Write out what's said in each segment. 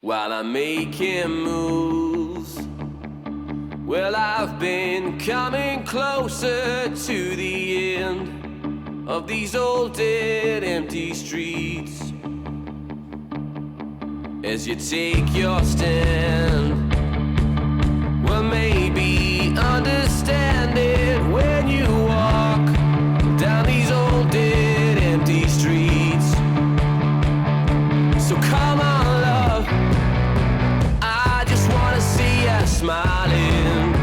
while I'm making moves. Well, I've been coming closer to the end of these old dead empty streets. As you take your stand, well, maybe understand it when you walk down these old dead empty streets. So come on, love, I just wanna see you smiling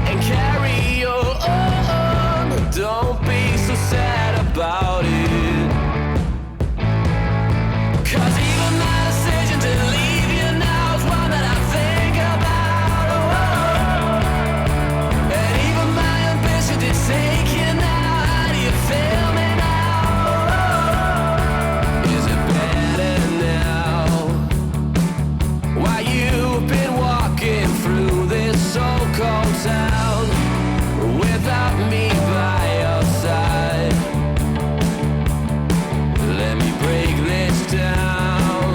and carry on. Don't be so sad about it, 'cause even my decision to leave you now is one that I think about. And even my ambition to take you now. How do you feel me now? Is it better now? Why you've been walking through this so-called town without me by your side? Let me break this down.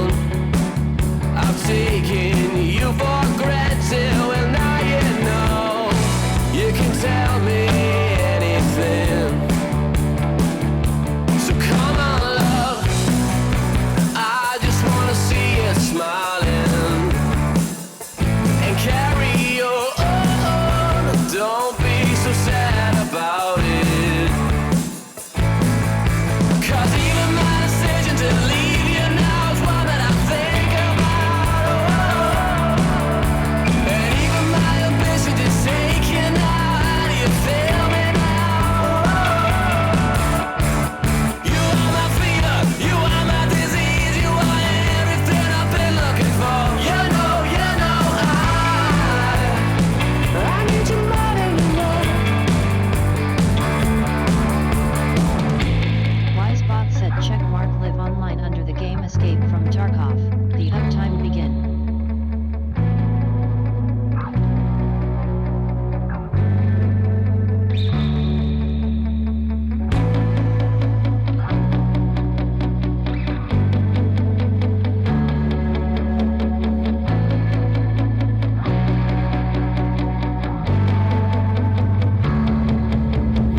I've taken you for granted. Well, now you know you can tell me anything. So come on, love, I just wanna see you smiling and carry on. Don't be so sad about it, 'cause even my decision to leave you now is one that I think about. And even my ambition to take you now. How do you feel me now? You are my fever, you are my disease, you are everything I've been looking for. You know I need you more than you know. Wisebot said checkmark live online under the game Escape from Tarkov. The uptime begin.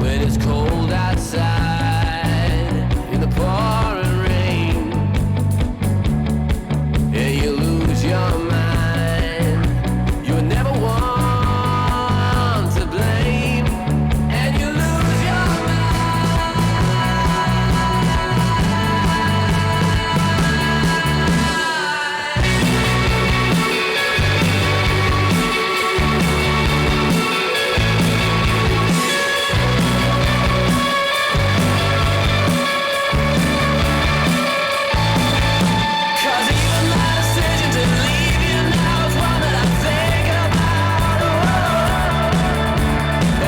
When it's cold outside in the pouring rain, and you lose your mind, you were never one to blame, and you lose your Cause even my decision to leave you now is one that I think about.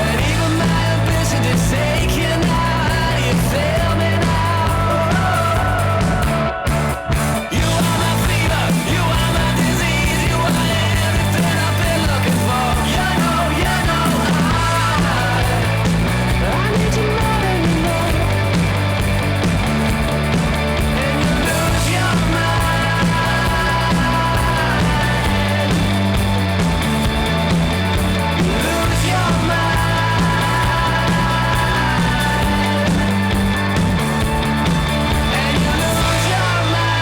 And even my ambition to take you now. How do you feel me now? You are my fever, you are my disease, you are everything I've been looking for. You know I need you more than you know. And you lose your mind. You lose your mind. And you lose your mind.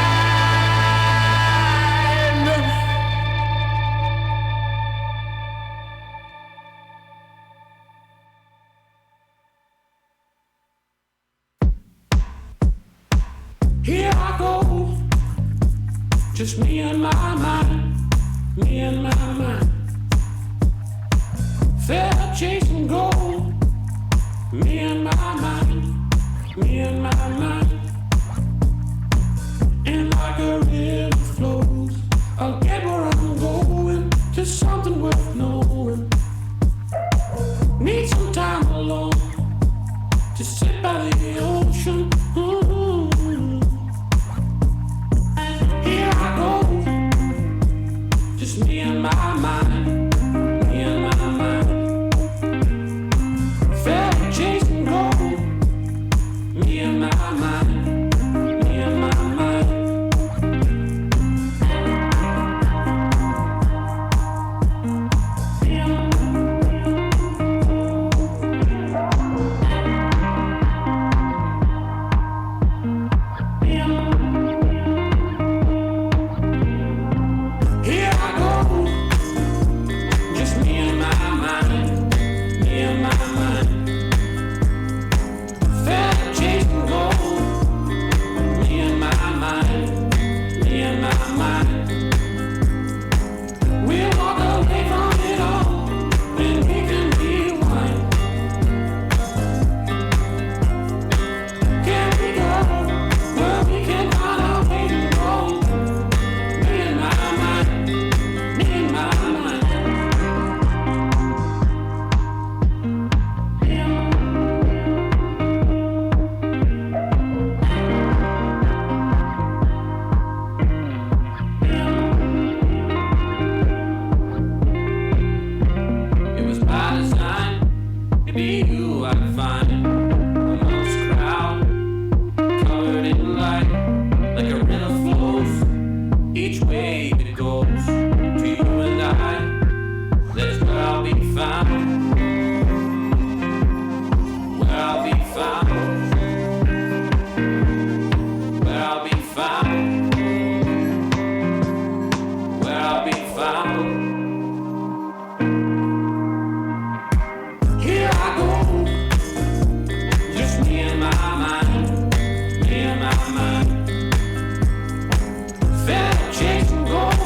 Here I go, just me and my mind, me and my mind. Fair chasing gold, me and my mind, me and my mind. And like a river flows, I'll get where I'm going, to something worth knowing. Need some time alone, to sit by the ocean. Here I go, just me and my mind, me and my mind. Fair chasing gold, me and my mind, me and my mind. to be you, I'd find it amongst the crowd, covered in light, like a river flows. Each way it goes to you and I. That's where I'll be found. Where I'll be found. Where I'll be found. Where I'll be found. Here I go, just me and my mind, me and my mind. Fed up chasing gold,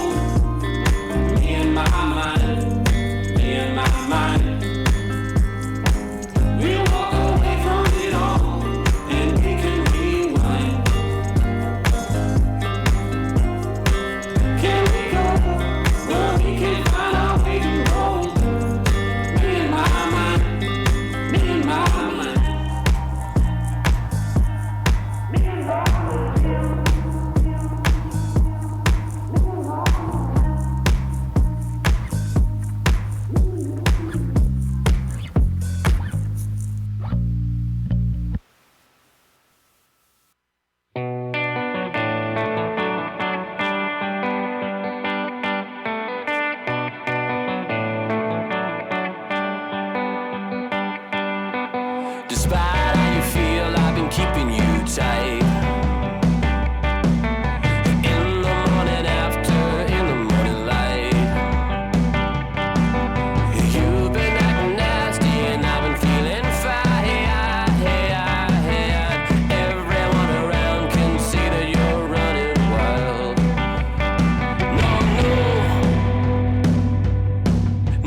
me and my mind, me and my mind. We'll walk away from it all, and we can rewind. Can we go where we can find our way to roll? Me and my mind, me and my mind. Me and my mind. Despite how you feel, I've been keeping you tight. In the morning after, in the morning light. You've been acting nasty and I've been feeling fine. Everyone around can see that you're running wild. No, no,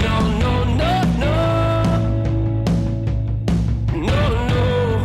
no, no, no, no, no.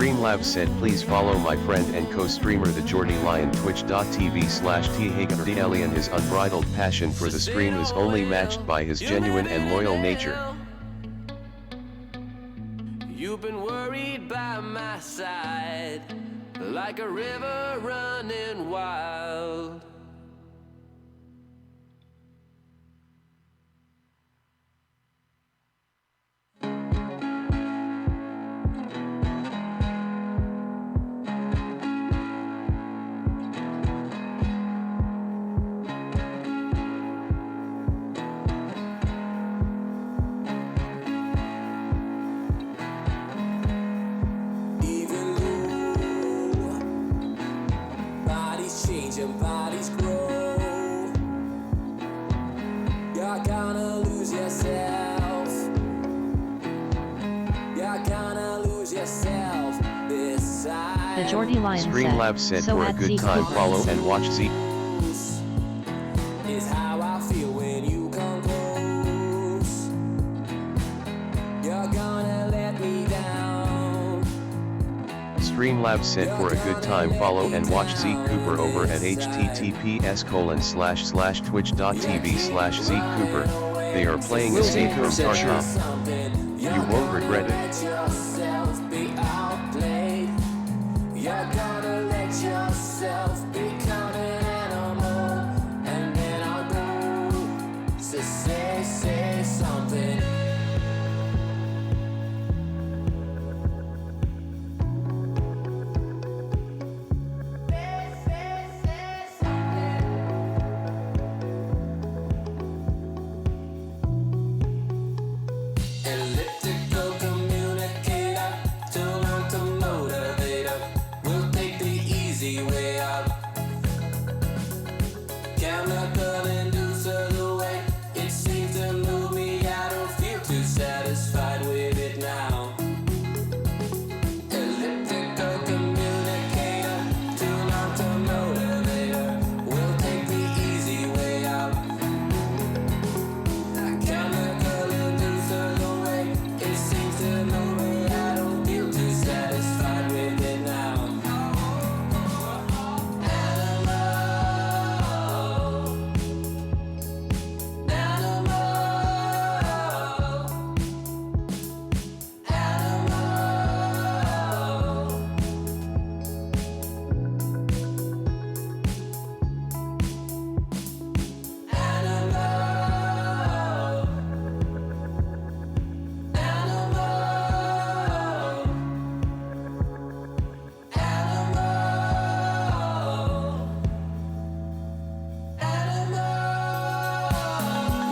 Streamlabs said please follow my friend and co-streamer the Geordie Lion twitch.tv/THagerDLE and his unbridled passion for the stream is only matched by his genuine and loyal nature. You've been worried by my side, like a river running wild. And bodies grow. You're gonna lose yourself. You're gonna lose yourself beside. The Geordie Lion Streamlabs said so for a at good Zeke time Cooper. follow and watch Z. Is how I feel when you come close. You're gonna let me down. Streamlabs said for a good time follow and watch Zeke Cooper over at https://twitch.tv/Zeke Cooper. They are playing Escape from Tarkov. You won't regret it. Let yourself be outplayed. You're gonna let yourself become an animal, and then I'll go. So say something. Elliptical communicator, too long to motivator. We'll take the easy way out. Chemical inducer the way it seems to move me. I don't feel too satisfied with it now. Elliptical communicator, too long to motivator. We'll take the easy way out. Chemical inducer the way it seems to move me. I don't feel too satisfied with it now.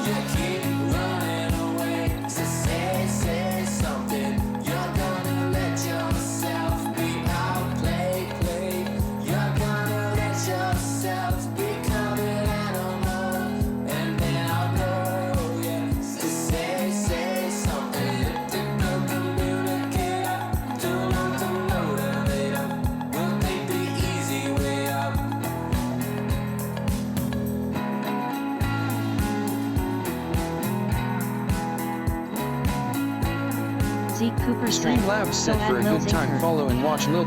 You keep running away, so say something. You're gonna let yourself be outplayed. You're gonna let yourself become an animal, and then I'll go. Yeah, so say something. Elliptical communicator, too long to motivator. We'll take the easy way out. Zeke Cooper said, Streamlabs so said at for a Lil good time Zinker. follow and watch Lil.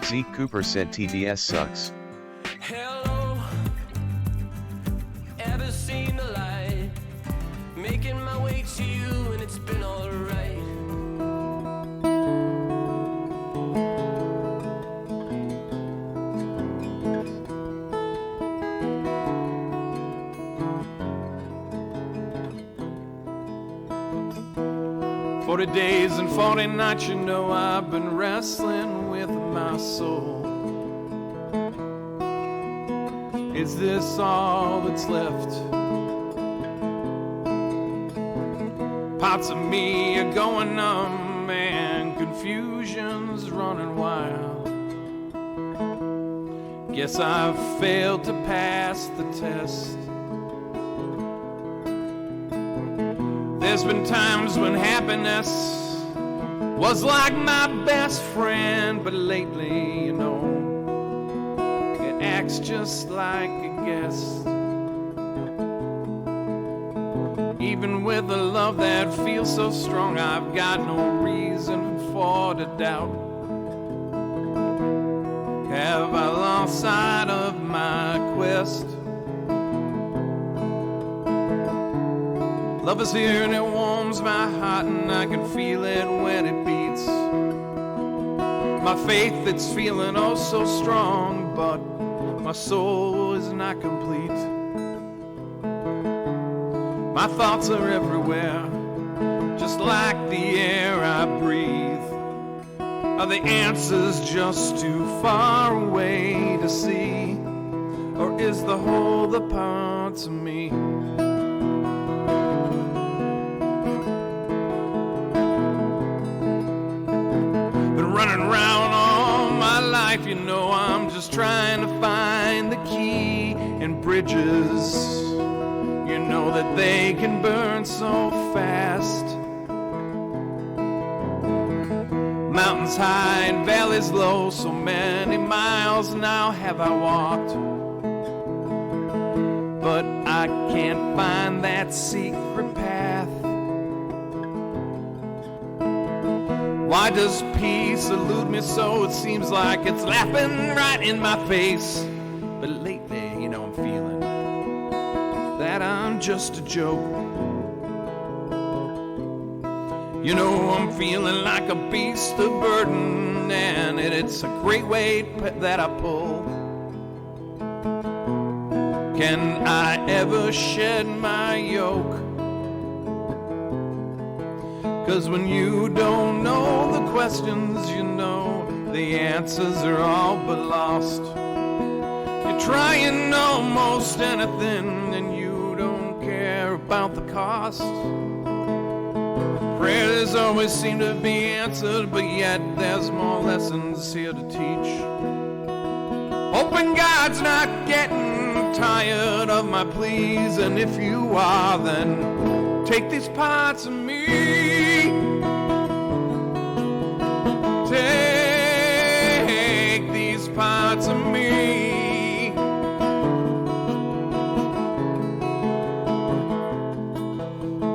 Zeke Cooper said TDS sucks. Hello, ever seen the light? Making my way to you and it's been alright. For 40 days and 40 nights, you know I've been wrestling with my soul. Is this all that's left? Parts of me are going numb and confusion's running wild. Guess I've failed to pass the test. There's been times when happiness was like my best friend, but lately, you know, it acts just like a guest. Even with a love that feels so strong, I've got no reason for to doubt. Have I lost sight of my quest? Love is here and it warms my heart, and I can feel it when it beats. My faith, it's feeling oh so strong, but my soul is not complete. My thoughts are everywhere, just like the air I breathe. Are the answers just too far away to see? Or is the whole the parts of me? Been running around all my life, you know, I'm just trying to find the key and bridges. You know that they can burn so fast. Mountains high and valleys low, so many miles now have I walked, but I can't find that secret path. Why does peace elude me so? It seems like it's laughing right in my face. But lately, you know, I'm feeling that I'm just a joke. You know, I'm feeling like a beast of burden, and it's a great weight that I pull. Can I ever shed my yoke? 'Cause when you don't know the questions, you know the answers are all but lost. You're trying almost anything, and you don't care about the cost. Prayers always seem to be answered, but yet there's more lessons here to teach. Hoping God's not getting tired of my pleas, and if you are, then take these parts of me. Take these parts of me.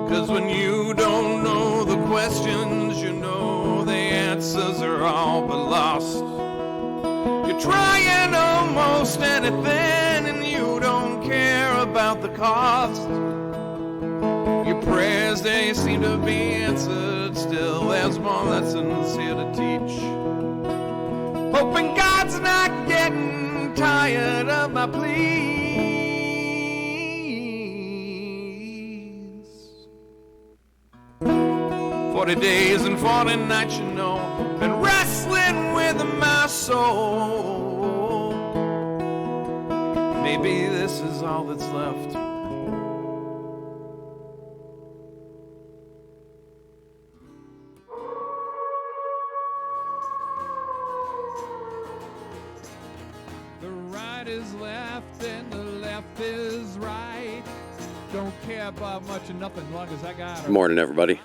'Cause when you don't know the questions, you know the answers are all but lost. You're trying almost anything, and you don't care about the cost. Your prayers, they seem to be answered. Still, there's more lessons here to teach. Hoping God's not getting tired of my pleas. 40 days and 40 nights, you know, been wrestling with my soul. Maybe this is all that's left. The right is left and the left is right. Don't care about much of nothing long as I got Good morning, everybody.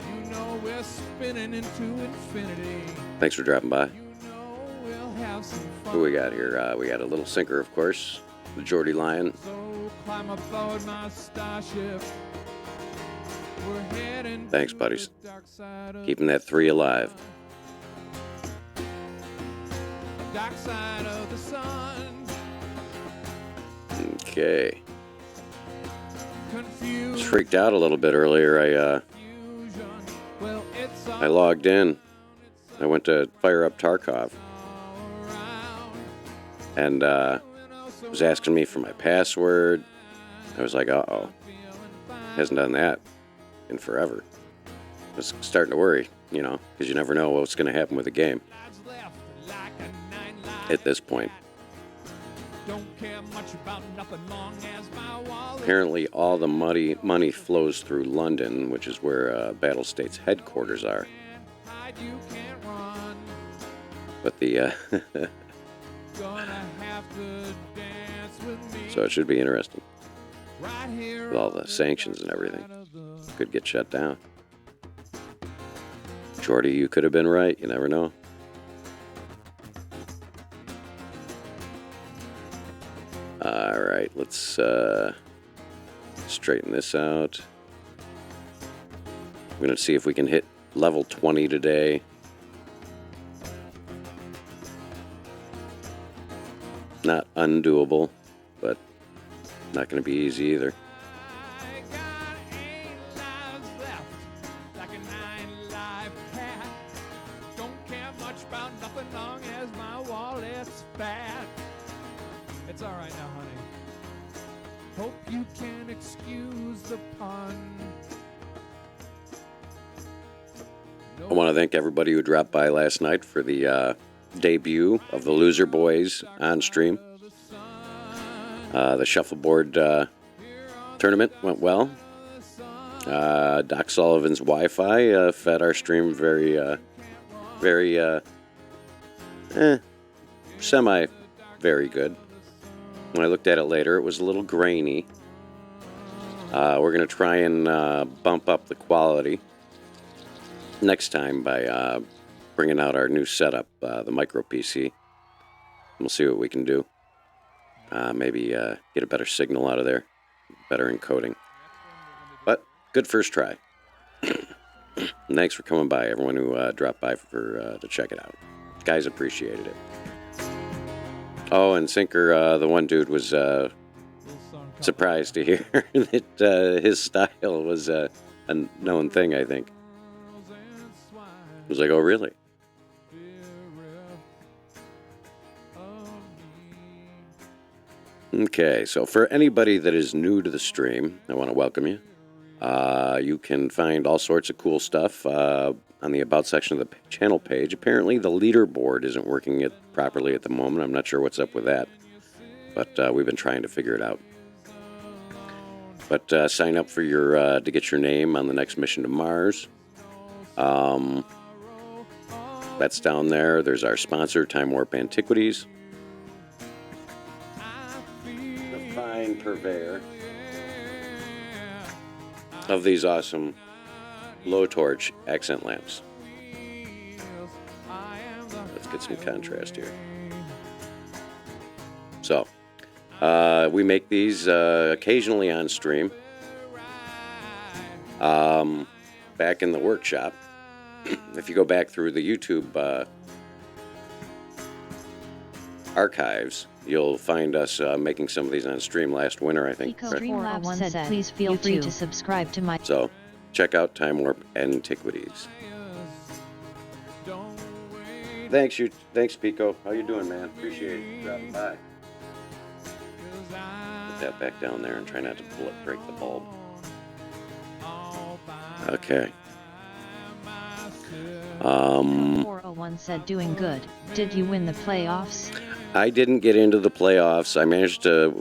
You know we're spinning into infinity. Thanks for dropping by. You know we'll have some fun. Who we got here? We got a little sinker, of course, the Geordie Lion. So climb aboard my starship. We're heading Thanks, to buddies. the dark side of Keeping that 3 alive. dark side of the sun. Okay. Confusion. Was freaked out a little bit earlier. Well, it's I logged in. I went to fire up Tarkov, and was asking me for my password. I was like, uh-oh. Hasn't done that in forever. I was starting to worry, you know, because you never know what's going to happen with the game at this point. Apparently all the money flows through London, which is where Battlestate's headquarters are. But the So it should be interesting. Right here With all the sanctions and everything. Could get shut down. Jordy, you could have been right. You never know. All right, let's straighten this out. We're going to see if we can hit level 20 today. Not undoable, but not going to be easy either. I got 8 lives left, like a 9-life cat. Don't care much about nothing long as my wallet's fat. It's all right now, honey. Hope you can excuse the pun. I want to thank everybody who dropped by last night for the debut of the Loser Boys on stream. The shuffleboard tournament went well. Doc Sullivan's Wi-Fi fed our stream very semi very good. When I looked at it later, it was a little grainy. We're going to try and bump up the quality next time by bringing out our new setup, the micro PC. We'll see what we can do. Maybe get a better signal out of there, better encoding. But good first try. Thanks for coming by, everyone who dropped by for to check it out. Guys appreciated it. Oh, and Sinker, the one dude was surprised to hear that his style was a known thing, I think. I was like, oh, really? Okay, so for anybody that is new to the stream, I want to welcome you. You can find all sorts of cool stuff on the About section of the channel page. Apparently, the leaderboard isn't working properly at the moment. I'm not sure what's up with that, but we've been trying to figure it out. But sign up for your to get your name on the next mission to Mars. That's down there. There's our sponsor, Time Warp Antiquities. The fine purveyor of these awesome low torch accent lamps. Let's get some contrast here. So, we make these occasionally on stream. Back in the workshop. If you go back through the YouTube archives, you'll find us making some of these on stream last winter, I think. Pico 401 said, please feel free to subscribe to my... So, check out Time Warp Antiquities. Thanks, Pico. How you doing, man? Appreciate you dropping by. Put that back down there and try not to break the bulb. Okay. 401 said, doing good. Did you win the playoffs? I didn't get into the playoffs. I managed to,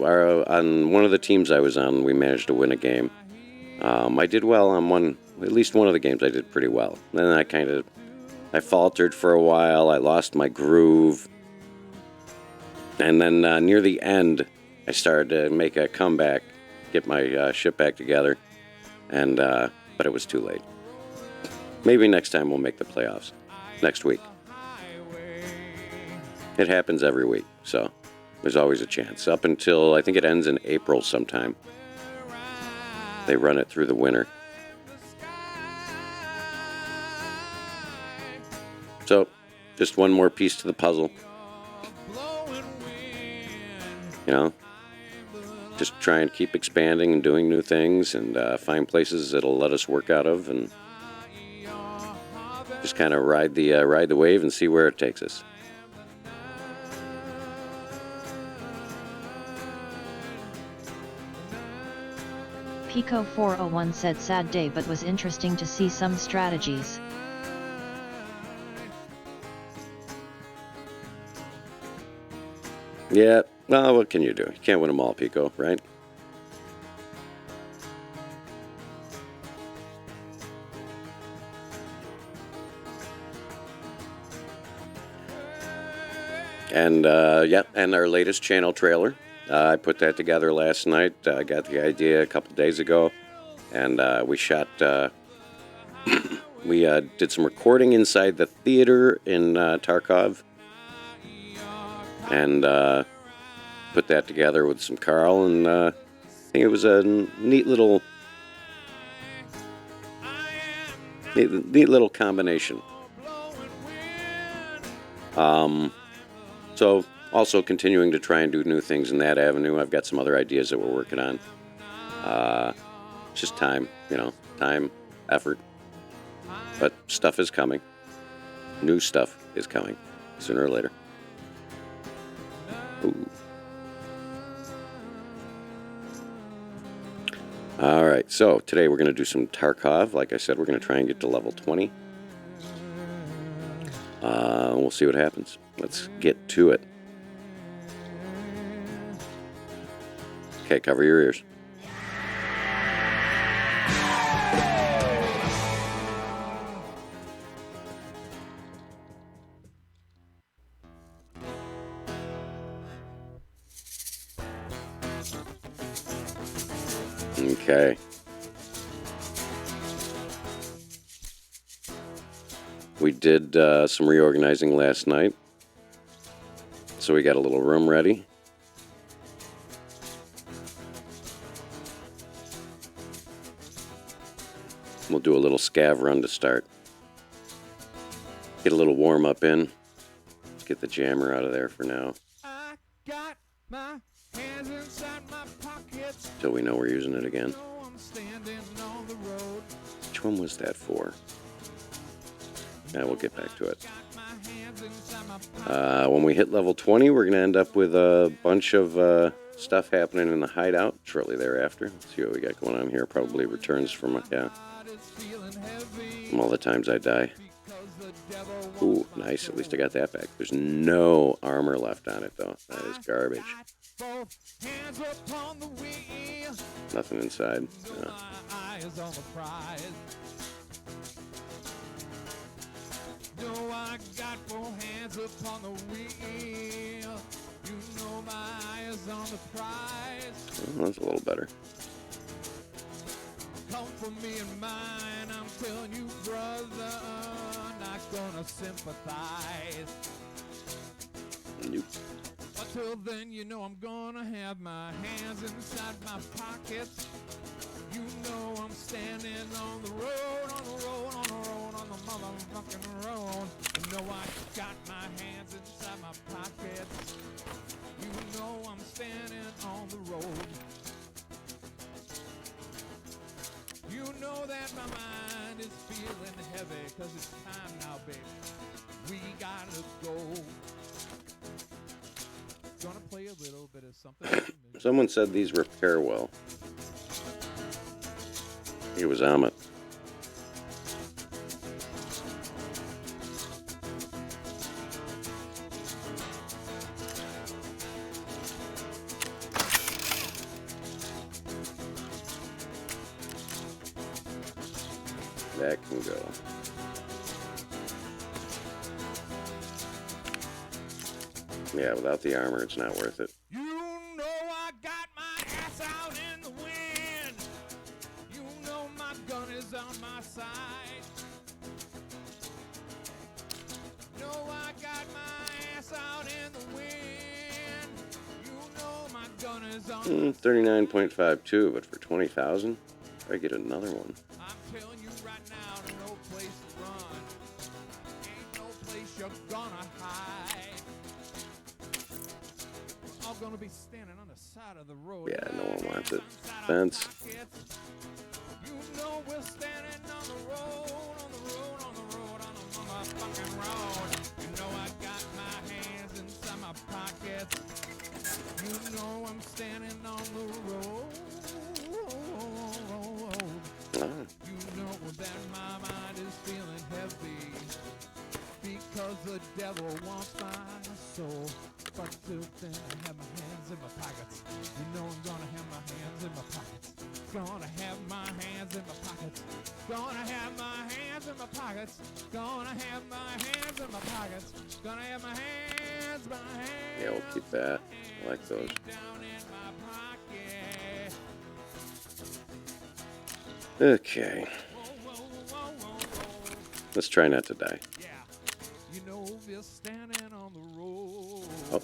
on one of the teams I was on, we managed to win a game. I did well on at least one of the games I did pretty well. Then I faltered for a while. I lost my groove. And then near the end, I started to make a comeback, get my shit back together. But it was too late. Maybe next time we'll make the playoffs. Next week. It happens every week, so there's always a chance. Up until, I think it ends in April sometime. They run it through the winter. So, just one more piece to the puzzle. You know? Just try and keep expanding and doing new things and find places that'll let us work out of and just kind of ride the wave and see where it takes us. Pico 401 said, sad day, but was interesting to see some strategies. Yeah, well, what can you do? You can't win them all, Pico, right? And and our latest channel trailer. I put that together last night. I got the idea a couple days ago, and we shot. We did some recording inside the theater in Tarkov, and put that together with some Carl, and I think it was a neat little combination. So also continuing to try and do new things in that avenue. I've got some other ideas that we're working on. It's just time, time, effort. But stuff is coming. New stuff is coming sooner or later. Ooh. All right, so today we're going to do some Tarkov. Like I said, we're going to try and get to level 20. We'll see what happens. Let's get to it. Okay, cover your ears. Okay. We did some reorganizing last night, so we got a little room ready. We'll do a little scav run to start. Get a little warm up in. Get the jammer out of there for now. I got my hands inside my pockets. Till we know we're using it again. I'm standing on the road. Which one was that for? Yeah, we'll get back to it. When we hit level 20, we're going to end up with a bunch of stuff happening in the hideout shortly thereafter. Let's see what we got going on here. Probably returns from, from all the times I die. Ooh, nice. At least I got that back. There's no armor left on it, though. That is garbage. Nothing inside. No. No, I got 4 hands upon the wheel. You know my eye is on the prize. Oh, that's a little better. Come for me and mine, I'm telling you, brother, not gonna sympathize. Nope. Until then, you know I'm gonna have my hands inside my pockets. You know I'm standing on the road, on the road, on the road, on the motherfucking road. You know I got my hands inside my pockets. You know I'm standing on the road. You know that my mind is feeling heavy, 'cause it's time now, baby. We gotta go. Gonna play a little bit of something. Someone said these repair well. It was Amit. That can go. Yeah, without the armor, it's not worth it. You know I got my ass out in the wind. You know my gun is on my side. You know I got my ass out in the wind. You know my gun is on 39.52, but for 20,000, I get another one. I'm telling you right now, there's no place to run. Ain't no place you're gonna hide. We're all gonna be standing on the side of the road. Yeah, no one wants it. Fence. You know we're standing on the road, on the road, on the road, on the motherfucking road. You know I got my hands inside my pockets. You know I'm standing on the road. Ah. You know that my mind is feeling heavy, because the devil wants my soul. But till then I have my hands in my pockets. You know I'm gonna have my hands in my pockets. Gonna have my hands in my pockets. Gonna have my hands in my pockets. Gonna have my hands in my pockets. Gonna have my hands, Yeah, we'll keep that. I like those. down in my pocket. Okay. Whoa, whoa, whoa, whoa, whoa. Let's try not to die. Yeah, you know we're standing on the road. Oh,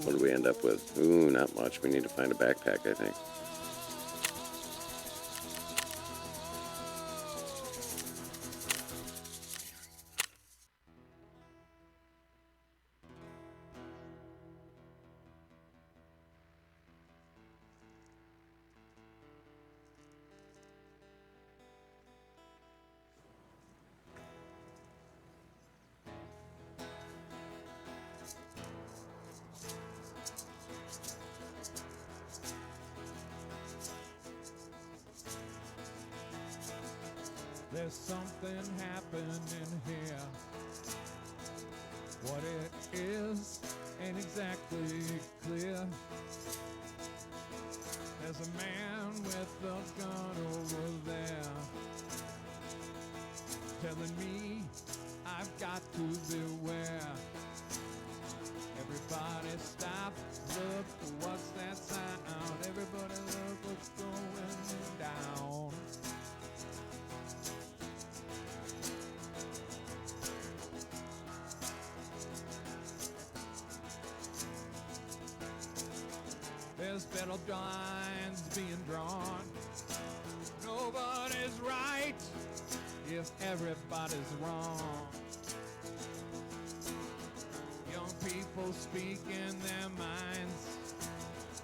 what do we end up with? Ooh, not much. We need to find a backpack, I think. There's something happening here. What it is ain't exactly clear. There's a man with a gun over there telling me I've got to beware. Everybody stop, look, what's that sound? Everybody look what's going down. There's battle lines being drawn. Nobody's right if everybody's wrong. Young people speaking their minds,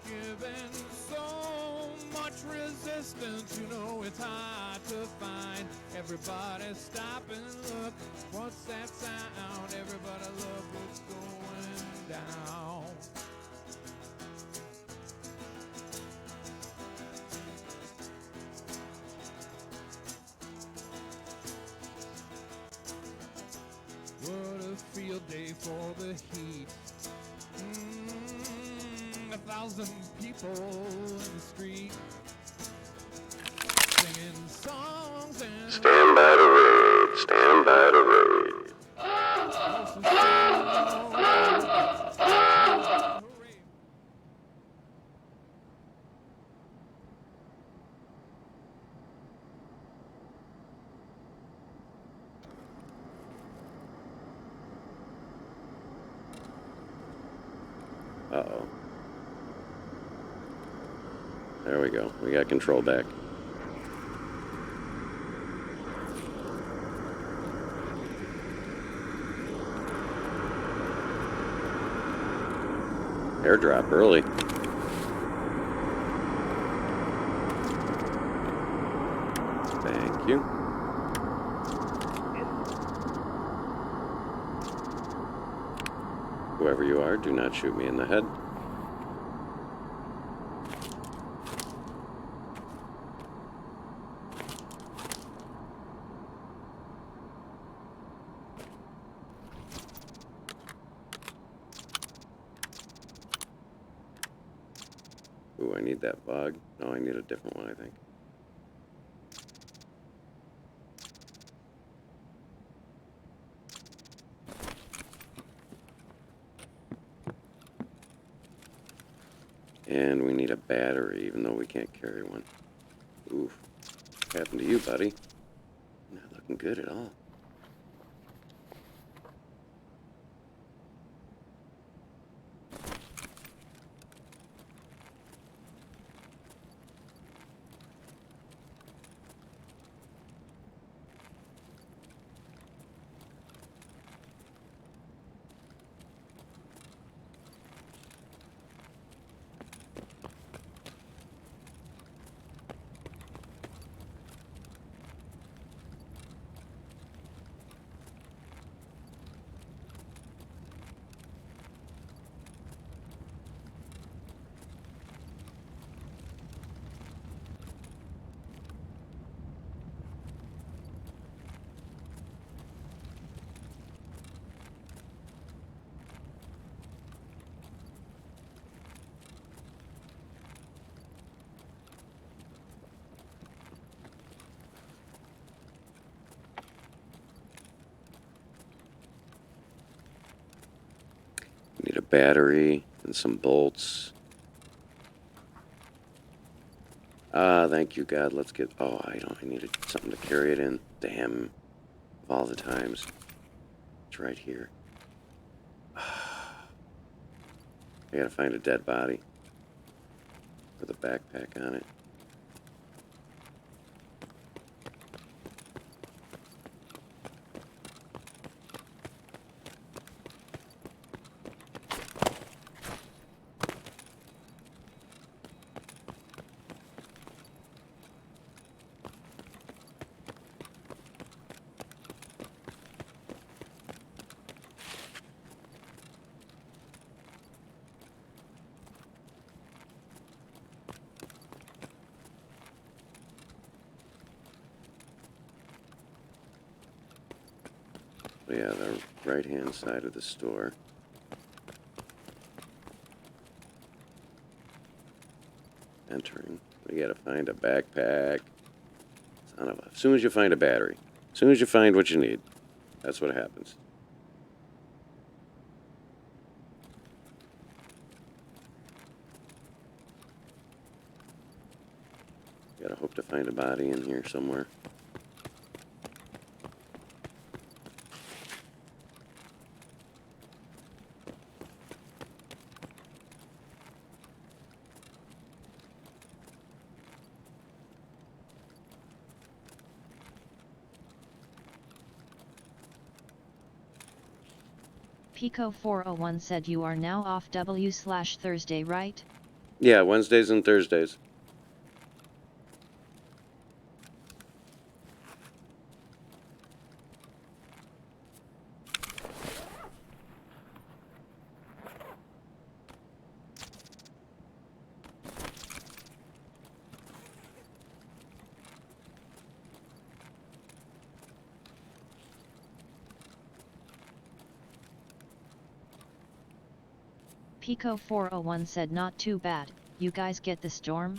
giving so much resistance, you know it's hard to find. Everybody stop and look, what's that sound? Everybody look what's going down. What a field day for the heat. 1,000 people in the street singing songs and Stand by the road. Stand by the road. Uh-oh. There we go. We got control back. Airdrop early. Thank you. Whoever you are, do not shoot me in the head. Ooh, I need that bug. No, I need a different one, I think. And we need a battery, even though we can't carry one. Oof. What happened to you, buddy? Not looking good at all. battery and some bolts. Ah, thank you, God. Let's get... Oh, I needed something to carry it in. Damn. Of all the times. It's right here. I gotta find a dead body with a backpack on it. Yeah, the right-hand side of the store. Entering. We gotta find a backpack. Son of a... As soon as you find a battery. As soon as you find what you need. That's what happens. Gotta hope to find a body in here somewhere. Pico401 said you are now off W/Thursday, right? Yeah, Wednesdays and Thursdays. Pico401 said not too bad, you guys get the storm?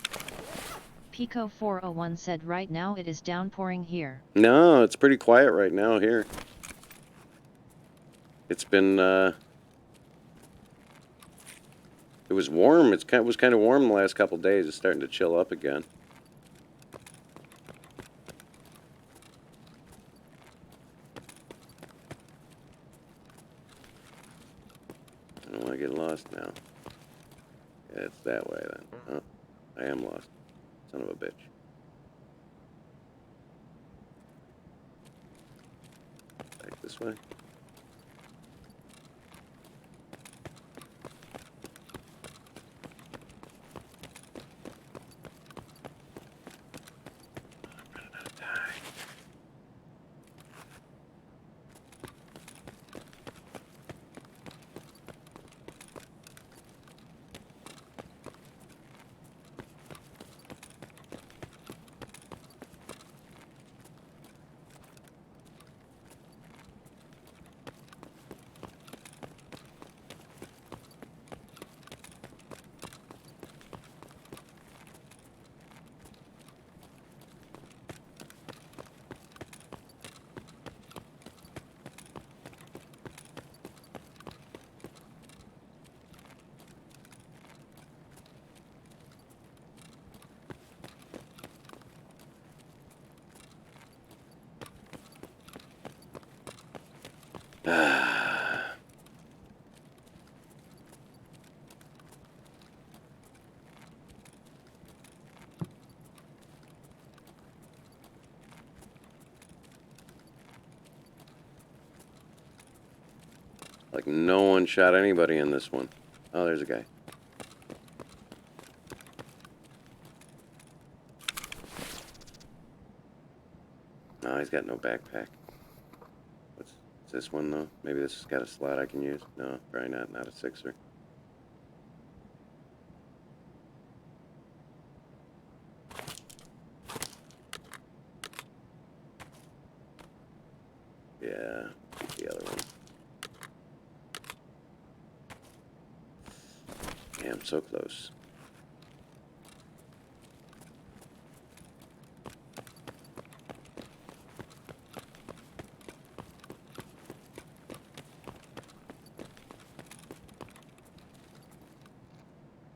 Pico401 said right now it is downpouring here. No, it's pretty quiet right now here. It's been, it was warm. It was kind of warm the last couple days. It's starting to chill up again. I don't want to get lost now. Yeah, it's that way then. Oh, I am lost. Son of a bitch. Back this way. I'm running out of time. Like no one shot anybody in this one. Oh, there's a guy. No, he's got no backpack. What's this one though? Maybe this has got a slot I can use. No, probably not. Not a sixer. Yeah, the other one. Damn, so close.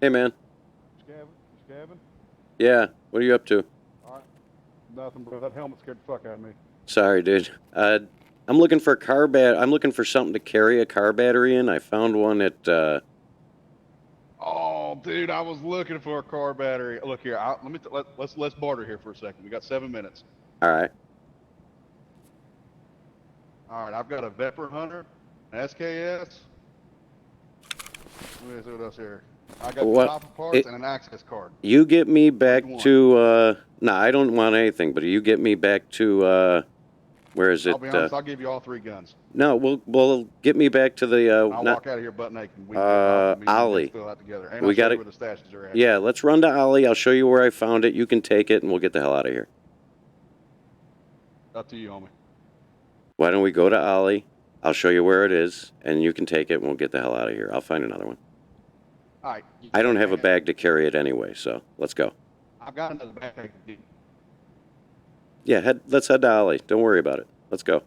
Hey, man. Gavin? Yeah, what are you up to? Alright. Nothing, bro. That helmet scared the fuck out of me. Sorry, dude. I'm looking for I'm looking for something to carry a car battery in. I found one at, Oh, dude, I was looking for a car battery. Look here, let's barter here for a second. We got 7 minutes. alright. All right, I've got a Veteran Hunter, an SKS. Let me see what else here. I got What? copper parts and an access card. You get me back Which one? to, no, I don't want anything, but you get me back to, where is it? I'll be honest, I'll give you all 3 guns. No, we'll get me back to the, I'll not, walk out of here butt naked. We can Ollie. fill out together. And We I'll show gotta- you where the stashes are at. Yeah, let's run to Ollie. I'll show you where I found it. You can take it, and we'll get the hell out of here. Up to you, homie. Why don't we go to Ollie? I'll show you where it is, and you can take it, and we'll get the hell out of here. I'll find another one. All right. I don't have a bag to carry it anyway, so let's go. I've got another backpack. Yeah, let's head to Ollie. Don't worry about it. Let's go.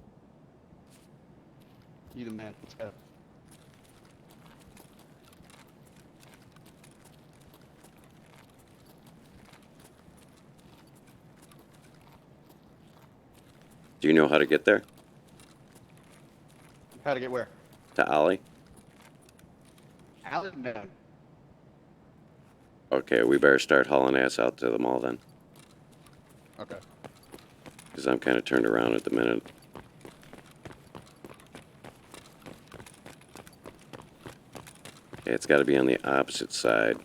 You the man. Let's go. Do you know how to get there? How to get where? To Ollie? Out no. Okay, we better start hauling ass out to the mall then, Okay. because I'm kind of turned around at the minute. Okay, it's got to be on the opposite side.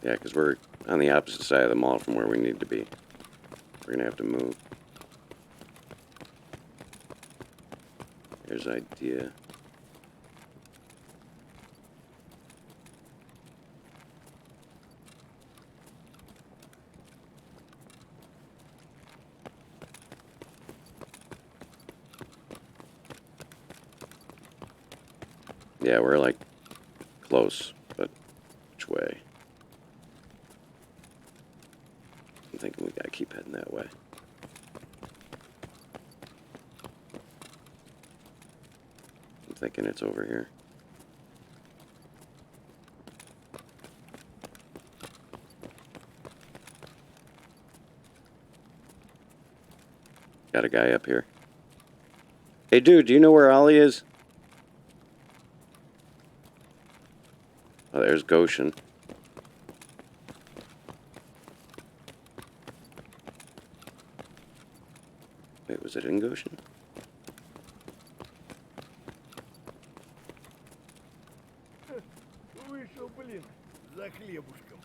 Yeah, because we're on the opposite side of the mall from where we need to be. We're going to have to move. Here's idea. Yeah, we're like close, but which way? I'm thinking we gotta keep heading that way. I'm thinking it's over here. Got a guy up here. Hey dude, do you know where Ollie is? Oh, there's Goshen. Wait, was it in Goshen? Вышел, блин, за хлебушком.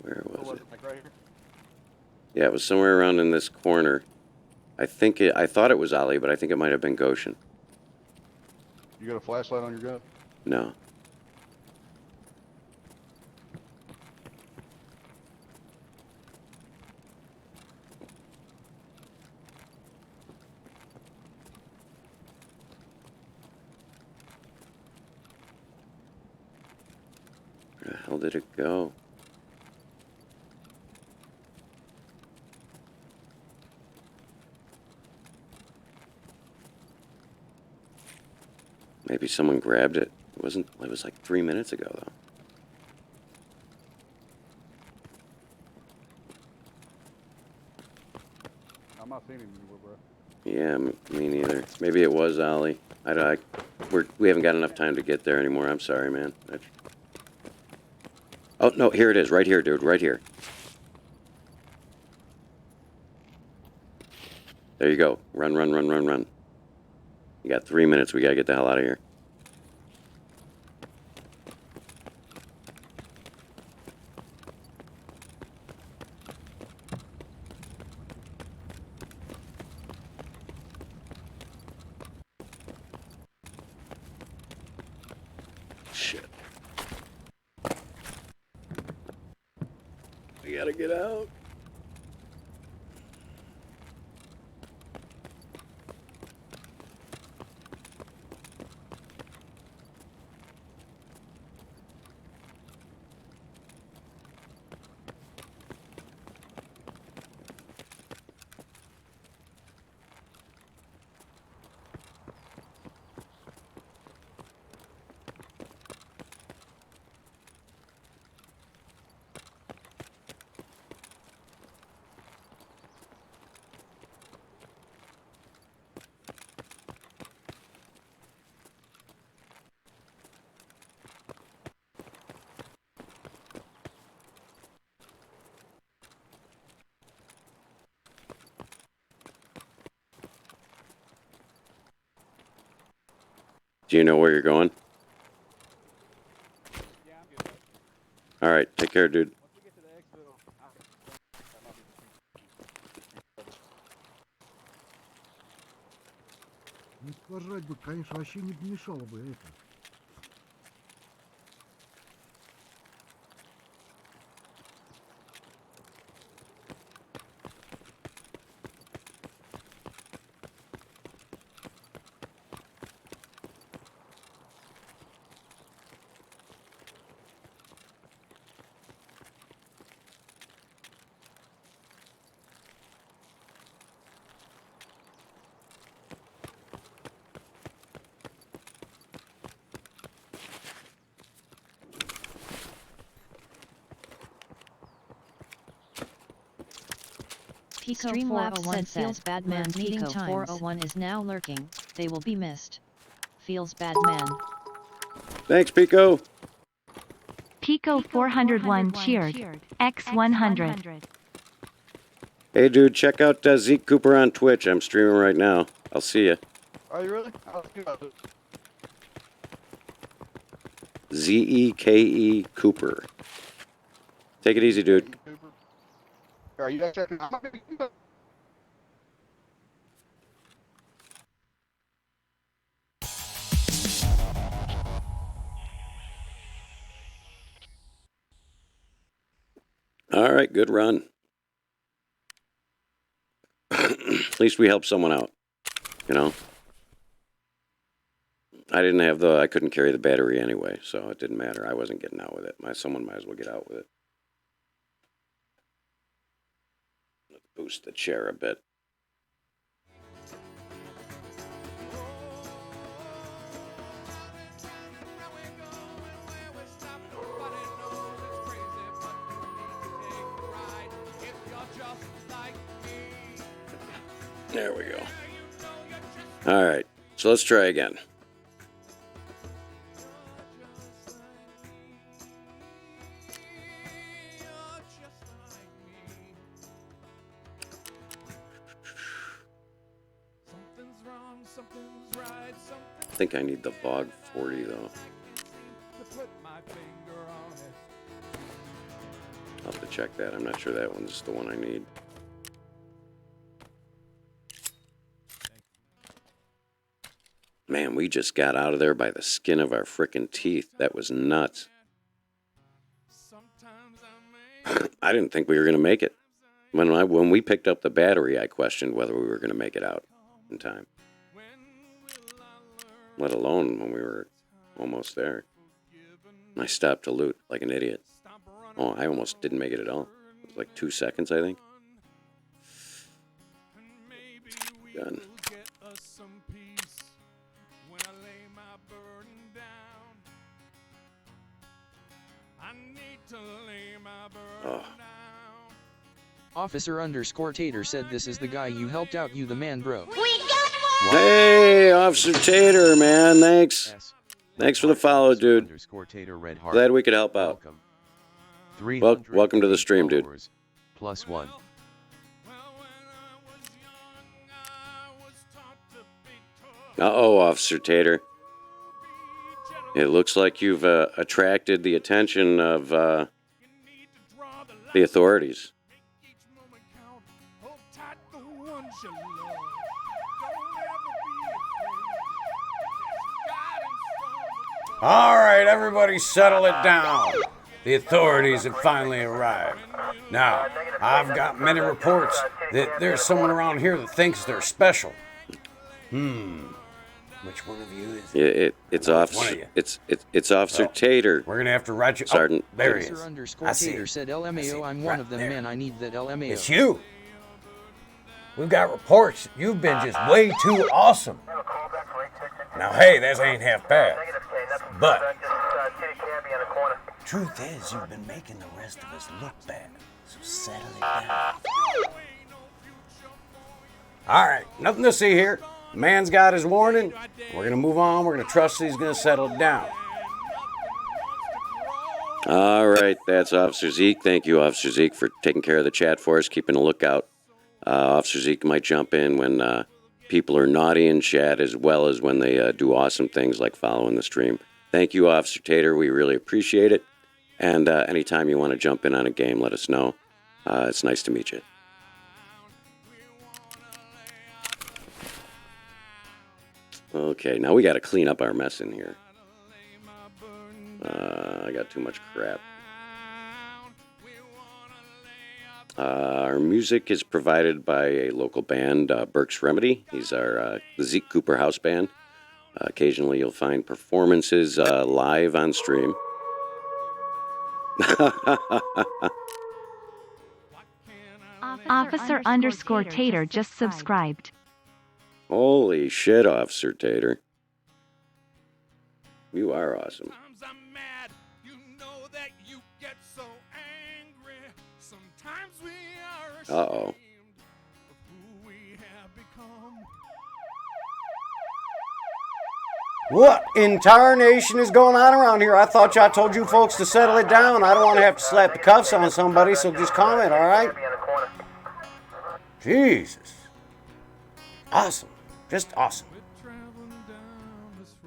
Where was Was it? it like right here? Yeah, it was somewhere around in this corner. I thought it was Ollie, but I think it might have been Goshen. You got a flashlight on your gun? No. Where the hell did it go? Maybe someone grabbed it. It was like 3 minutes ago, though. I'm not seeing him anywhere, bro. Yeah, me neither. Maybe it was Ollie. We haven't got enough time to get there anymore. I'm sorry, man. Oh, no, here it is. Right here, dude. Right here. There you go. Run, run, run, run, run. You got 3 minutes. We gotta get the hell out of here. gotta get out. Do you know where you're going? Yeah, I'm good. All right, take care, dude. Once we get to the exit, that might be Не сложать бы, конечно, вообще не помешало бы это. Pico Streamlabs 401 said says bad man meeting Pico times. 401 is now lurking. They will be missed. Feels bad man. Thanks, Pico. Pico 401 cheered. X100. Hey, dude, check out Zeke Cooper on Twitch. I'm streaming right now. I'll see you. Are you really? I'll think about it. Zeke Cooper. Take it easy, dude. Cooper. Are you guys checking out? All right, good run. At least we helped someone out, you know? I couldn't carry the battery anyway, so it didn't matter. I wasn't getting out with it. Someone might as well get out with it. Let's boost the chair a bit. There we go. All right, so let's try again. I think I need the VOG 40 though. I'll have to check that. I'm not sure that one's the one I need. Man, we just got out of there by the skin of our frickin' teeth. That was nuts. I didn't think we were going to make it. When we picked up the battery, I questioned whether we were going to make it out in time. Let alone when we were almost there. I stopped to loot like an idiot. Oh, I almost didn't make it at all. It was like 2 seconds, I think. Done. Oh. Officer _ Tater said this is the guy you helped out, you the man, bro. Hey, Officer Tater, man, thanks. Thanks for the follow, dude. Glad we could help out. Welcome to the stream, dude. +1. Uh-oh, Officer Tater. It looks like you've attracted the attention of the authorities. All right, everybody settle it down. The authorities have finally arrived. Now, I've got many reports that there's someone around here that thinks they're special. Which one of you is it? It's One Officer. of you. It's Officer Tater. We're gonna have to write you. Sergeant. Oh, there he is. Officer I see. Tater said LMAO, I'm one of them, there. man, I need that LMAO. It's you. We've got reports. You've been just way too awesome. Now, hey, that ain't half bad. But truth is, you've been making the rest of us look bad. So settle it down. All right, nothing to see here. Man's got his warning. We're gonna move on. We're gonna trust that he's gonna settle it down. All right, that's Officer Zeke. Thank you, Officer Zeke, for taking care of the chat for us, keeping a lookout. Officer Zeke might jump in when people are naughty in chat, as well as when they do awesome things like following the stream. Thank you, Officer Tater. We really appreciate it. And anytime you want to jump in on a game, let us know. It's nice to meet you. Okay, now we got to clean up our mess in here. I got too much crap. Our music is provided by a local band, Burke's Remedy. He's our the Zeke Cooper house band. Occasionally you'll find performances live on stream. Officer underscore Tater just subscribed. Holy shit, Officer Tater. You are awesome. Sometimes I'm mad, you know that you get so angry. Sometimes we are ashamed Uh-oh. of who we have become. What in tarnation is going on around here? I thought y'all told you folks to settle it down. I don't want to have to slap the cuffs on somebody, so just comment, all right? Jesus. Awesome. Just awesome.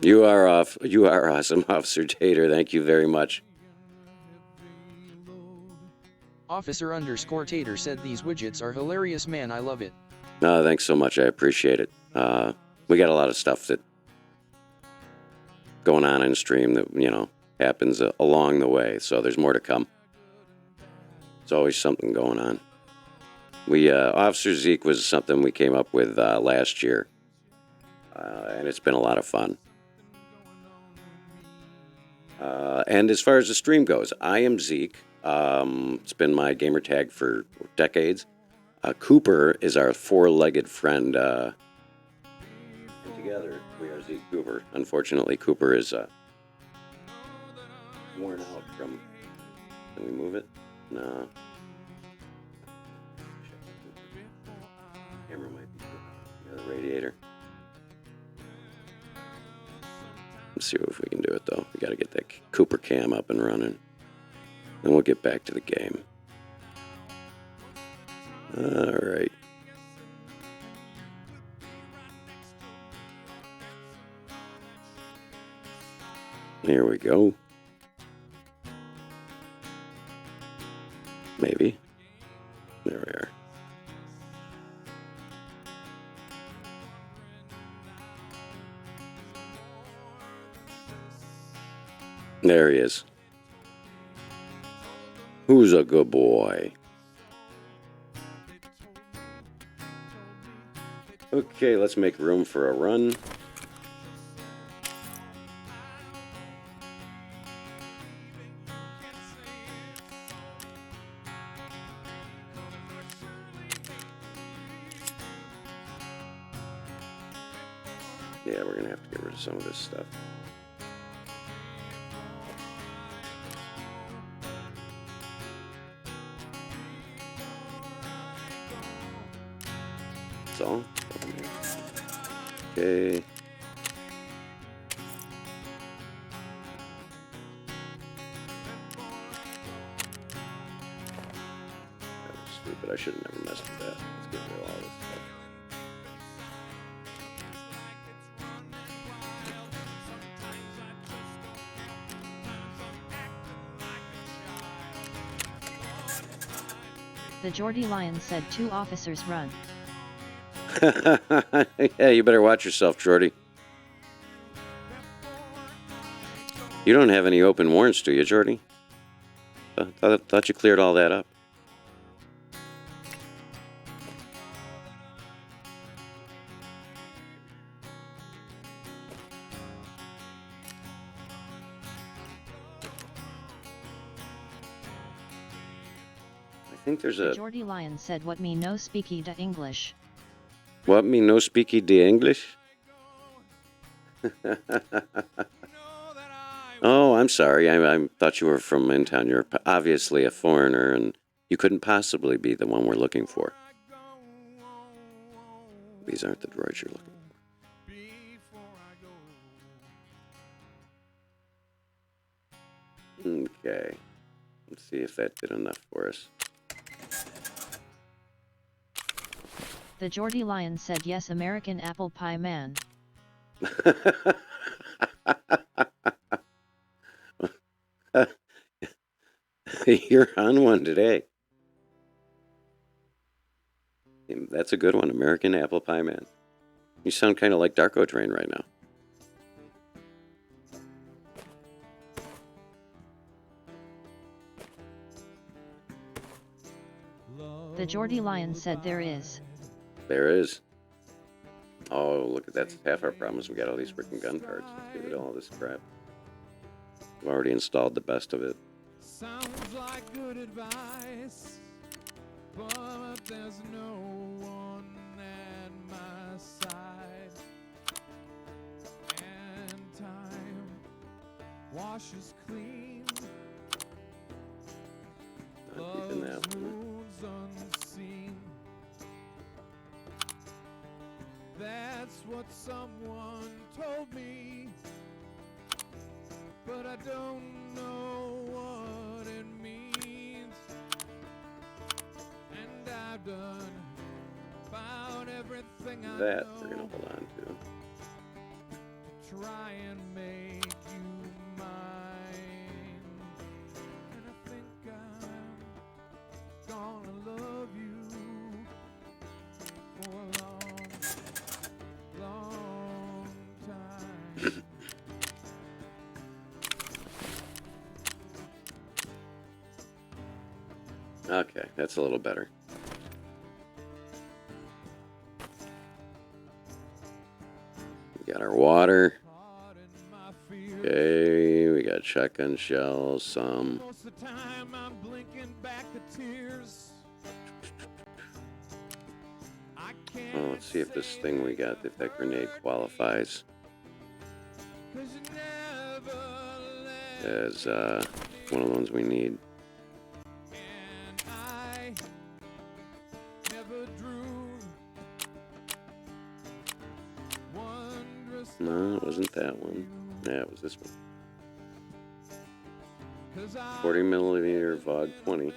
You are awesome, Officer Tater. Thank you very much. Officer underscore Tater said these widgets are hilarious, man, I love it. Thanks so much. I appreciate it. We got a lot of stuff that going on in stream that, happens along the way. So there's more to come. There's always something going on. Officer Zeke was something we came up with last year. And it's been a lot of fun. And as far as the stream goes, I am Zeke. It's been my gamer tag for decades. Cooper is our four-legged friend. And together, we are Zeke Cooper. Unfortunately, Cooper is worn out from... Can we move it? No. Camera might be good. The radiator. Let's see if we can do it, though. We got to get that Cooper cam up and running. Then we'll get back to the game. All right. Here we go. Maybe. There we are. There he is. Who's a good boy? Okay, let's make room for a run. Yeah, we're gonna have to get rid of some of this stuff. All. Okay. That was stupid. I should have never messed with that. Let's get rid of all this stuff. The Geordie Lion said 2 officers run. Yeah, you better watch yourself, Jordy. You don't have any open warrants, do you, Jordy? Thought you cleared all that up. I think there's The a... Geordie Lion said what me no speaky da English. What, me no speaky the English? Oh, I'm sorry. I thought you were from in town. You're obviously a foreigner, and you couldn't possibly be the one we're looking for. These aren't the droids you're looking for. Okay. Let's see if that did enough for us. The Geordie Lion said yes, American apple pie man. You're on one today. That's a good one, American apple pie man. You sound kind of like Darko Drain right now. The Geordie Lion said there is. There is. Oh, look at that's half our problems. We got all these freaking gun parts. Let's get rid of all this crap. I've already installed the best of it. Sounds like good advice, but there's no one at my side. And time washes clean. Not keeping that one. Love's unseen. That's what someone told me, but I don't know what it means. And I've done about everything I That know we're gonna hold on to. to try and make you mine. And I think I'm gonna love you for a long, long time. Okay, that's a little better. We got our water. Okay, we got shotgun shells, some. Most of the time I'm blinking back the tears. Oh, let's see if this thing we got, if that grenade qualifies as one of the ones we need. No, it wasn't that one. Yeah, it was this one. 40 millimeter VOG 20.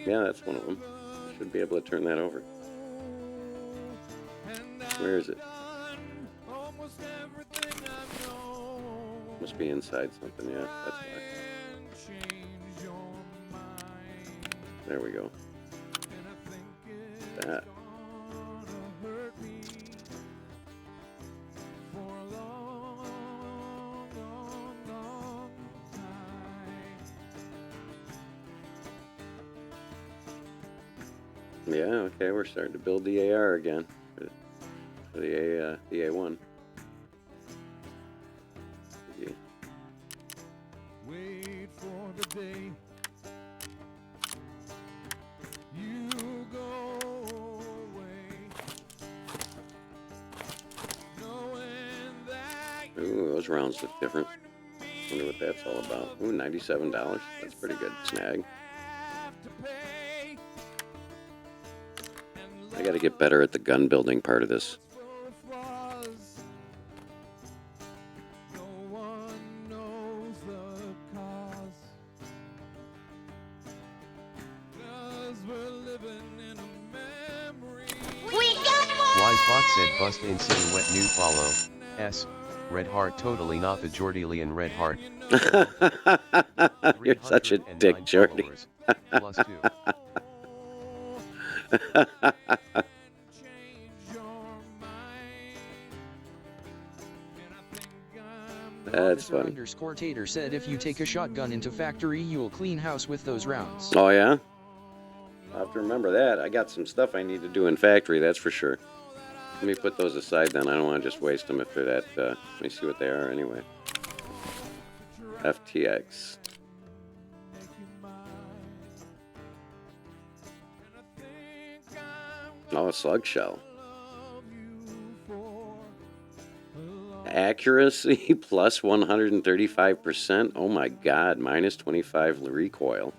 Yeah, that's one of them. Should be able to turn that over. Where is it? Must be inside something, yeah, that's why. There we go. That. Yeah, okay, we're starting to build the AR again. For the A1. Yeah. Wait for the day you go away, knowing that. Ooh, those rounds look different. Wonder what that's all about. Ooh, $97. That's pretty good snag. I gotta get better at the gun building part of this. Wisebot said bust in city wet new follow. S. Red Heart totally not the Jordilian Red Heart. You're such a dick, Jordy. Plus 2. That's funny. Officer_Tater said if you take a shotgun into factory, you'll clean house with those rounds. Oh, yeah? I'll have to remember that. I got some stuff I need to do in factory, that's for sure. Let me put those aside then. I don't want to just waste them if they're that... let me see what they are anyway. FTX. Oh, a slug shell. Accuracy plus 135%. Oh my god, minus 25 recoil.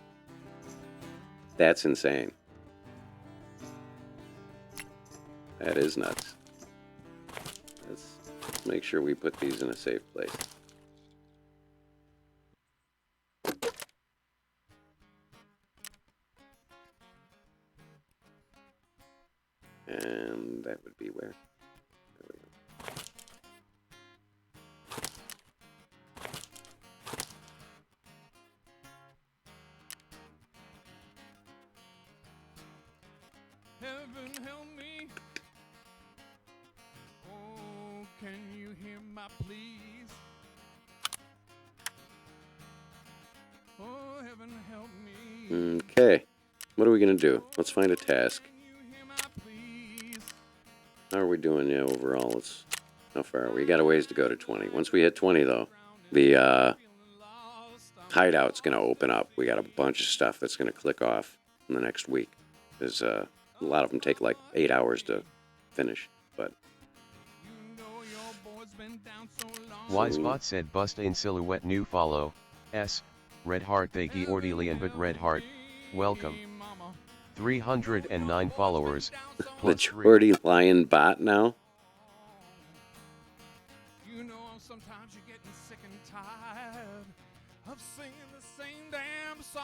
That's insane. That is nuts. Let's make sure we put these in a safe place. And that would be where? There we go. Heaven help me. Oh, can you hear my pleas? Oh, heaven help me. Okay. What are we going to do? Let's find a task. How are we doing overall? How far are we? Got a ways to go to 20. Once we hit 20, though, the hideout's going to open up. We got a bunch of stuff that's going to click off in the next week. There's a lot of them take like 8 hours to finish, but... Wisebot said bust in silhouette new follow. S. Red Heart Thagi Ordilian but Red Heart. Welcome. 309 followers. The Jordy Lion bot now? You know, sometimes you're getting sick and tired of singing the same damn song.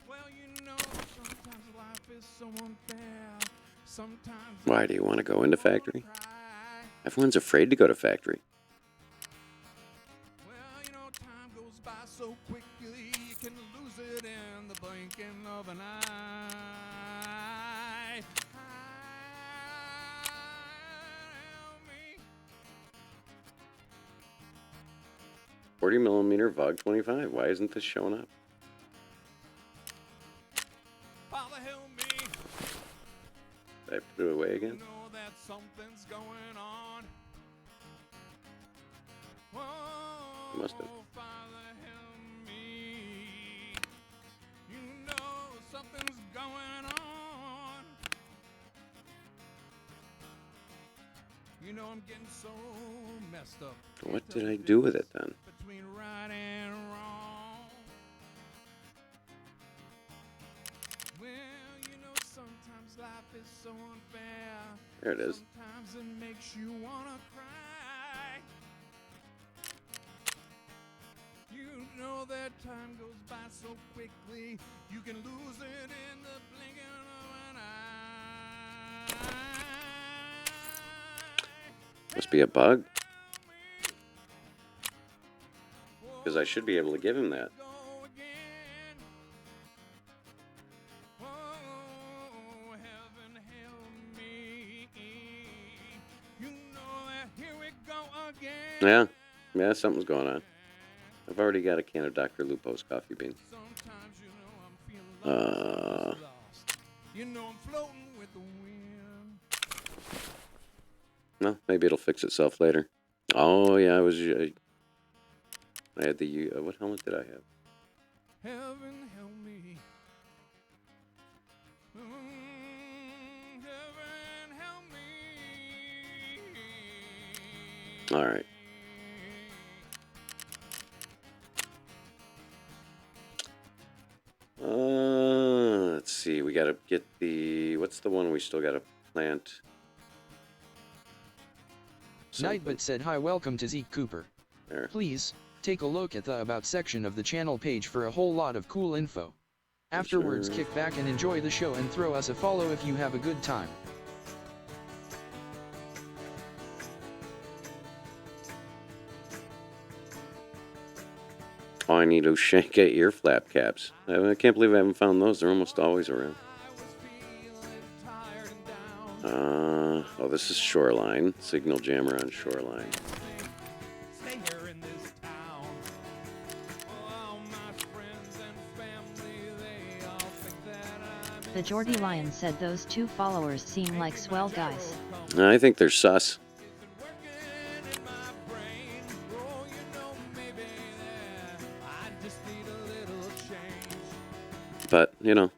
Well, you know, sometimes life is so unfair. Sometimes... Why do you want to go into factory? Everyone's afraid to go to factory. Well, you know, time goes by so quickly, you can lose it in the blinking of an eye. 40mm VOG 25. Why isn't this showing up? Father, help me. Did I put it away again? You know that something's going on. Must have. Father, help me. You know something's going on. You know I'm getting so messed up. What did I do with it then? Between right and wrong. Well, you know sometimes life is so unfair. There it is. Sometimes it makes you wanna cry. You know that time goes by so quickly, you can lose it in the blinking of an eye. Must be a bug. Because I should be able to give him that. Go again. Oh, heaven help me. You know that here we go again. Yeah, something's going on. I've already got a can of Dr. Lupo's coffee beans. Sometimes you know I'm feeling lost. You know I'm floating with the wind. Well, maybe it'll fix itself later. Oh, yeah, I had the... what helmet did I have? Heaven help me. Heaven help me. All right. Let's see. We got to get the... What's the one we still got to plant? Nightbot said hi, welcome to Zeke Cooper. There. Please, take a look at the About section of the channel page for a whole lot of cool info. Afterwards, Sure. kick back and enjoy the show and throw us a follow if you have a good time. Oh, I need Oshanka ear flap caps. I can't believe I haven't found those. They're almost always around. Oh, this is Shoreline. Signal jammer on Shoreline. Stay here in this town. All my friends and family, they all think that I'm The Geordie Lion said those two followers seem like swell guys. I think they're sus. But, you know,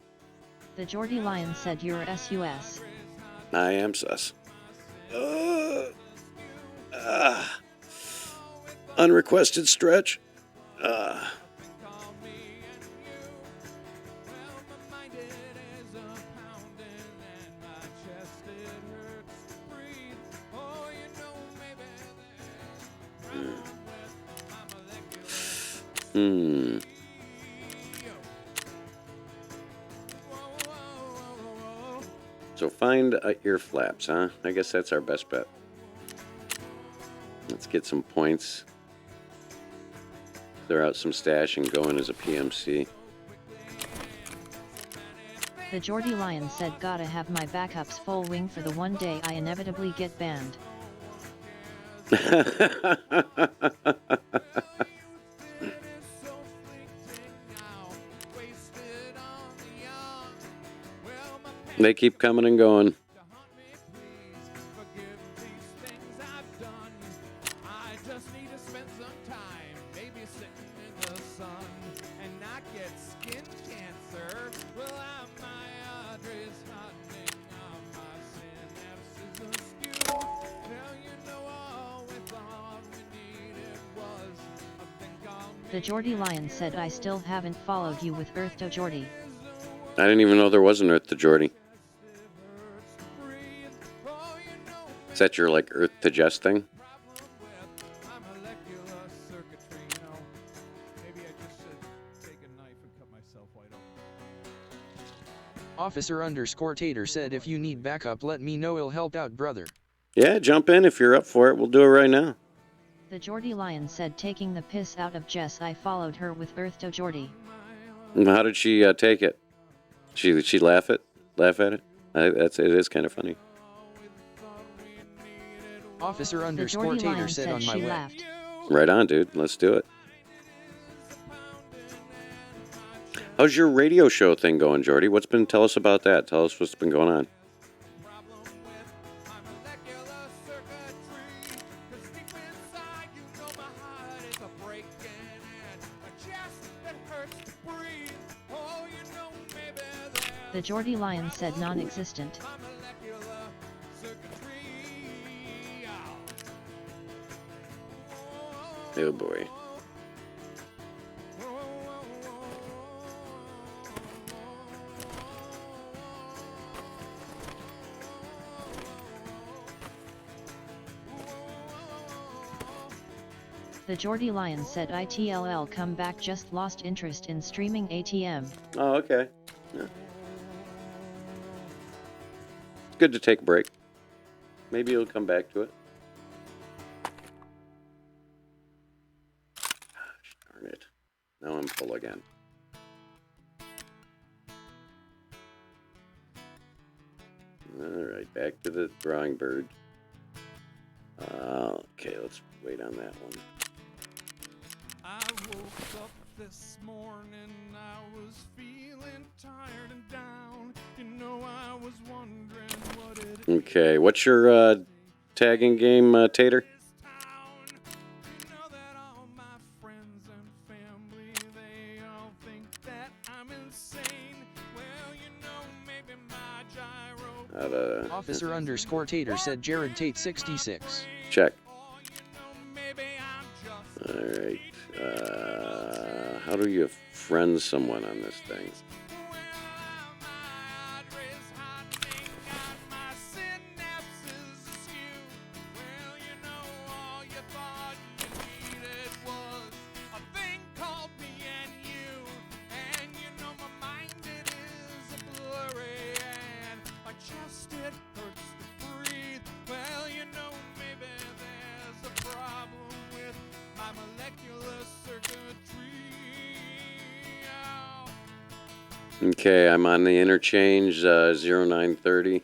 The Geordie Lion said you're SUS. I am sus. Unrequested stretch. So find ear flaps, huh? I guess that's our best bet. Let's get some points. Clear out some stash and go in as a PMC. The Geordie Lion said gotta have my backups full wing for the one day I inevitably get banned. They keep coming and going. The Geordie Lion said I still haven't followed you with Earth to Geordie. I didn't even know there was an Earth to Geordie. Is that your, like, Earth to Jess thing? Officer_Tater said if you need backup let me know, it'll help out, brother. Yeah, jump in if you're up for it. We'll do it right now. The Geordie Lion said taking the piss out of Jess, I followed her with Earth to Geordie. How did she take it? She laugh at it? It is kind of funny. Officer_Tater said on my way. Laughed. Right on, dude. Let's do it. How's your radio show thing going, Jordy? Tell us about that. Tell us what's been going on. The Geordie Lion said non-existent. Oh boy. The Geordie Lion said ITLL come back, just lost interest in streaming ATM. Oh, okay. Yeah. It's good to take a break. Maybe you'll come back to it. Gosh, darn it. Now I'm full again. Alright, back to the drawing board. Okay, let's wait on that one. I woke up this morning, I was feeling tired and down. You know, I was wondering what it is. Okay, what's your tagging game, Tater? You know that all my friends and family, they all think that I'm insane. Well, you know, maybe my gyro. Officer_Tater said Jared Tate 66. Check. Alright. How do you friend someone on this thing? Okay, I'm on the interchange 0930.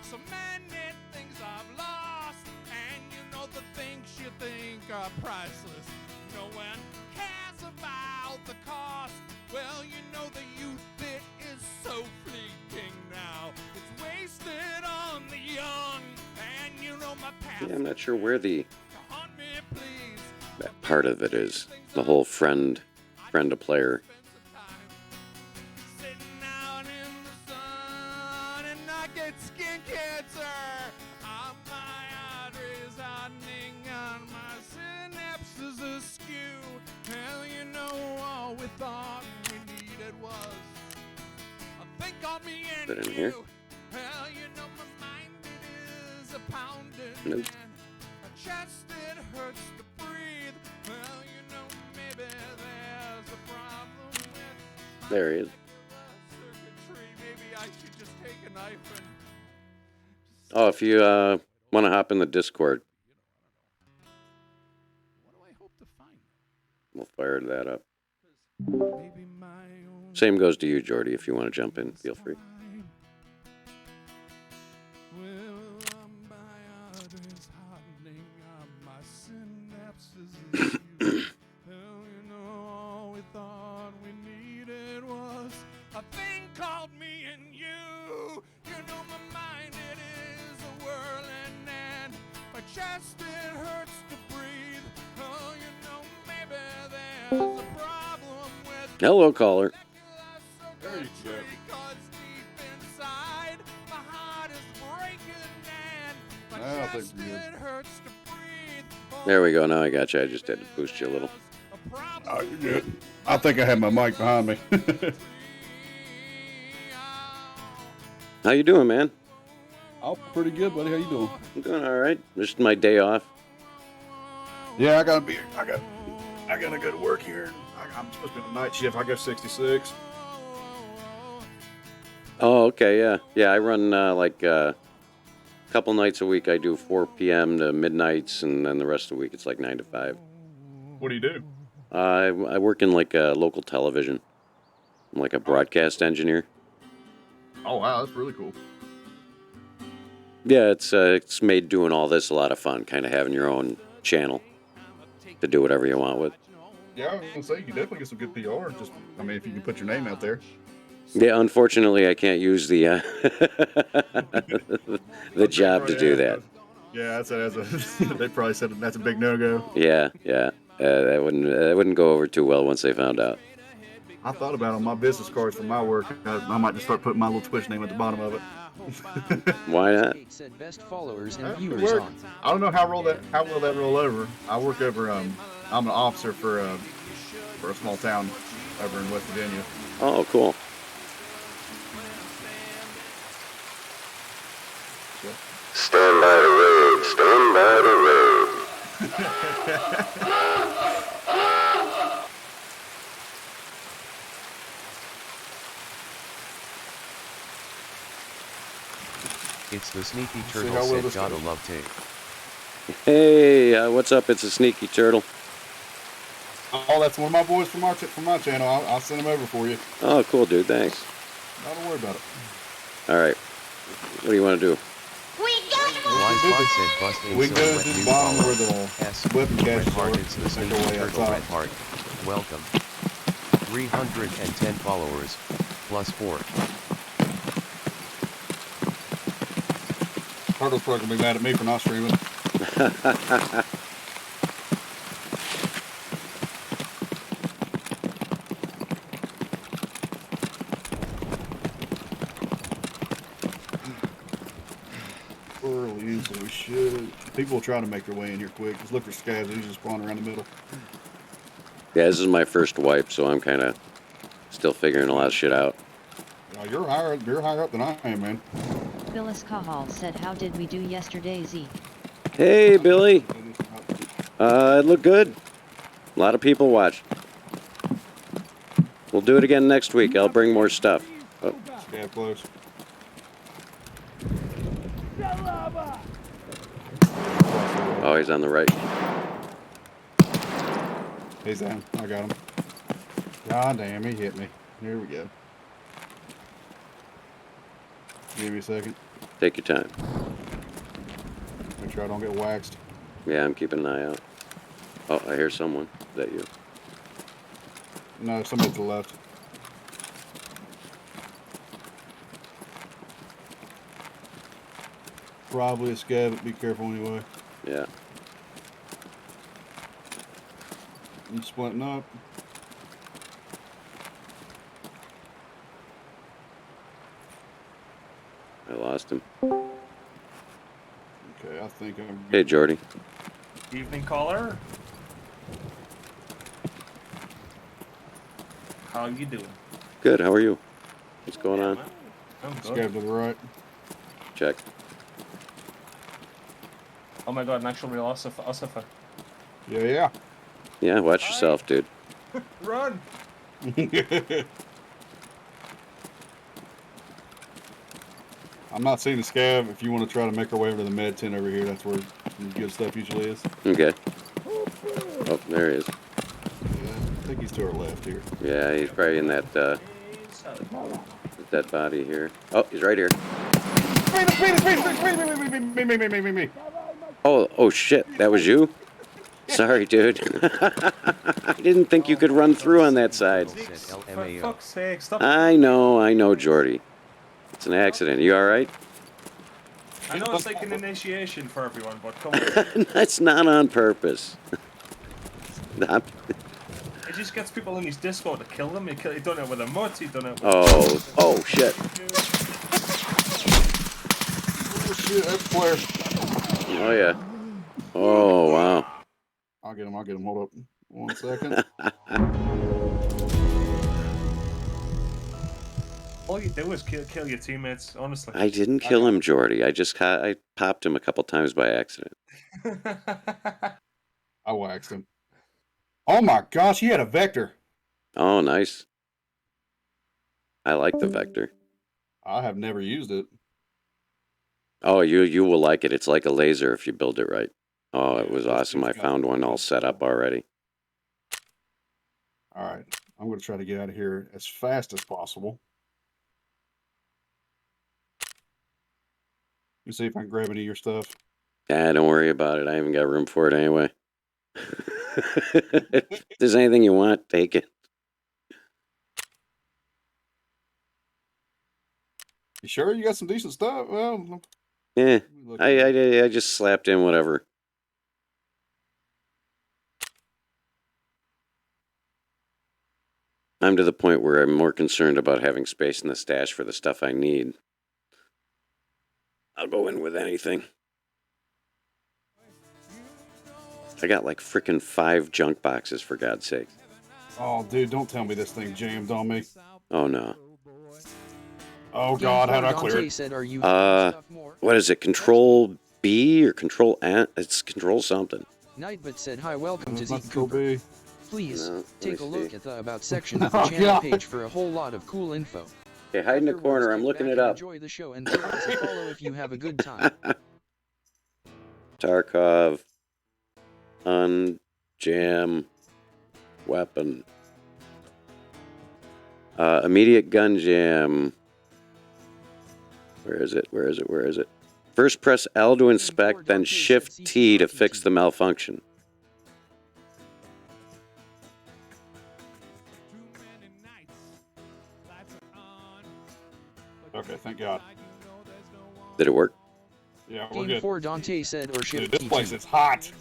So many things I've lost, and you know the things you think are priceless. No one cares about the cost. Well, you know the youth, it is so fleeting now. It's wasted on the young, and you know my past. Yeah, I'm not sure where the Haunt me, please. that part of it is. The whole friend to player. Sitting out in the sun and I get skin cancer. My arteries hardening on my synapses askew. Hell, you know all we thought we needed was a think on me and Is it in here? you. Hell, you know my mind it is a pounding. Nope. And my chest it hurts to breathe. Well, you know maybe there's a problem with There he is. circuitry. Maybe I should just take a knife and Oh, if you want to hop in the Discord, what do I hope to find? we'll fire that up. Maybe my own Same goes to you, Jordy. If you want to jump in, feel free. time. Well, my arteries hardening on my synapses is you. Hell, you know all we thought we needed was a thing called me and you. You know my mind it is a whirling and my chest it hurts to breathe. Oh, you know maybe there's a problem with Hello, caller. There you go. because deep inside my heart is breaking and my Now I think chest we're good. it hurts to breathe. Oh, There we go. Now I got you. I just had to boost you a little. a problem Oh, you're good. I think I have my mic behind me. How you doing, man? I'm pretty good, buddy. How you doing? I'm doing all right. Just my day off. Yeah, I gotta go to work here. I'm supposed to be on the night shift. I go 66. Oh, okay. Yeah. Yeah, I run like a couple nights a week. I do 4 p.m. to midnights, and then the rest of the week it's like 9 to 5. What do you do? I work in like local television. I'm like a broadcast engineer. Oh wow, that's really cool. Yeah, it's made doing all this a lot of fun, kind of having your own channel to do whatever you want with. Yeah, I was gonna say you can definitely get some good PR. Just, I mean, if you can put your name out there. Yeah, unfortunately, I can't use the the job to do that. Yeah, that's a they probably said that's a big no-go. Yeah, yeah, that wouldn't go over too well once they found out. I thought about on my business cards for my work. I might just start putting my little Twitch name at the bottom of it. Why not? Said best followers and That could viewers work. on. I don't know how will that roll over. I work over. I'm an officer for a small town over in West Virginia. Oh, cool. Stand by the road, stand by the road. It's the sneaky how turtle well said this gotta goes. love tape. Hey, what's up? It's a sneaky turtle. Oh, that's one of my boys from my channel. I'll send him over for you. Oh, cool, dude. Thanks. Don't worry about it. All right. What do you want to do? Wise Bot said busting We go silhouette to the new bottom follow. where the S. weapon Red caches Heart, are. it's the Make sneaky our way turtle outside. Red Heart. Welcome. 310 followers. Plus 4. Turtle's probably gonna be mad at me for not streaming. Early in, so we should. People will try to make their way in here quick. Just look for scabs. He's just spawning around the middle. Yeah, this is my first wipe, so I'm kind of still figuring a lot of shit out. You're higher up than I am, man. Phyllis Cahal said, how did we do yesterday, Z? Hey, Billy. It looked good. A lot of people watched. We'll do it again next week. I'll bring more stuff. Oh. Scab close. Oh, he's on the right. He's down. I got him. God damn, he hit me. Here we go. Give me a second. Take your time. Make sure I don't get waxed. Yeah, I'm keeping an eye out. Oh, I hear someone. Is that you? No, somebody to the left. Probably a scab, but be careful anyway. Yeah. You splitting up. I lost him. Okay, I think I'm... Hey, Jordy. Evening caller. How you doing? Good, how are you? What's going on? I'm good. Scab to the right. Check. Oh my god, an actual real ossifer. Yeah. Yeah, watch yourself, dude. Run! I'm not seeing the scab. If you want to try to make our way over to the med tent over here, that's where the good stuff usually is. Okay. Oh, there he is. Yeah, I think he's to our left here. Yeah, he's probably in that, dead body here. Oh, he's right here. Me. Oh shit, that was you? Sorry, dude. I didn't think you could run through on that side. For fuck's sake, stop. I know, Jordy. It's an accident. You alright? I know it's like an initiation for everyone, but come on. That's not on purpose. Not... It just gets people in his disco to kill them. He done it with a mutt, he done it with... Oh, shit. Oh shit, that's Blair. Oh yeah. Oh wow. I'll get him. Hold up 1 second. All you do is kill your teammates, honestly. I didn't kill him, Jordy. I popped him a couple times by accident. I waxed him. Oh my gosh, he had a vector. Oh, nice. I like the vector. I have never used it. Oh, you will like it. It's like a laser if you build it right. Oh, it was awesome. I found one all set up already. All right, I'm going to try to get out of here as fast as possible. Let me see if I can grab any of your stuff. Yeah, don't worry about it. I haven't got room for it anyway. If there's anything you want, take it. You sure you got some decent stuff? Well, Yeah, I just slapped in whatever. I'm to the point where I'm more concerned about having space in the stash for the stuff I need. I'll go in with anything. I got like frickin' 5 junk boxes, for God's sake. oh, dude, don't tell me this thing jammed on me. Oh no. Oh God, how do I clear it? Said, are you what is it? Control B or Control N? It's Control something. Nightbot said, hi, welcome to Not Zeke Control Cooper. B. Please, No, take a let me look see. at the About section of the Oh, channel God. page for a whole lot of cool info. Okay, hide in the corner. I'm looking it up. Enjoy the show and give us a follow if you have a good time. Tarkov. Unjam. Weapon. Immediate gun jam. Where is it? First press L to inspect, then Shift T to fix the malfunction. Okay, thank God. Did it work? Yeah, we're Game good. 4 Dante said, or Shift Dude, this place TT. is hot.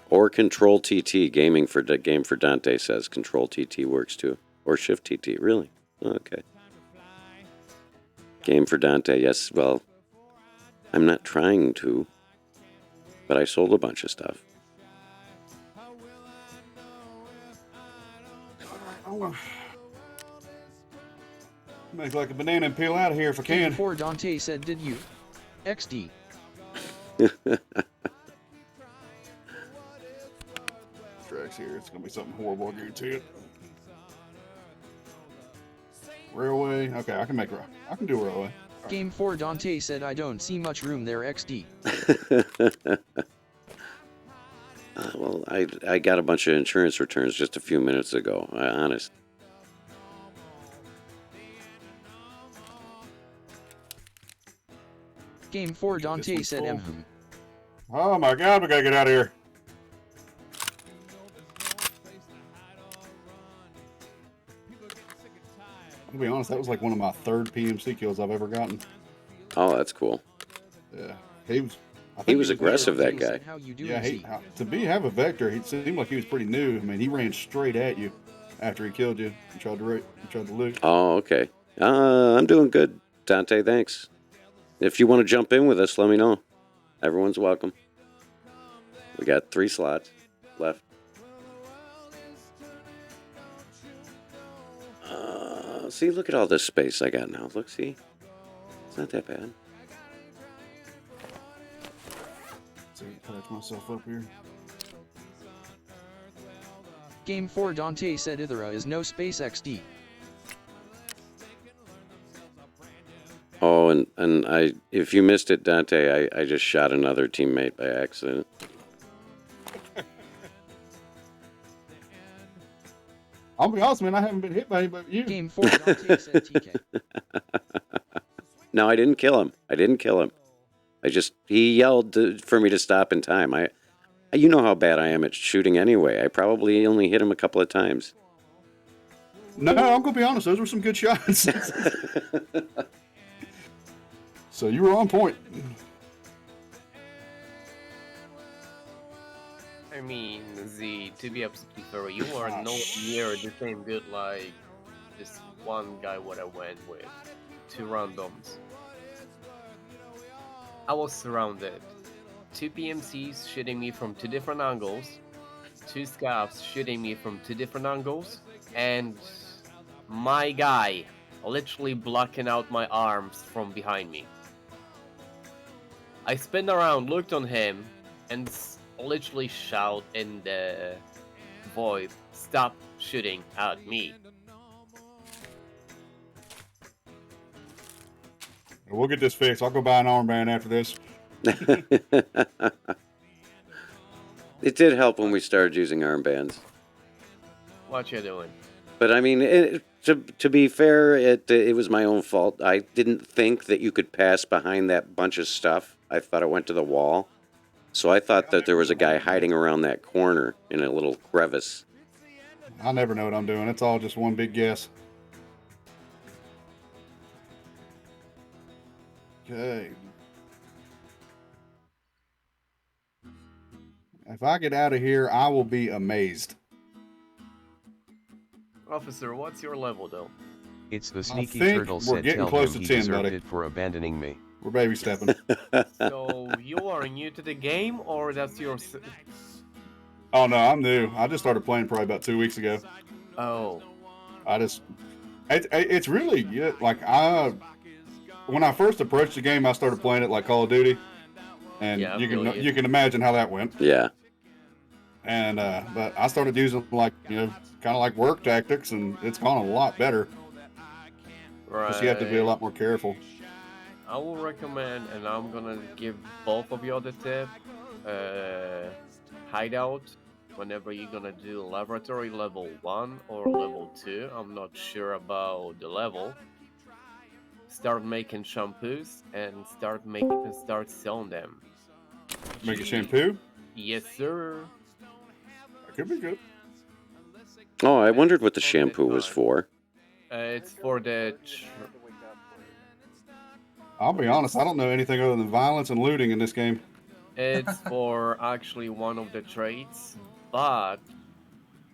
Or Control TT. Game for Dante says Control TT works too. Or Shift TT. Really? Okay. Game for Dante. Yes. Well, I'm not trying to, but I sold a bunch of stuff. Make like a banana and peel out of here if I Game can. 4 Dante said, did you? XD. Tracks here. It's gonna be something horrible. I guarantee it. Railway. Okay, I can do railway. Game 4 Dante said, I don't see much room there, XD. Well, I got a bunch of insurance returns just a few minutes ago. Honest. Game 4 Dante said Mhum. Oh my god, we gotta get out of here. To be honest, that was like one of my third PMC kills I've ever gotten. Oh, that's cool. Yeah, he was. He was aggressive, that guy. Yeah, have a vector. He seemed like he was pretty new. I mean, he ran straight at you after he killed you and tried to loot. Oh, okay. I'm doing good, Dante. Thanks. If you want to jump in with us, let me know. Everyone's welcome. We got 3 slots left. See, look at all this space I got now. Look, see? It's not that bad. So patch myself up here. Game 4 Dante said Ithera is no space XD. Oh, and if you missed it, Dante, I just shot another teammate by accident. I'll be honest, man, I haven't been hit by anybody but you. Game 4 Dante said TK. No, I didn't kill him. He yelled for me to stop in time. You know how bad I am at shooting anyway. I probably only hit him a couple of times. No, I'm gonna be honest. Those were some good shots. So you were on point. I mean, to be absolutely fair, you are not near the same good like this one guy what I went with. 2 randoms. I was surrounded. 2 PMCs shooting me from 2 different angles. 2 scavs shooting me from 2 different angles. And my guy literally blocking out my arms from behind me. I spin around, looked on him, and literally shout in the void, "Stop shooting at me." We'll get this fixed. I'll go buy an armband after this. It did help when we started using armbands. What you doing? But I mean, to be fair, it was my own fault. I didn't think that you could pass behind that bunch of stuff. I thought it went to the wall. So I thought that there was a guy hiding around that corner in a little crevice. I never know what I'm doing. It's all just one big guess. Okay. If I get out of here, I will be amazed. Officer, what's your level though? It's the sneaky think turtle we're said getting tell close him to he 10, deserved buddy. it for abandoning me. We're baby stepping. So you are new to the game, or that's your? Oh no, I'm new. I just started playing probably about 2 weeks ago. Oh. It's really good. Like when I first approached the game, I started playing it like Call of Duty, and Yeah, you can imagine how that went. Yeah. And but I started using kind of like work tactics, and it's gone a lot better. Right. Because you have to be a lot more careful. I will recommend, and I'm gonna give both of you the tip. Hideout. Whenever you're gonna do laboratory level 1 or level 2, I'm not sure about the level. Start making shampoos and start selling them. Make a shampoo? Yes, sir. That could be good. Oh, I wondered what the shampoo was for. It's for the. I'll be honest, I don't know anything other than violence and looting in this game. It's for actually one of the trades, but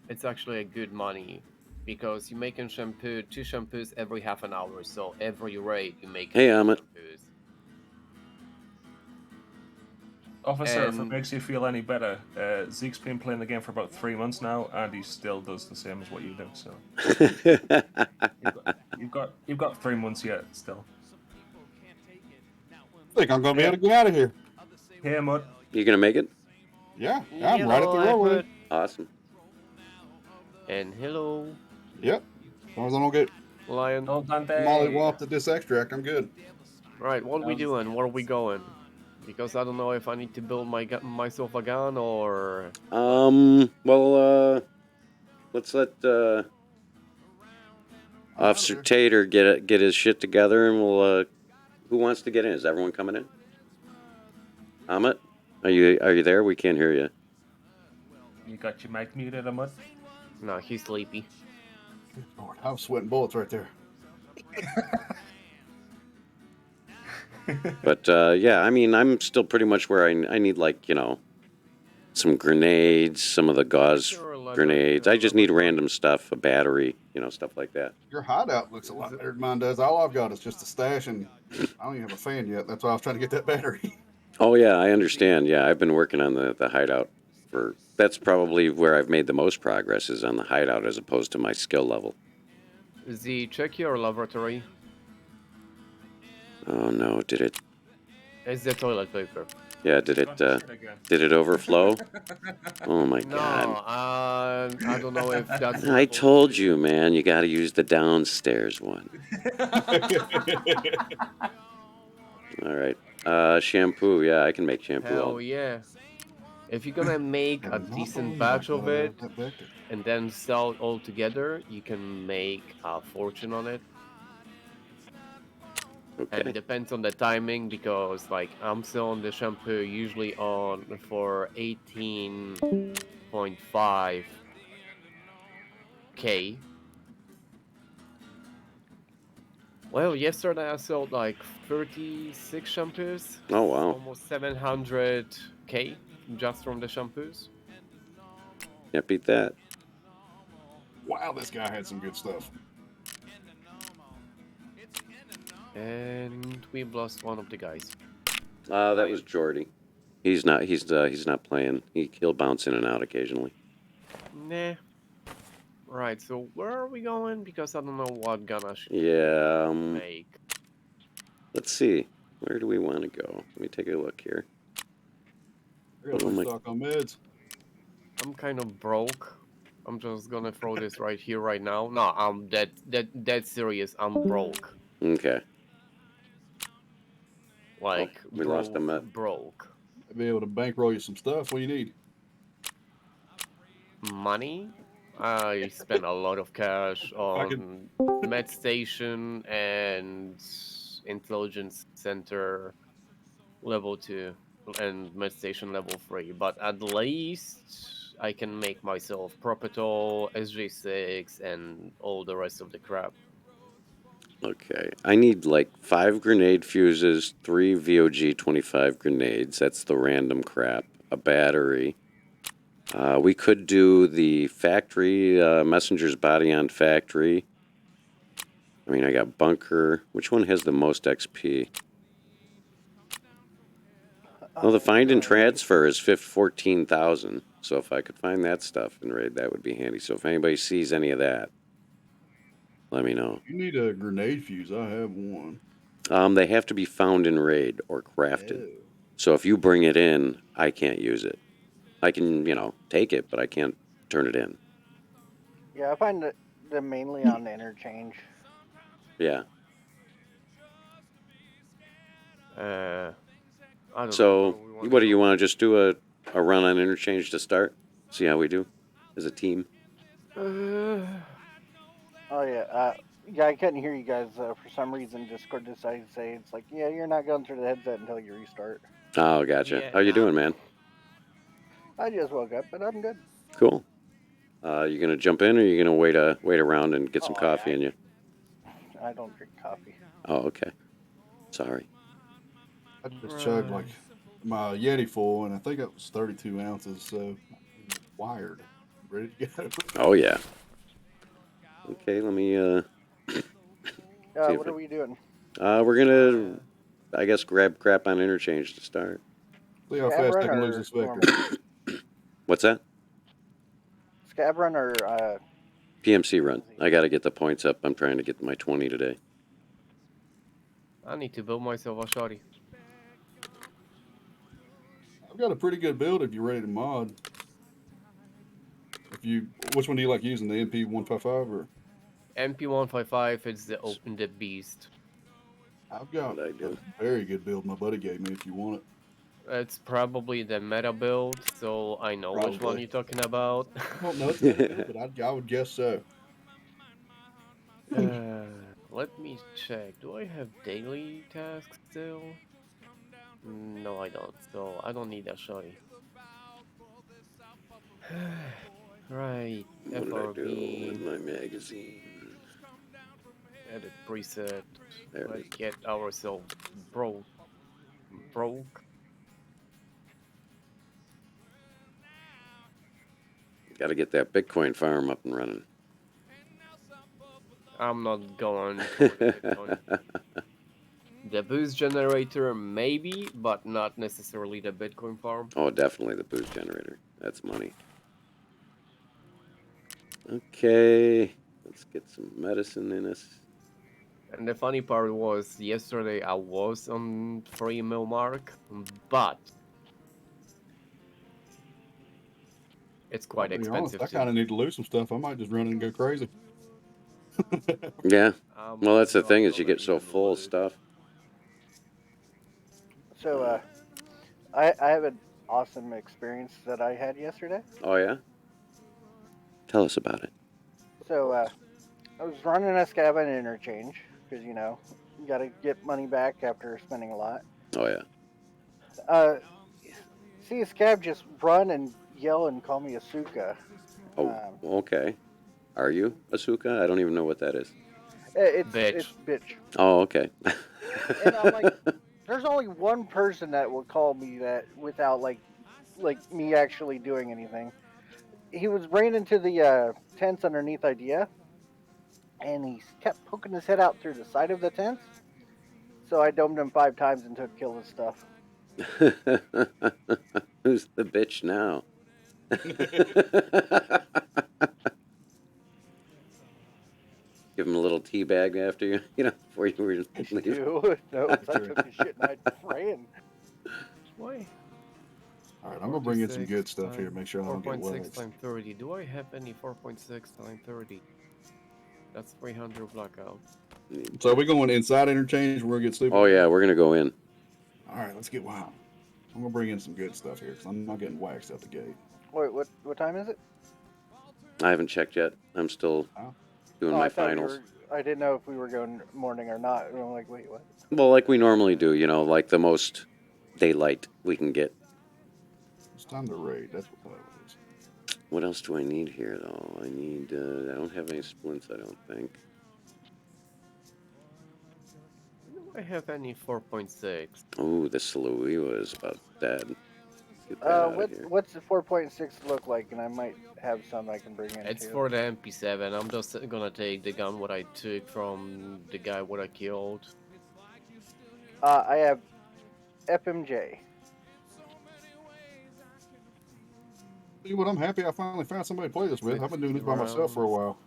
it's actually a good money because you're making 2 shampoos every half an hour, so every raid you make. Hey, Amit. Shampoos. Officer, if it makes you feel any better, Zeke's been playing the game for about 3 months now, and he still does the same as what you do. So you've got 3 months yet still. I think I'm gonna be able to get out of here. Hey, Mud. You gonna make it? Yeah, I'm right at the railway. Awesome. And hello. Yep. As long as I don't get Lion. mollywopped at this extract, I'm good. Right, what are we doing? Where are we going? Because I don't know if I need to build myself a gun or. Well, let's let Officer Tater get his shit together, and we'll. Who wants to get in? Is everyone coming in? Amit, are you there? We can't hear you. You got your mic muted, Ahmad? No, he's sleepy. Lord, I was sweating bullets right there. But yeah, I mean, I'm still pretty much where I need, like, you know, some grenades, some of the gauze grenades. I just need random stuff, a battery, you know, stuff like that. Your hideout looks a lot better than mine does. All I've got is just a stash, and I don't even have a fan yet. That's why I was trying to get that battery. Oh yeah, I understand. Yeah, I've been working on the hideout for. That's probably where I've made the most progress is on the hideout as opposed to my skill level. Z, check your laboratory. Oh no, did it? It's the toilet paper. Yeah, did it overflow? Oh my god. No, I don't know if that's. I told you, man, you got to use the downstairs one. All right. Shampoo. Yeah, I can make shampoo. Hell yeah. If you're gonna make a decent batch of it and then sell it all together, you can make a fortune on it. Okay. And it depends on the timing because, like, I'm selling the shampoo usually on for 18.5K. Well, yesterday I sold like 36 shampoos. Oh wow. Almost 700K just from the shampoos. Can't beat that. Wow, this guy had some good stuff. And we lost one of the guys. That was Jordy. He's not playing. He'll bounce in and out occasionally. Nah. Right, so where are we going? Because I don't know what gun I should make. Let's see. Where do we want to go? Let me take a look here. Really stuck on meds. I'm kind of broke. I'm just gonna throw this right here, right now. No, I'm dead serious. I'm broke. Okay. Like, we lost him at broke. I'll be able to bankroll you some stuff. What do you need? Money? I spent a lot of cash on med station and intelligence center level 2 and med station level 3, but at least I can make myself Propetol, SJ6, and all the rest of the crap. Okay. I need like 5 grenade fuses, 3 VOG 25 grenades. That's the random crap. A battery. We could do the factory, messenger's body on factory. I mean, I got bunker. Which one has the most XP? Well, the find and transfer is 14,000. So if I could find that stuff in raid, that would be handy. So if anybody sees any of that, let me know. You need a grenade fuse. I have one. They have to be found in raid or crafted. So if you bring it in, I can't use it. I can, you know, take it, but I can't turn it in. Yeah, I find that they're mainly on the interchange. Yeah. I don't So, what do you want to just do a run on interchange to start? See how we do as a team? Oh yeah, yeah. I couldn't hear you guys for some reason. Discord decided to say it's like, yeah, you're not going through the headset until you restart. Oh, gotcha. Yeah, how you doing, man? I just woke up, but I'm good. Cool. You gonna jump in, or you gonna wait around and get some coffee in you? I don't drink coffee. Oh, okay. Sorry. I just chugged like my Yeti full, and I think it was 32 ounces, so wired, ready to go. Oh yeah. Okay, let me. What are we doing? We're gonna, I guess, grab crap on interchange to start. See how fast I can lose this vector. What's that? Scav run or PMC run. I gotta get the points up. I'm trying to get my 20 today. I need to build myself a shotty. I've got a pretty good build if you're ready to mod. Which one do you like using, the MP155 or? MP155 is the beast. I've got a very good build my buddy gave me if you want it. It's probably the meta build, so I know which one you're talking about. I don't know it's good, but I would guess so. Let me check. Do I have daily tasks still? No, I don't. So I don't need that shotty. Right. What did I do FRB. with my magazine? Edit preset. There it Let's is. get ourselves broke. Got to get that Bitcoin farm up and running. I'm not going for the Bitcoin. The boost generator, maybe, but not necessarily the Bitcoin farm. Oh, definitely the boost generator. That's money. Okay, let's get some medicine in us. And the funny part was, yesterday I was on 3 mil mark, but it's quite I'll be honest, expensive I too. kind of need to lose some stuff. I might just run in and go crazy. Yeah. I'm Well, that's the not thing is you gonna get so even full of look. stuff. So, I have an awesome experience that I had yesterday. Oh yeah. Tell us about it. So, I was running a scab and interchange because you got to get money back after spending a lot. Oh yeah. Uh, see a scab just run and yell and call me Asuka. Oh, okay. Are you Asuka? I don't even know what that is. It's bitch. Oh, okay. And I'm like, there's only one person that would call me that without like me actually doing anything. He was ran into the tents underneath Idea, and he kept poking his head out through the side of the tents. So I domed him 5 times and took kill his stuff. Who's the bitch now? Give him a little tea bag after you, before you were leave. Dude, no, I took his shit and I ran. Why? All right, I'm gonna bring in some good stuff here. Make sure I don't get 4.6 waxed. times 30. Do I have any 4.6 times 30? That's 300 blackout. So are we going inside interchange? We're gonna get stupid. Oh yeah, we're gonna go in. All right, let's get wild. I'm gonna bring in some good stuff here because I'm not getting waxed out the gate. Wait, what time is it? I haven't checked yet. I'm still doing my I thought finals. I didn't know if we were going morning or not. And I'm like, wait, what? Well, like we normally do, like the most daylight we can get. It's time to raid. That's what that is. What else do I need here, though? I need. I don't have any splints. I don't think. Do I have any 4.6? Oh, the Salui was about dead. Get that out of here. What's the 4.6 look like? And I might have some I can bring in. It's too. for the MP7. I'm just gonna take the gun what I took from the guy what I killed. I have FMJ. See what? I'm happy I finally found somebody to play this with. I've been doing this by myself for a while.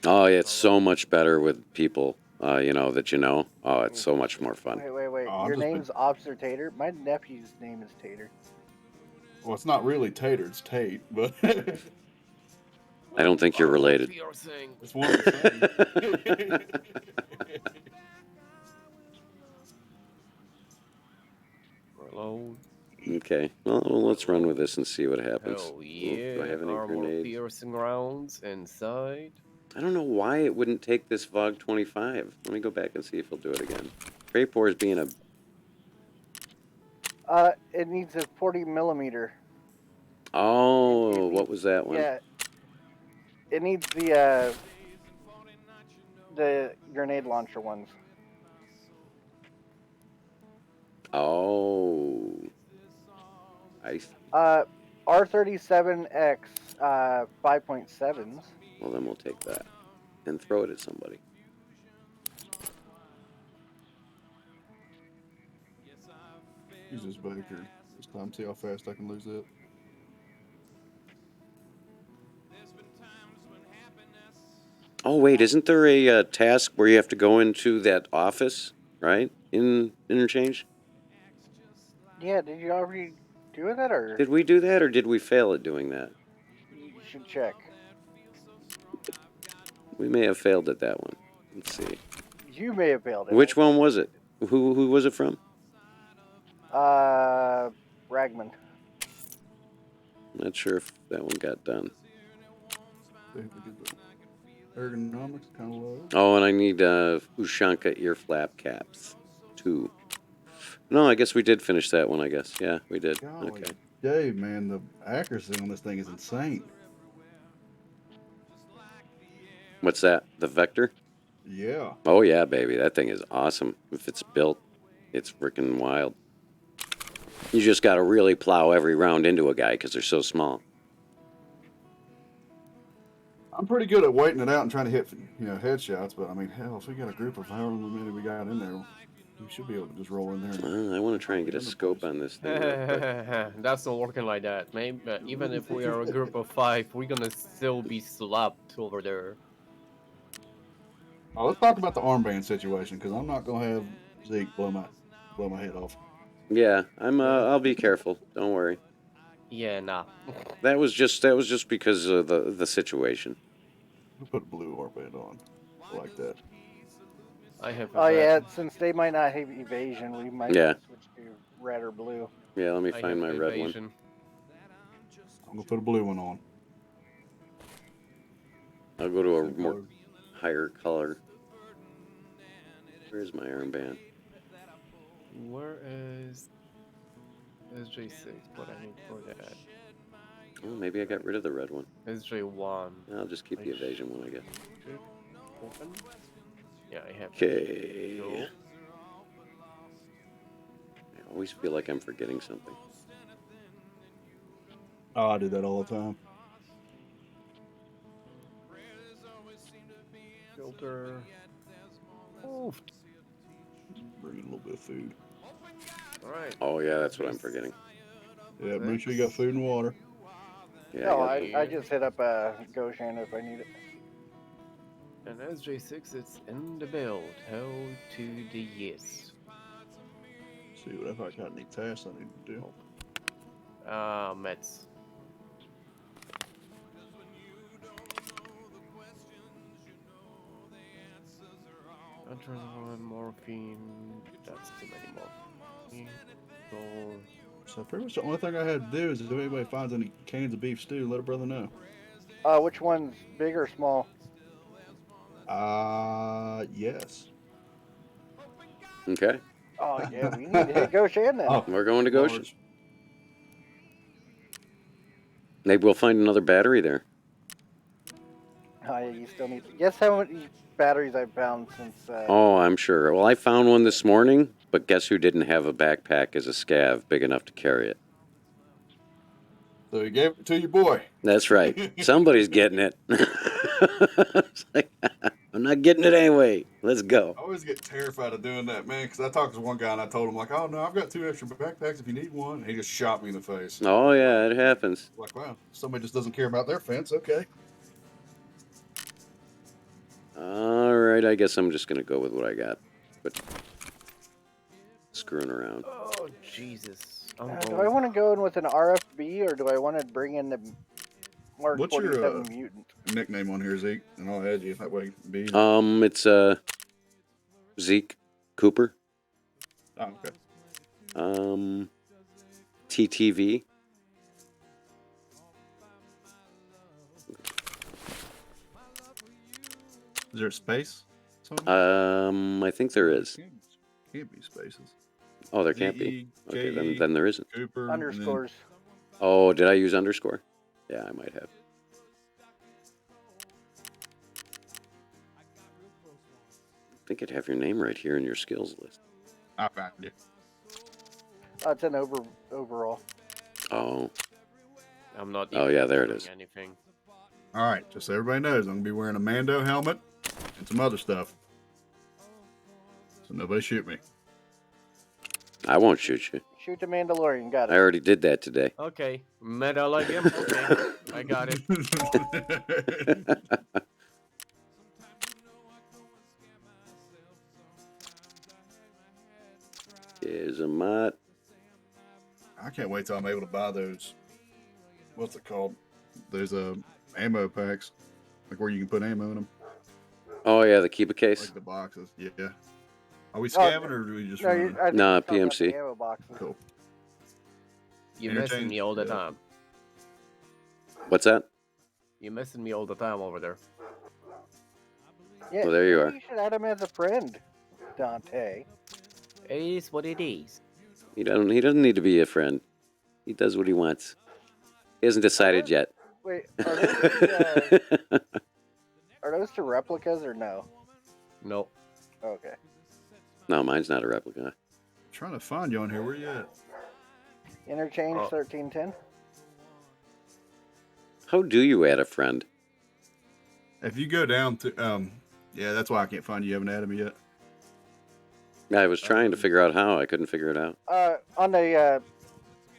Oh, yeah, it's so much better with people, that you know. Oh, it's so much more fun. Wait. Your name's Officer Tater? My nephew's name is Tater. Well, it's not really Tater, it's Tate, but I don't think you're related. it's one of the same. Reload. Okay, well, let's run with this and see what happens. Oh yeah, Do I have any armor grenades? piercing rounds inside. I don't know why it wouldn't take this VOG 25. Let me go back and see if he'll do it again. Craypore is being a... It needs a 40 millimeter. Oh, what was that one? Yeah. It needs the grenade launcher ones. Oh. I see. R37X 5.7s. Well, then we'll take that and throw it at somebody. Use this Baker this time. See how fast I can lose it. Oh, wait, isn't there a task where you have to go into that office, right? In Interchange? Yeah, did you already do that or? Did we do that or did we fail at doing that? You should check. We may have failed at that one. Let's see. You may have failed it. Which one was it? Who was it from? Ragman. Not sure if that one got done. Ergonomics kind of low. Oh, and I need Ushanka ear flap caps. 2. No, I guess we did finish that one, I guess. Yeah, we did. Golly, Okay. Dave, man, the accuracy on this thing is insane. What's that? The Vector? Yeah. Oh, yeah, baby. That thing is awesome. If it's built, it's freaking wild. You just got to really plow every round into a guy because they're so small. I'm pretty good at waiting it out and trying to hit, headshots. But I mean, hell, if we got a group of however many we got in there, we should be able to just roll in there. I want to try and get a scope on this thing real quick. That's not working like that, man. But even if we are a group of 5, we're gonna still be slapped over there. Oh, let's talk about the armband situation because I'm not gonna have Zeke blow my head off. Yeah, I'll be careful. Don't worry. Yeah, nah. That was just because of the situation. We put a blue armband on. I like that. I have. Oh yeah, since they might not have evasion, we might Yeah. switch to red or blue. Yeah, let me find my red one. I'm gonna put a blue one on. I'll go to a more higher color. Where's my armband? Where is SJ6? What I need for that? Oh, maybe I got rid of the red one. SJ1. I'll just keep the evasion one, I guess. Open. Yeah, I have. Okay. Go. I always feel like I'm forgetting something. Oh, I do that all the time. Filter. Oh. Bring in a little bit of food. Alright. Oh yeah, that's what I'm forgetting. Yeah, make sure you got food and water. Yeah. No, I just hit up Goshen if I need it. And SJ6, it's in the build. Hell to the yes. See what if I got any tasks I need to do. Mets. Adrenaline, morphine. That's too many morphine. Gold. So pretty much the only thing I had to do is if anybody finds any cans of beef stew, let a brother know. Which one's big or small? Yes. Okay. Oh yeah, we need to hit Goshen then. Oh, we're going to Goshen. Maybe we'll find another battery there. Oh yeah, you still need to. Guess how many batteries I've found since. Oh, I'm sure. Well, I found one this morning, but guess who didn't have a backpack as a scav big enough to carry it? So you gave it to your boy. That's right. Somebody's getting it. It's like, I'm not getting it anyway. Let's go. I always get terrified of doing that, man, because I talked to one guy and I told him, like, oh, no, I've got 2 extra backpacks if you need one. And he just shot me in the face. Oh, yeah, it happens. Like, wow, somebody just doesn't care about their fence. Okay. All right, I guess I'm just going to go with what I got. But screwing around. Oh, Jesus. Do I want to go in with an RFB or do I want to bring in the Mark What's 47 your mutant? nickname on here, Zeke? And I'll add you. That way be. It's Zeke Cooper. Oh, okay. TTV. Is there a space? I think there is. Can't be spaces. Oh, there can't be. Okay, then there isn't. Cooper, Underscores. Oh, did I use underscore? Yeah, I might have. I think I'd have your name right here in your skills list. I found it. It's an overall. Oh. I'm not. Oh yeah, there it is. Anything. All right, just so everybody knows, I'm gonna be wearing a Mando helmet and some other stuff, so nobody shoot me. I won't shoot you. Shoot the Mandalorian. Got it. I already did that today. Okay. Meta like him? Okay. I got it. Here's a mod. I can't wait till I'm able to buy those. What's it called? Those ammo packs, like where you can put ammo in them. Oh yeah, the keep a case. Like the boxes. Yeah. Are we scabbing or do we just? No, PMC. Cool. You're missing me all the time. What's that? You're missing me all the time over there. Yeah, Well, there you are. You should add him as a friend, Dante. It is what it is. He doesn't need to be a friend. He does what he wants. He hasn't decided yet. Wait, are those two replicas or no? No. Okay. No, mine's not a replica. I'm trying to find you on here. Where you at? Interchange 1310. How do you add a friend? If you go down to yeah, that's why I can't find you. You haven't added me yet. I was trying to figure out how. I couldn't figure it out. On the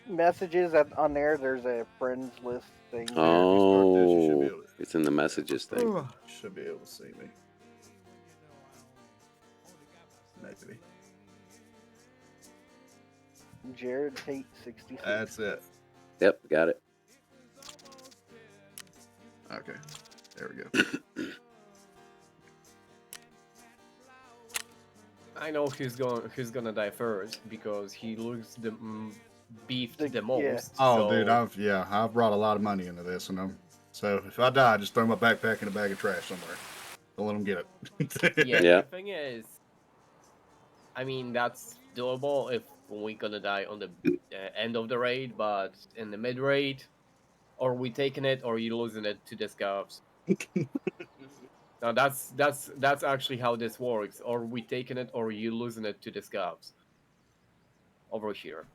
messages on there, there's a friends list thing. Oh, it's in the messages thing. You should be able to see me. Maybe. Jared Tate 66. That's it. Yep, got it. Okay, there we go. I know who's gonna die first because he looks the beefed the most. Yeah. Oh, so- dude, I've brought a lot of money into this, and so if I die, just throw my backpack in a bag of trash somewhere. Don't let them get it. Yeah, the thing is, I mean, that's doable if we're gonna die on the end of the raid, but in the mid raid, or we taking it, or you losing it to the scavs. Now that's actually how this works. Or we taking it, or you losing it to the scavs. Over here.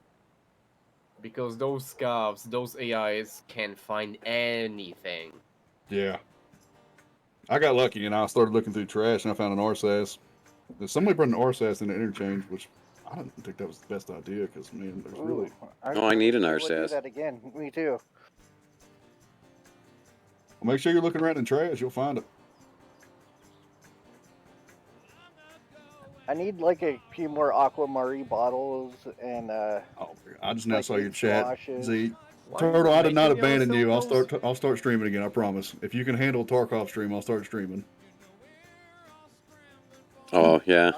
Because those scavs, those AIs can find anything. Yeah. I got lucky, and I started looking through trash, and I found an RSAS. Somebody brought an RSAS in the interchange, which I didn't think that was the best idea, because, man, there's really... I need an We'll do RSAS. that again. Me too. Well, make sure you're looking around in trash. You'll find it. I need like a few more aquamarine bottles and I just now like saw your ink chat, washes. Z. Why Turtle, are I you did not making abandon you. yourself I'll start streaming again. I promise. If you can handle Tarkov stream, I'll start streaming. Oh, yeah.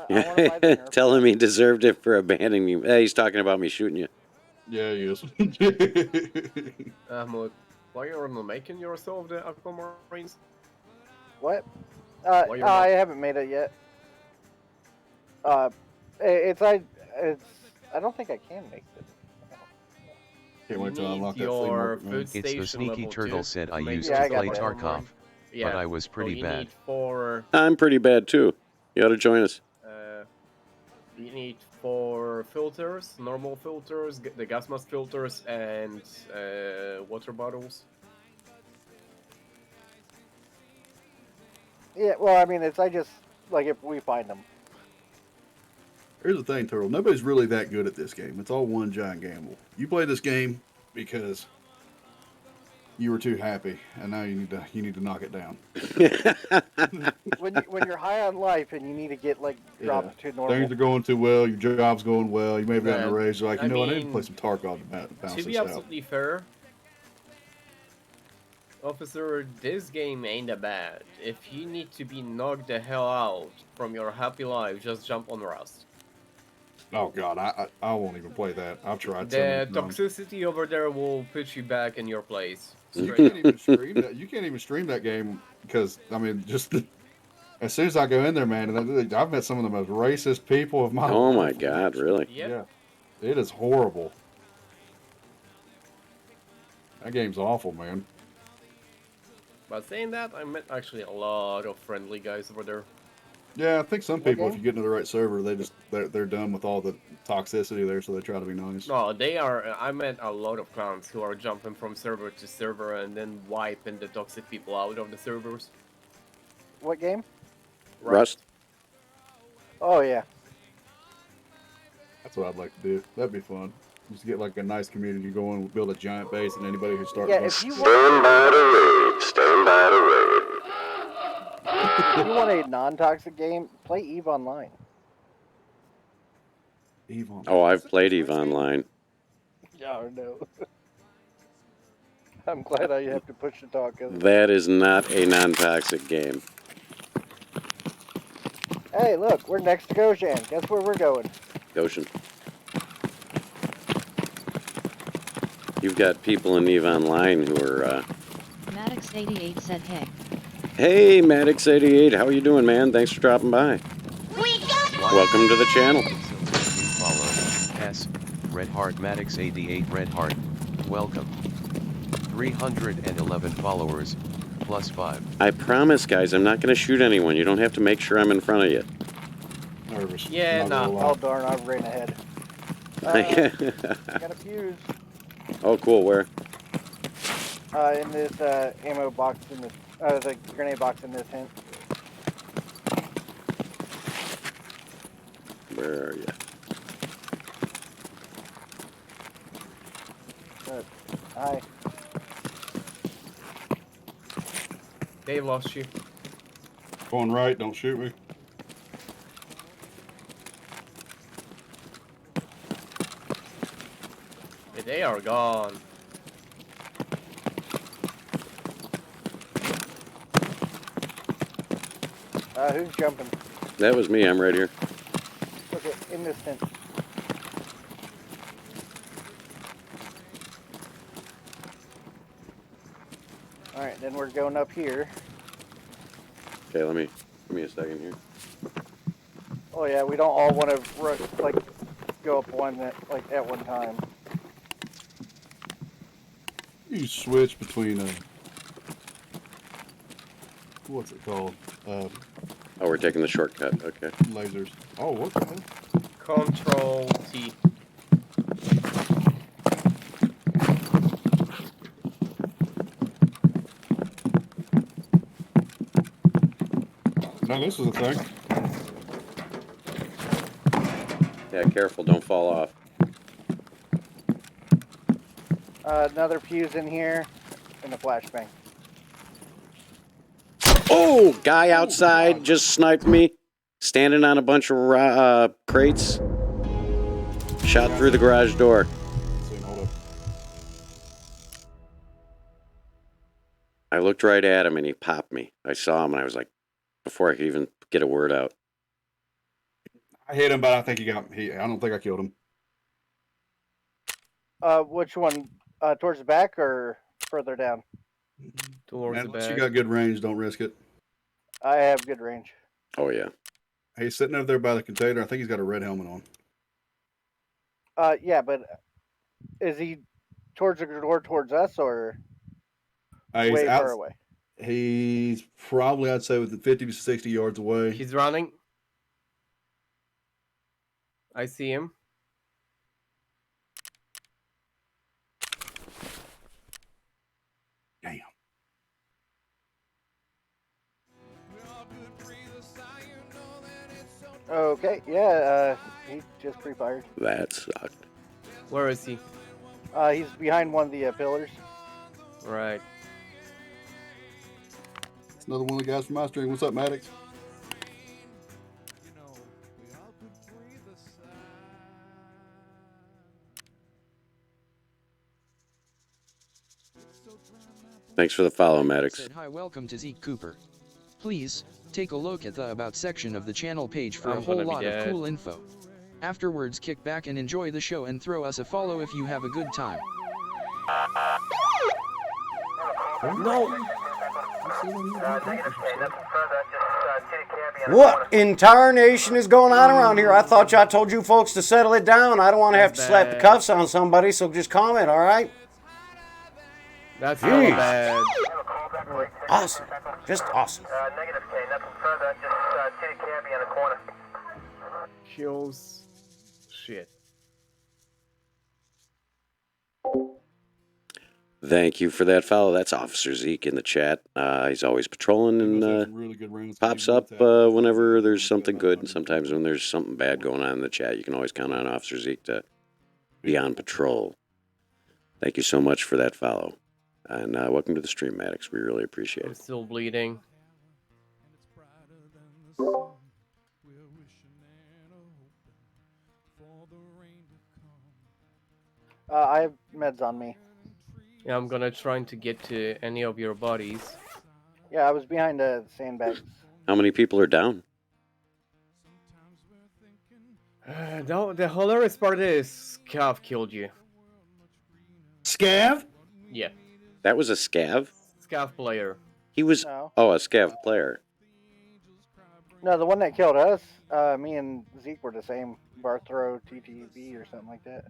Tell him he deserved it for abandoning me. Hey, he's talking about me shooting you. Yeah, he is. Why you're not making yourself the aquamarines? What? Why you're I not- haven't made it yet. I don't think I can make it. Can't wait till I unlock that your flea market, man. food It's the station sneaky level turtle two said to I make used it to I got play that. Tarkov, Yeah. but I was pretty you bad. Need four, I'm pretty bad, too. You ought to join us. you need 4 filters, normal filters, the gas mask filters, and water bottles. Yeah, well, I mean, I just like if we find them. Here's the thing, Turtle. Nobody's really that good at this game. It's all one giant gamble. You play this game because you were too happy, and now you need to knock it down. when you're high on life and you need to get like dropped to normal. Things are going too well. Your job's going well. You may have gotten a Yeah, raise. You're like, I I need to mean, play some Tarkov to balance To be this out. absolutely fair, officer, this game ain't that bad. If you need to be knocked the hell out from your happy life, just jump on Rust. Oh God, I won't even play that. I've tried. The so many times. toxicity over there will put you back in your place. You Straight. can't even stream that. You can't even stream that game because I mean, just as soon as I go in there, man, and I've met some of the most racist people of my life. Oh, my God, really? Yeah, it is horrible. That game's awful, man. But saying that, I met actually a lot of friendly guys over there. Yeah, I think some people, if game? you get into the right server, they're done with all the toxicity there, so they try to be nice. No, they are. I met a lot of clowns who are jumping from server to server and then wiping the toxic people out of the servers. What game? Rust. Oh yeah. That's what I'd like to do. That'd be fun. Just get like a nice community going, build a giant base, and anybody who starts. Yeah, if you Stand by to raid. Stand by to raid. If you want a non-toxic game, play EVE Online. EVE Online. Oh, I've played EVE Online. Oh no. I'm glad I have to push the talk. 'Cause- That is not a non-toxic game. Hey, look, we're next to Goshen. Guess where we're going? Goshen. You've got people in EVE Online who are, Maddox88 said hey. Hey, Maddox88, how are you doing, man? Thanks for dropping by. Welcome to the channel. Follow S Red Heart Maddox 88 Red Heart, welcome. 311 followers, plus 5. I promise, guys, I'm not going to shoot anyone. You don't have to make sure I'm in front of you. Nervous. Yeah, Not nah. Oh darn, I ran ahead. Got a fuse. Oh, cool. Where? In this ammo box in this, the grenade box in this tent. Where are you? Hi. They lost you. Going right, don't shoot me. Yeah, they are gone. Who's jumping? That was me. I'm right here. Okay, in this tent. Alright, then we're going up here. Okay, give me a second here. Oh yeah, we don't all want to like go up one at one time. You switch between what's it called? Oh, we're taking the shortcut. Okay. Lasers. Oh, what the hell? Control T. No, this is a thing. Yeah, careful. Don't fall off. Another fuse in here, and a flashbang. Oh, guy outside just sniped me. Standing on a bunch of crates. Shot through the garage door. I looked right at him and he popped me. I saw him and I was like, before I could even get a word out. I hit him, but I think I don't think I killed him. Which one? Towards the back or further down? Towards Man, the unless back. you got good range, don't risk it. I have good range. Oh, yeah. He's sitting over there by the container. I think he's got a red helmet on. Yeah, but is he towards the door towards us or way far away? He's probably, I'd say, within 50 to 60 yards away. He's running. I see him. Damn. Okay, yeah, he just pre-fired. That sucked. Where is he? He's behind one of the pillars. Right. It's another one of the guys from my stream. What's up, Maddox? Thanks for the follow, Maddox. Said hi, welcome to Zeke Cooper. Please, take a look at the About section of the channel page for a whole lot of cool info. Afterwards, kick back and enjoy the show and throw us a follow if you have a good time. No! What in tarnation is going on around here? I thought y'all told you folks to settle it down. I don't want to have to slap the cuffs on somebody, so just comment, all right? That's not Jeez. bad. Awesome. Just awesome. Negative K, nothing further, just kitty cabby in the corner. Kills. Shit. Thank you for that follow. That's Officer Zeke in the chat. He's always patrolling and Really good rounds. pops up whenever there's something good. And sometimes when there's something bad going on in the chat, you can always count on Officer Zeke to be on patrol. Thank you so much for that follow. And welcome to the stream, Maddox. We really appreciate I'm it. still bleeding. I have meds on me. Yeah, I'm gonna try to get to any of your bodies. Yeah, I was behind the sandbags. How many people are down? The hilarious part is Scav killed you. Scav? Yeah. That was a scav? Scav player. He was... No. Oh, a scav player. No, the one that killed us, me and Zeke were the same. Barthrow TTV or something like that.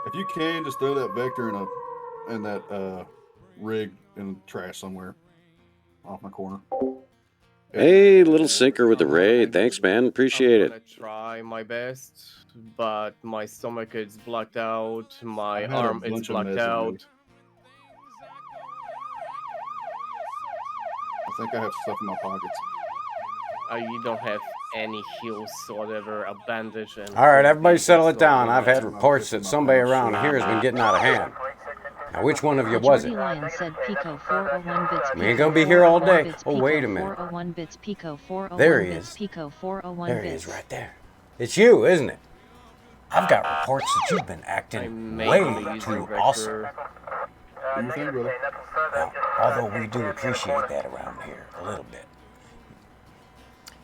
If you can, just throw that vector in that rig in the trash somewhere off my corner. Hey, little sinker with the raid. Thanks, man. Appreciate I'm it. gonna try my best, but my stomach is blocked out, my arm is blocked out. I think I have stuff in my pockets. You don't have any heals, whatever, a bandage, and. All right, everybody settle it down. I've had reports that somebody around here has been getting out of hand. Now, which one of you was it? Jordy Lion said Pico 401 bits. We ain't gonna be here all day. Bits, Oh, wait a minute. 401 bits. Pico 401 There he bits. is. Pico 401 There bits. he is right there. It's you, isn't it? I've got reports that you've been acting way too awesome. Do your thing, brother. Now, although we do appreciate that around here a little bit,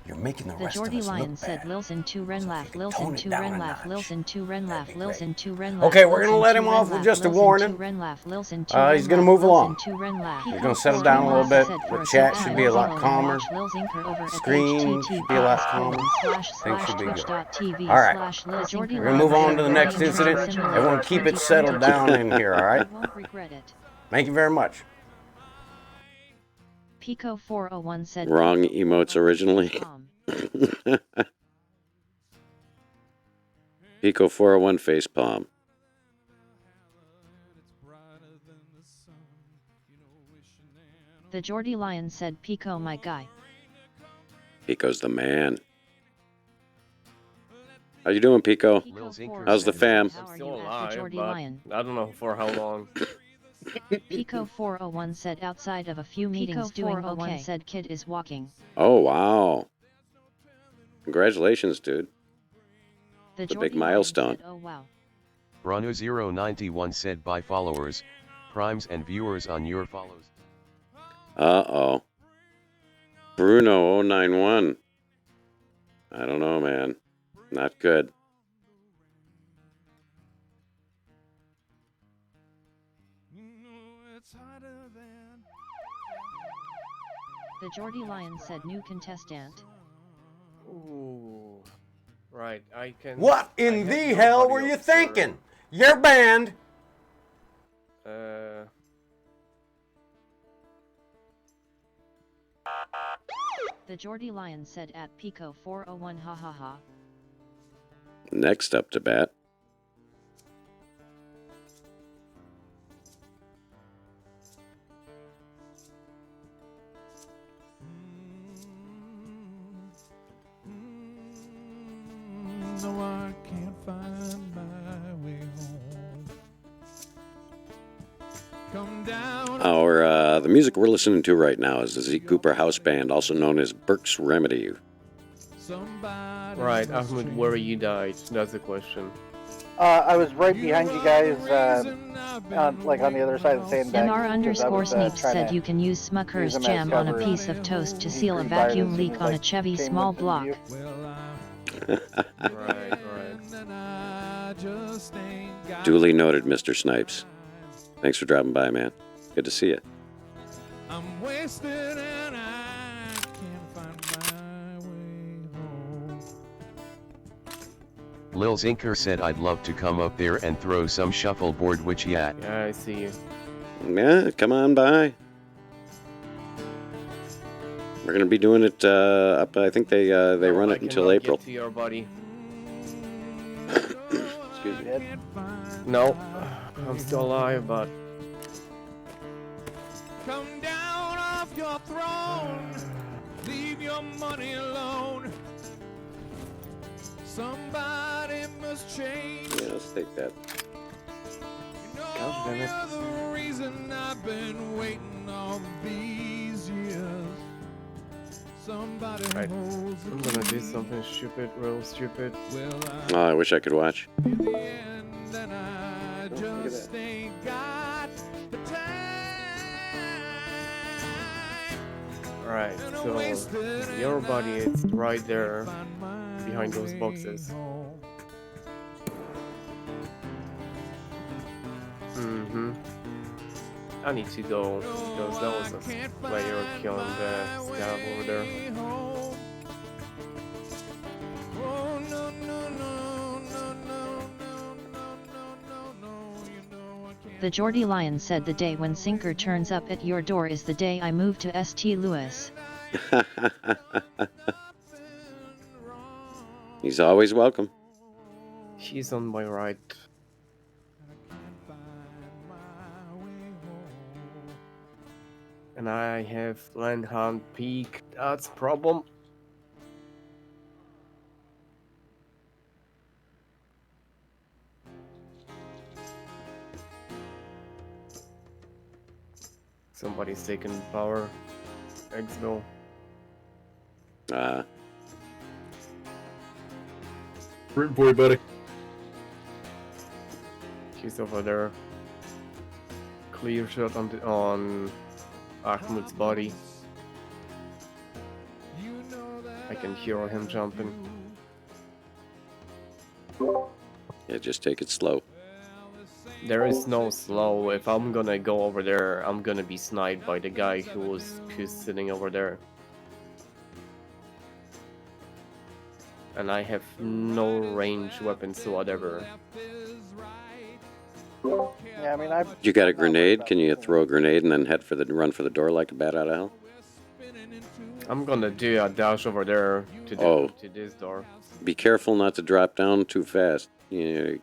you're making the The rest Jordy of us Lion look said bad. Lilson 2 Ren laugh, Lilson tone it 2 down Ren a laugh, notch. Lilson 2 Ren laugh, Lilson 2 Ren laugh. Okay, we're gonna let him off with just a warning. He's gonna move along. We're gonna settle down a little bit. The chat should be a lot calmer. Screen should be a lot calmer. Things should be good. All right, we're gonna move on to the next incident. Everyone keep it settled down in here, all right? Thank you very much. Pico 401 said Wrong emotes originally. Pico 401 facepalm. The Jordy Lion said Pico my guy. Pico's the man. How you doing, Pico? How's the fam? I'm still alive, but I don't know for how long. Pico 401 said outside of a few meetings doing okay. Said kid is walking. Oh, wow. Congratulations, dude. It's a big milestone. Oh wow. Brano091 said by followers, primes and viewers on your follows. Uh-oh. Bruno091. I don't know, man. Not good. The Jordy Lion said new contestant. Ooh. Right, I can... What in the hell were you thinking? You're banned. The Jordy Lion said at Pico 401 ha ha ha. Next up to bat. No, I can't find my way home. Come down. The music we're listening to right now is the Zeke Cooper House Band, also known as Burke's Remedy. Right, Ahmed, where you died? That's the question. I was right behind you guys, like on the other side of the sandbag. MR_Snapes said you can use Smucker's jam on a piece of toast to seal a vacuum leak on a Chevy small block. Right. Duly noted, Mr. Snipes. Thanks for dropping by, man. Good to see you. I'm wasted and I can't find my way home. Lil Zinker said I'd love to come up there and throw some shuffleboard which yeah. Yeah, I see you. Yeah, come on by. We're gonna be doing it up. I think they run it until April. Get to your buddy. Excuse me. No, I'm still alive, but Come down off your throne. Leave your money alone. Somebody must change. Yeah, let's take that. Oh, you're the reason I've been waiting all these years. Somebody right. holds the I'm gonna do something stupid, real stupid. Oh, I wish I could watch. In the end, and I just ain't got the time. Right, so your body is right there behind those boxes. I need to go because that was a player killing the scav over there. The Geordie Lion said the day when Sinker turns up at your door is the day I move to St. Louis. He's always welcome. She's on my right. And I have Landhunt Peak. That's a problem. Somebody's taking power. Exville. Rooting for you, buddy. She's over there. Clear shot on Ahmed's body. I can hear him jumping. Yeah, just take it slow. There is no slow. If I'm gonna go over there, I'm gonna be sniped by the guy who's sitting over there. And I have no range weapons whatever. Yeah, I mean, You got a grenade? Can you throw a grenade and then run for the door like a bat out of hell? I'm gonna do a dash over there to this door. Be careful not to drop down too fast. Yeah.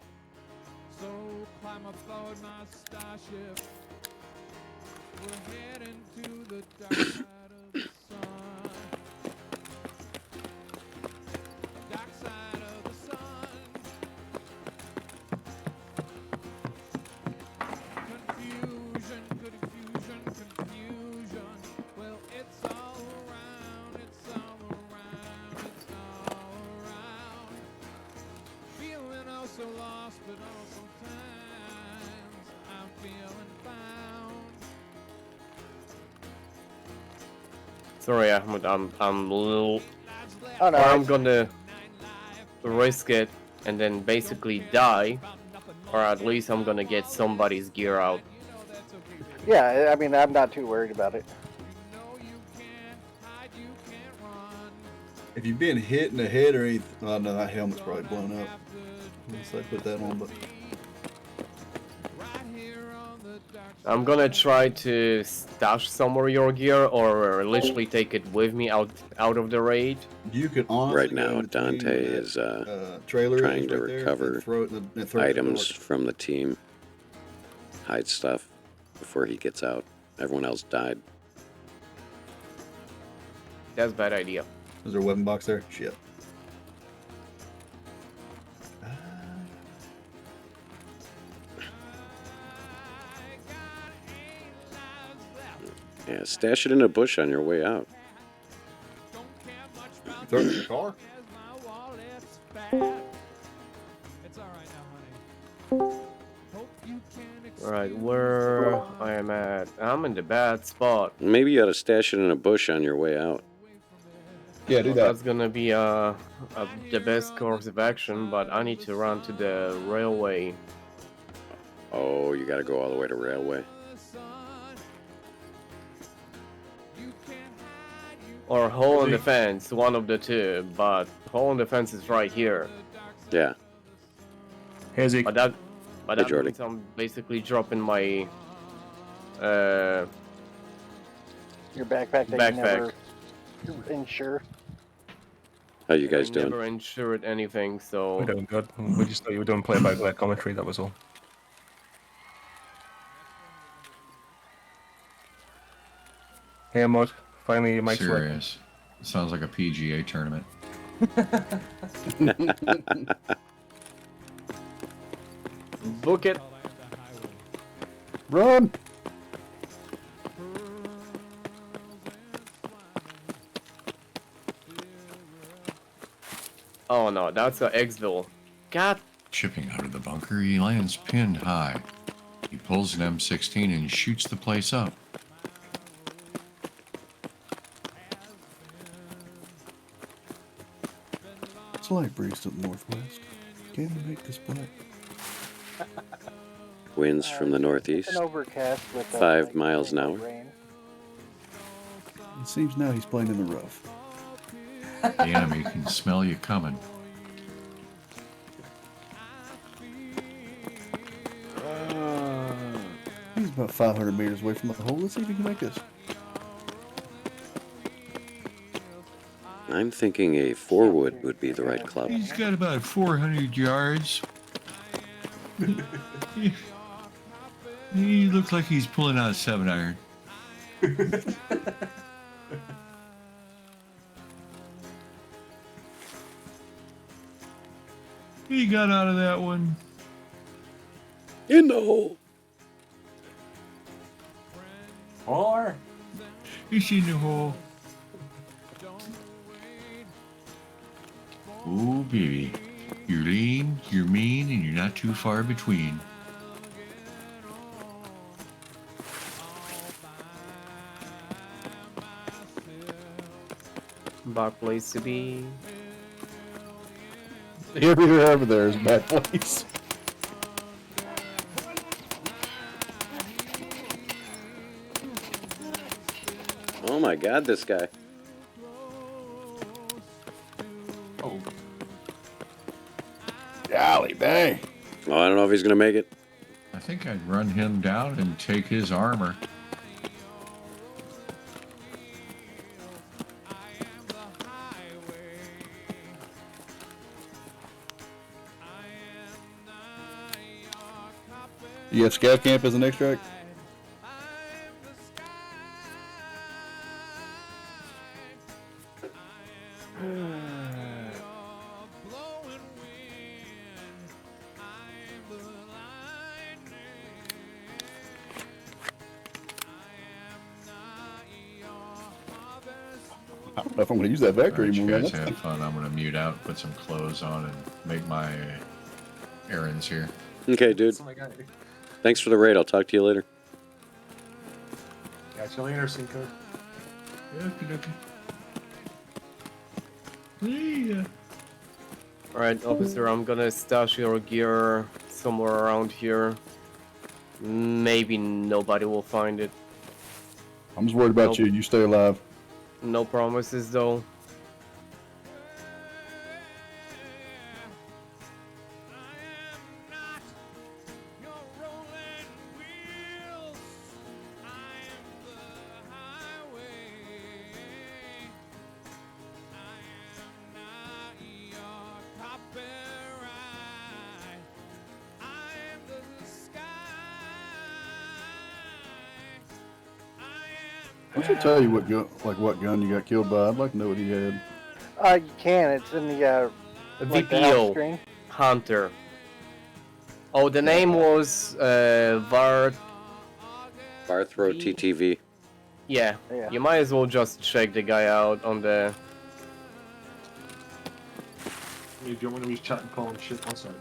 Sorry, Ahmed, I'm a little... Oh, no, or I'm gonna risk it and then basically die, or at least I'm gonna get somebody's gear out. Yeah, I mean, I'm not too worried about it. If you've been hit in the head or anything, oh no, that helmet's probably blown up. Unless I put that on, but I'm gonna try to stash somewhere your gear, or literally take it with me out of the raid. You could honestly right now, Dante is trying to recover items from the team, hide stuff before he gets out. Everyone else died. That's a bad idea. Is there a weapon box there? Shit. Yeah, stash it in a bush on your way out. Throw it in the car? Alright, where I am at. I'm in the bad spot. Maybe you ought to stash it in a bush on your way out. Yeah, do that. That's gonna be the best course of action, but I need to run to the railway. Oh, you gotta go all the way to railway. Or hole in the fence, one of the two, but hole in the fence is right here. Yeah. Here's it. But that means I'm basically dropping my your backpack that you never insure. How you guys doing? Never insured anything, so... We're doing good. We just thought you were doing play-by-play commentary, that was all. Hey, Mod. Finally, your mic's working. Serious. Sounds like a PGA tournament. Book it. Run! Oh no, that's Exville. God. Chipping out of the bunker, he lands pinned high. He pulls an M16 and shoots the place up. It's light breeze to the northwest. Can we make this black? Winds from the northeast, An overcast with 5 miles an hour. rain. It seems now he's playing in the rough. The enemy can smell you coming. About 500 meters away from the hole. Let's see if you can make this. I'm thinking a 4-wood would be the right club. He's got about 400 yards. He looks like he's pulling out a 7-iron. He got out of that one. In the hole. Or he's in the hole. Oh, baby. You're lean, you're mean, and you're not too far between. Bad place to be. Everywhere over there is a bad place. Oh my God, this guy. Oh. Golly dang. Oh, I don't know if he's going to make it. I think I'd run him down and take his armor. You have scout camp as an extract? I don't know if I'm going to use that vector All right, anymore. you guys have fun. I'm going to mute out, put some clothes on, and make my errands here. Okay, dude. Thanks for the raid. I'll talk to you later. Catch you later, Cinco. Yeah. Alright, officer, I'm gonna stash your gear somewhere around here. Maybe nobody will find it. I'm just worried about Nope. you. You stay alive. No promises, though. I should tell you what gun you got killed by. I'd like to know what he had. You can. It's in the like the help VPO screen. Hunter. Oh, the name was Var. Varthro TTV. Yeah, you might as well just check the guy out on the. You don't want to be chatting, calling shit outside.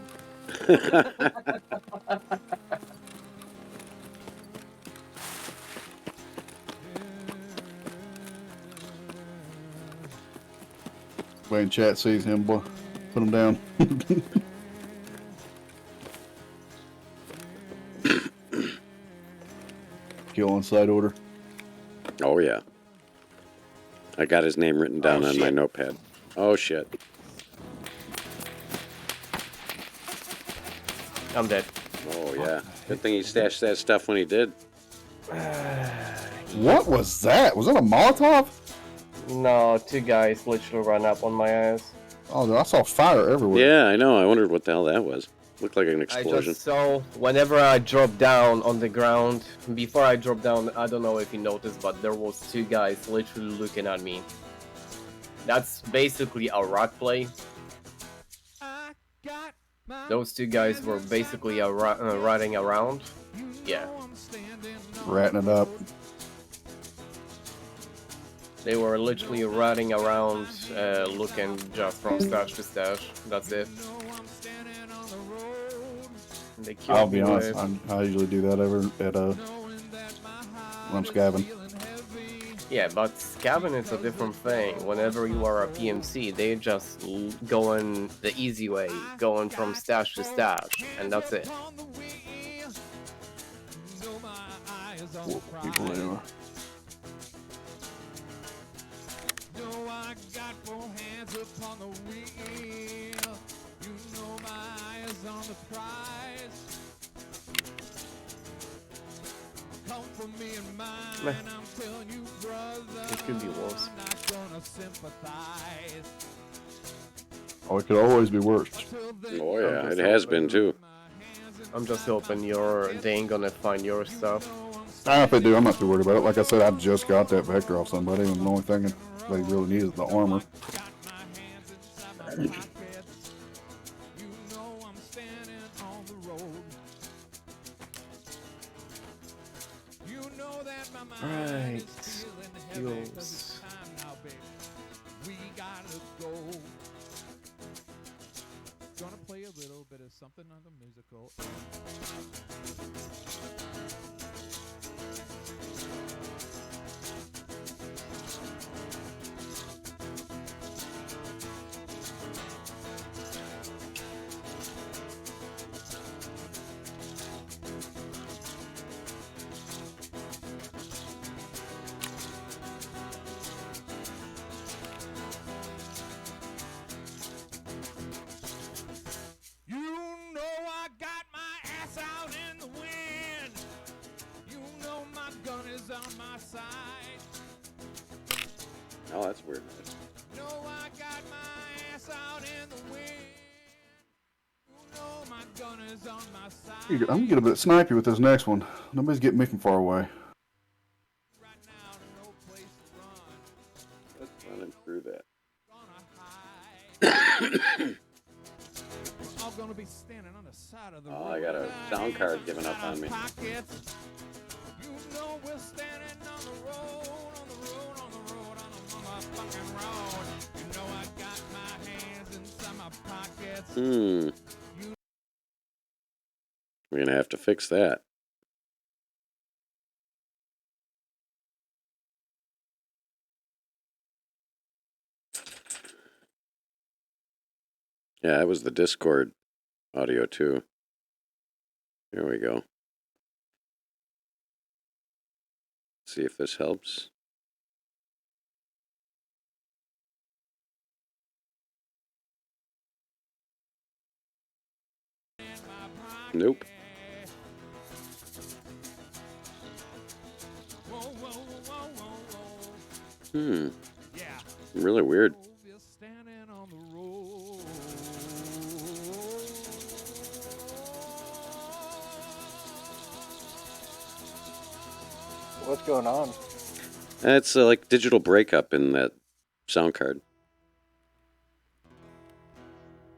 When chat sees him, boy, put him down. Kill on site order. Oh, yeah. I got his name written down on my notepad. Oh, shit. I'm dead. Oh, yeah. Good thing he stashed that stuff when he did. What was that? Was that a Molotov? No, two guys literally ran up on my ass. Oh, I saw fire everywhere. Yeah, I know. I wondered what the hell that was. Looked like an I explosion. just saw whenever I dropped down on the ground, before I dropped down, I don't know if you noticed, but there was two guys literally looking at me. That's basically a rat play. Those two guys were basically riding around. Yeah. Ratting it up. They were literally riding around, looking just from stash to stash. That's it. They killed I'll be me honest. with- I usually do that over at when I'm scabbing. Yeah, but scabbing is a different thing. Whenever you are a PMC, they just going the easy way, going from stash to stash, and that's it. People there. Meh. It could be worse. Oh, it could always be worse. Oh yeah, it has been too. I'm just hoping they ain't gonna find your stuff. If they do, I'm not too worried about it. Like I said, I just got that Vector off somebody, and the only thing they really need is the armor. Alright. Skills. Gonna play a little bit of something on the musical. Oh, that's weird. I'm gonna get a bit snipey with this next one. Nobody's getting me from far away. Let's run him through that. Oh, I got a sound card giving up on me. We're gonna have to fix that. Yeah, that was the Discord audio too. Here we go. See if this helps. Nope. Really weird. What's going on? That's like digital breakup in that sound card.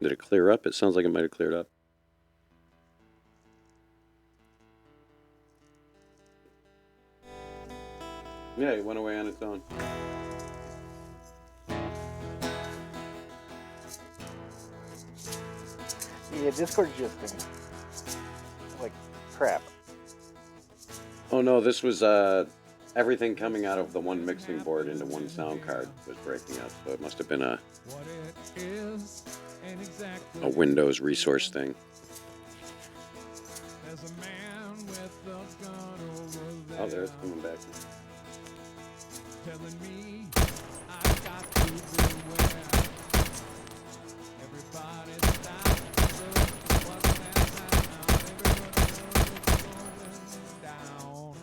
Did it clear up? It sounds like it might have cleared up. Yeah, it went away on its own. Yeah, Discord's just been like crap. Oh no, this was everything coming out of the one mixing board into one sound card was breaking up, so it must have been a Windows resource thing. Oh, there it's coming back. Telling me I got to beware. Everybody stop. What's that sound? Everybody's going down.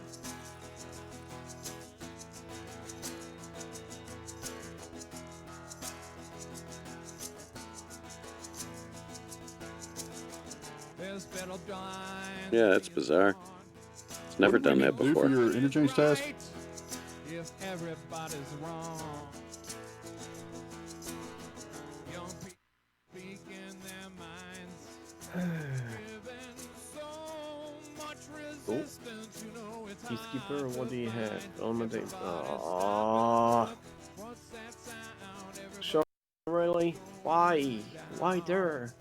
Yeah, that's bizarre. It's never done that before. For your interchange task? If everybody's wrong, young people speaking their minds, given so much resistance, you know it's Peacekeeper, what do you have? On the day. Aww. Sure, really? Why? Why there?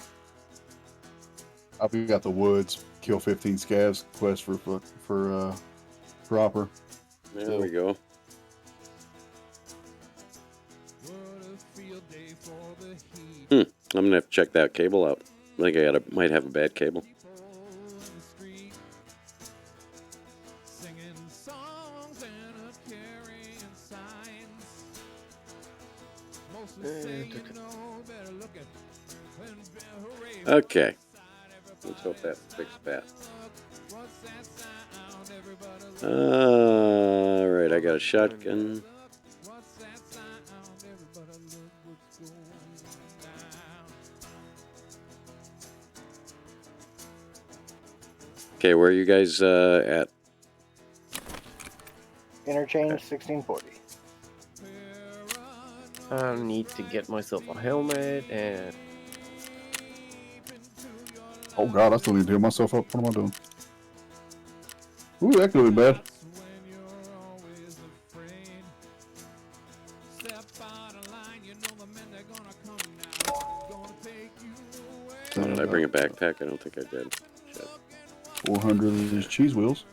I've got the woods. Kill 15 scavs. Quest for proper. There we go. I'm gonna have to check that cable out. I think I might have a bad cable. Okay. Let's hope that fixed that. Alright, I got a shotgun. Okay, where are you guys at? Interchange 1640. I need to get myself a helmet and. Oh god, I still need to heal myself up. What am I doing? Ooh, that could be bad. Oh, did I bring a backpack? I don't think I did. Shit. 400 of these cheese wheels.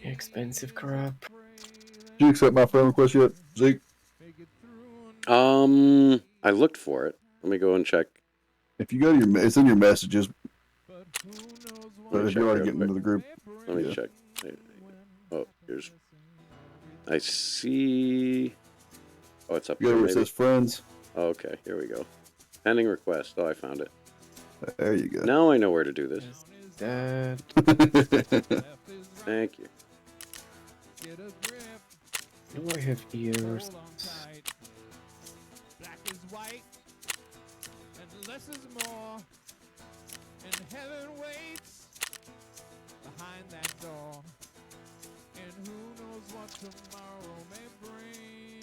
Expensive crap. Did you accept my friend request yet, Zeke? I looked for it. Let me go and check. If you go to your, it's in your messages. But if Check you're already real getting quick. into the group, Let me check. Oh, here's. I see. Oh, it's up You here. go where it says friends. Oh, okay, here we go. Pending request. Oh, I found it. There you go. Now I know where to do this. Dad. Thank you. Do I have ears? Black is white, and less is more. And heaven waits behind that door. And who knows what tomorrow may bring.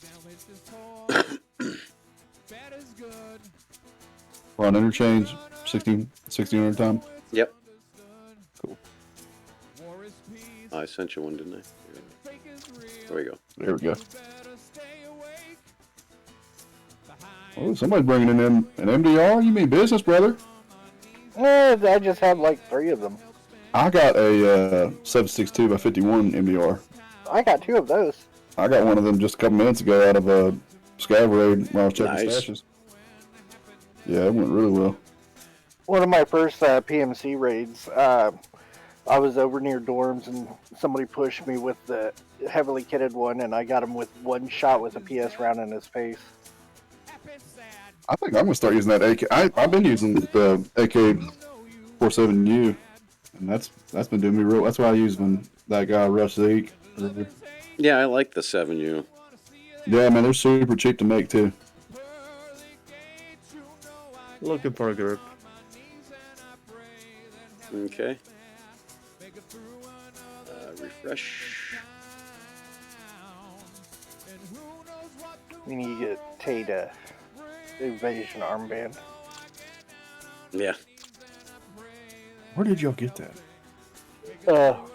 Down with this horse. Bad is good. We're on interchange, 1600 time. Yep. Cool. Oh, I sent you one, didn't I? There we go. There we go. Oh, somebody's bringing in an MDR? You mean business, brother? I just have like 3 of them. I got a 7.62 by 51 MDR. I got 2 of those. I got one of them just a couple minutes ago out of a scav raid when I was checking stashes. Yeah, it went really well. One of my first PMC raids, I was over near dorms and somebody pushed me with the heavily kitted one, and I got him with one shot with a PS round in his face. I think I'm gonna start using that AK. I've been using the AK-47U, and that's been doing me real. That's why I use when that guy rushed Zeke. Yeah, I like the 7U. Yeah, man, they're super cheap to make too. Looking for a group. Okay. Refresh. We need to get Tata evasion armband. Yeah. Where did y'all get that?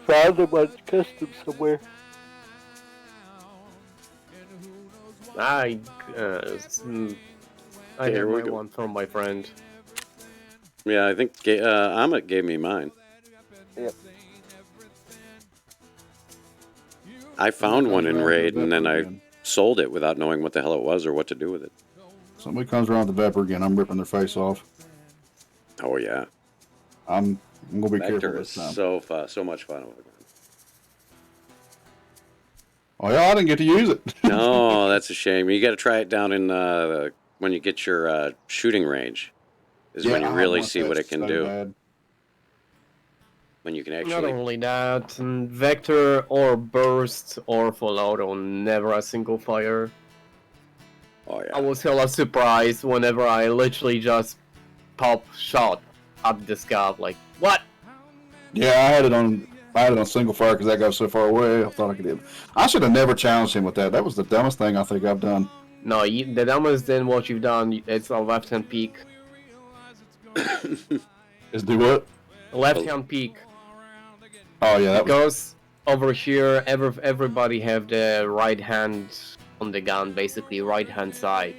Found them on custom somewhere. I have my one from my friend. Yeah, I think Amit gave me mine. Yep. I found one in raid and then I sold it without knowing what the hell it was or what to do with it. Somebody comes around the Vapor again, I'm ripping their face off. Oh yeah. I'm gonna be Vector careful is this time. so much fun. Oh yeah, I didn't get to use it. No, that's a shame. You got to try it down in when you get your shooting range. Is when you really see what it can do. Bad. When you can actually. Not only that, Vector or Burst or Full Auto, never a single fire. Oh yeah. I was hella surprised whenever I literally just pop shot at the scout. Like, what? Yeah, I had it on single fire because that guy was so far away. I thought I could hit him. I should have never challenged him with that. That was the dumbest thing I think I've done. No, the dumbest than what you've done. It's a left-hand peek. Is do what? Left-hand peek. Oh yeah, that because over here, everybody have the right hand on the gun, basically right hand side.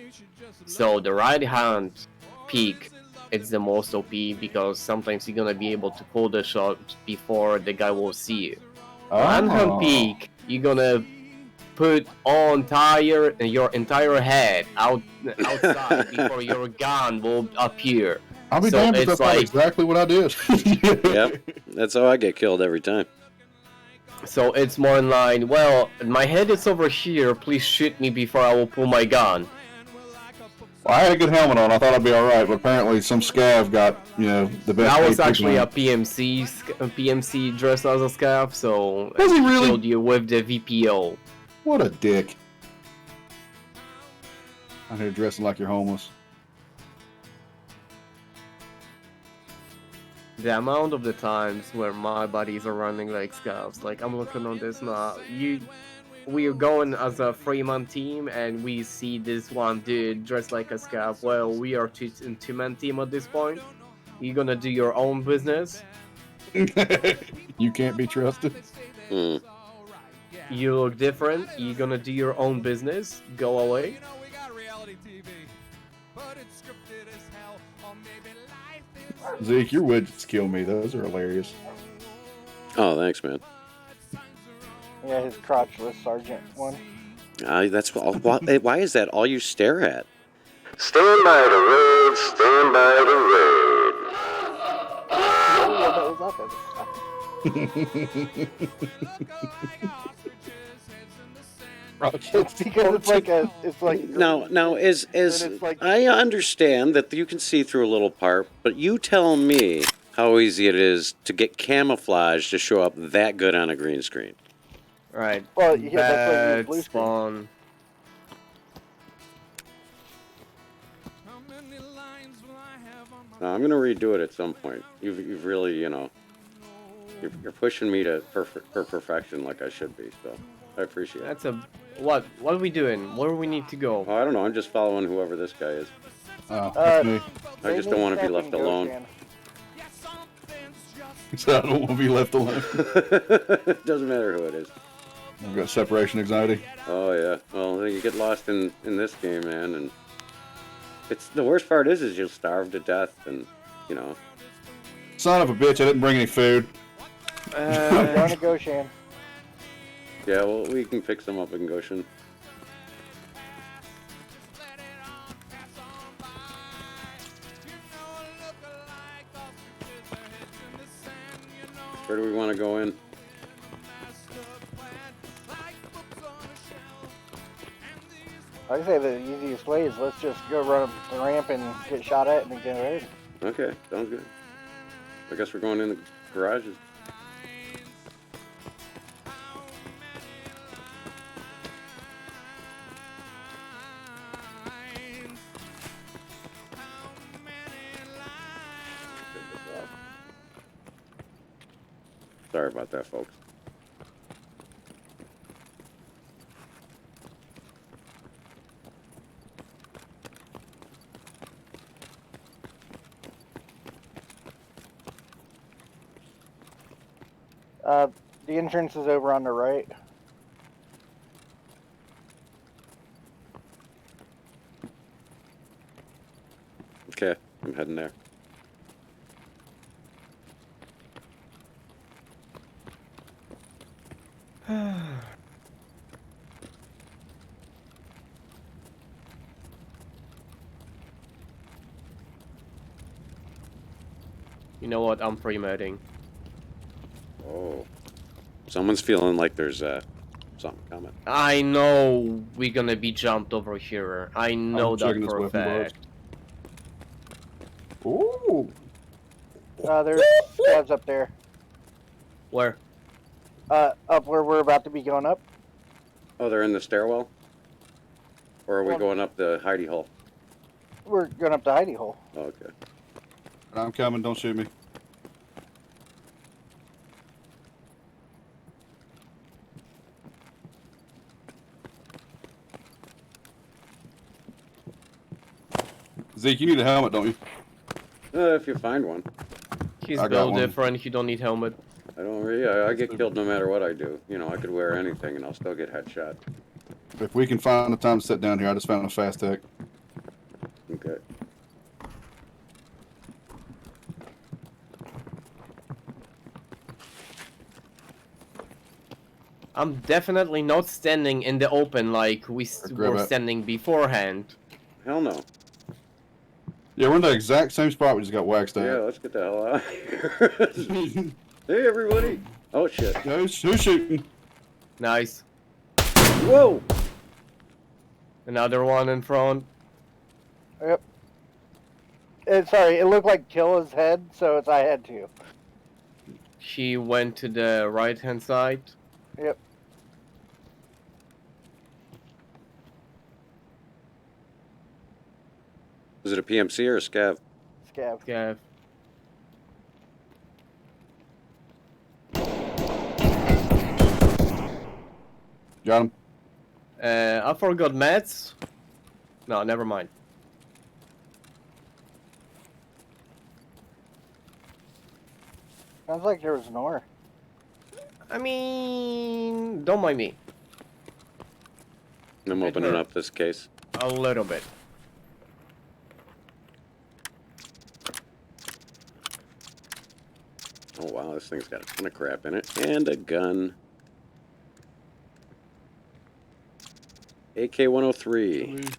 So the right hand peak, it's the most OP because sometimes you're gonna be able to pull the shot before the guy will see you. One hand peak, you're gonna put your entire head outside before your gun will appear. I'll be So damned if it's that's not like exactly what I did. Yep, that's how I get killed every time. so it's more in line. Well, my head is over here. Please shoot me before I will pull my gun. Well, I had a good helmet on. I thought I'd be all right, but apparently some scav got, the best. That was actually a PMC dressed as a scav, so Was he really? killed you with the VPO. What a dick. Out here dressing like you're homeless. The amount of the times where my buddies are running like scavs, like I'm looking on this now. We are going as a 3-man team, and we see this one dude dressed like a scav. Well, we are two-man team at this point. You're gonna do your own business. You can't be trusted. You look different. You're gonna do your own business. Go away. Zeke, your widgets kill me. Those are hilarious. Oh, thanks, man. Yeah, his crotchless sergeant one. That's why is that all you stare at? Stand by the road, stand by the road. That was it's because it's like Now is I understand that you can see through a little part, but you tell me how easy it is to get camouflage to show up that good on a green screen. Right. Well, yeah, that's Bad blue spawn. No, I'm gonna redo it at some point. You've really, you're pushing me to for perfection like I should be. So I appreciate it. That's a what? What are we doing? Where do we need to go? Oh, I don't know. I'm just following whoever this guy is. That's me. I just don't want to be left alone. So I don't want to be left alone. Doesn't matter who it is. I've got separation anxiety. Oh yeah. Well, you get lost in this game, man, and it's the worst part is you'll starve to death, and Son of a bitch! I didn't bring any food. Going to Goshen. Yeah, well, we can pick some up in Goshen. Where do we want to go in? Like I say, the easiest way is let's just go run up the ramp and get shot at and then get ready. Okay, sounds good. I guess we're going in the garages. Sorry about that, folks. The entrance is over on the right. Okay, I'm heading there. You know what? I'm pre-modding. Oh. Someone's feeling like there's something coming. I know we're gonna be jumped over here. I know that for a fact. Ooh. There's scavs up there. Where? Up where we're about to be going up. Oh, they're in the stairwell? Or are we Well, going up the hidey hole? We're going up the hidey hole. Oh, okay. I'm coming. Don't shoot me. Zeke, you need a helmet, don't you? If you find one. He's I got built one. different. You don't need helmet. I don't really. I get killed no matter what I do. You know, I could wear anything and I'll still get headshot. If we can find the time to sit down here, I just found a fast tech. Okay. I'm definitely not standing in the open like we were standing beforehand. Hell no. Yeah, we're in the exact same spot. We just got waxed out. Yeah, let's get the hell out of here. Hey, everybody. Oh, shit. Yeah, who's shooting? Nice. Whoa. Another one in front. Yep. Sorry, it looked like Killa's head, so I had to. She went to the right-hand side. Yep. Is it a PMC or a scav? Scav. Scav. Got him. I forgot meds. No, never mind. Sounds like there was more. I mean, don't mind me. I'm opening up this case. A little bit. Oh wow, this thing's got a ton of crap in it. And a gun. AK-103.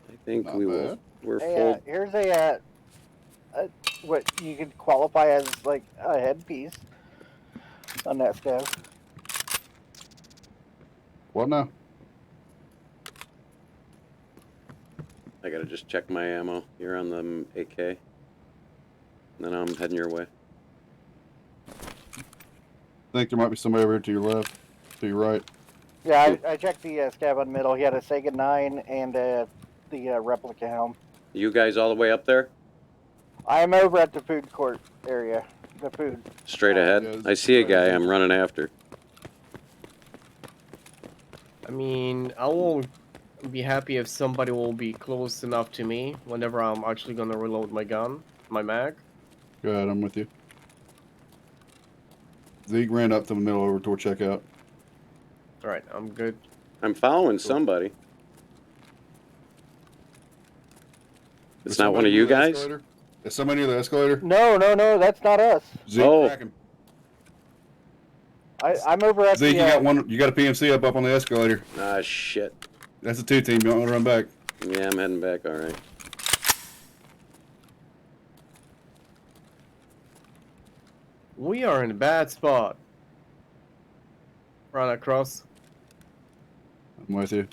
I think we're full. Here's a what you could qualify as like a headpiece on that scav. What now? I gotta just check my ammo. You're on the AK. And then I'm heading your way. I think there might be somebody over here to your left, to your right. Yeah, I checked the scav on middle. He had a Sega 9 and the replica helm. You guys all the way up there? I am over at the food court area. The food. Straight ahead? I see a guy I'm running after. I mean, I will be happy if somebody will be close enough to me whenever I'm actually gonna reload my gun, my mag. Go ahead, I'm with you. Zeke ran up to the middle over toward checkout. Alright, I'm good. I'm following somebody. It's not one of you guys? Is somebody near the escalator? No, that's not us. Zeke, crack him. I'm over at Zeke, the... you got a PMC up on the escalator. Ah, shit. That's a 2-team. You want to run back? Yeah, I'm heading back, alright. We are in a bad spot. Run across. I'm with you.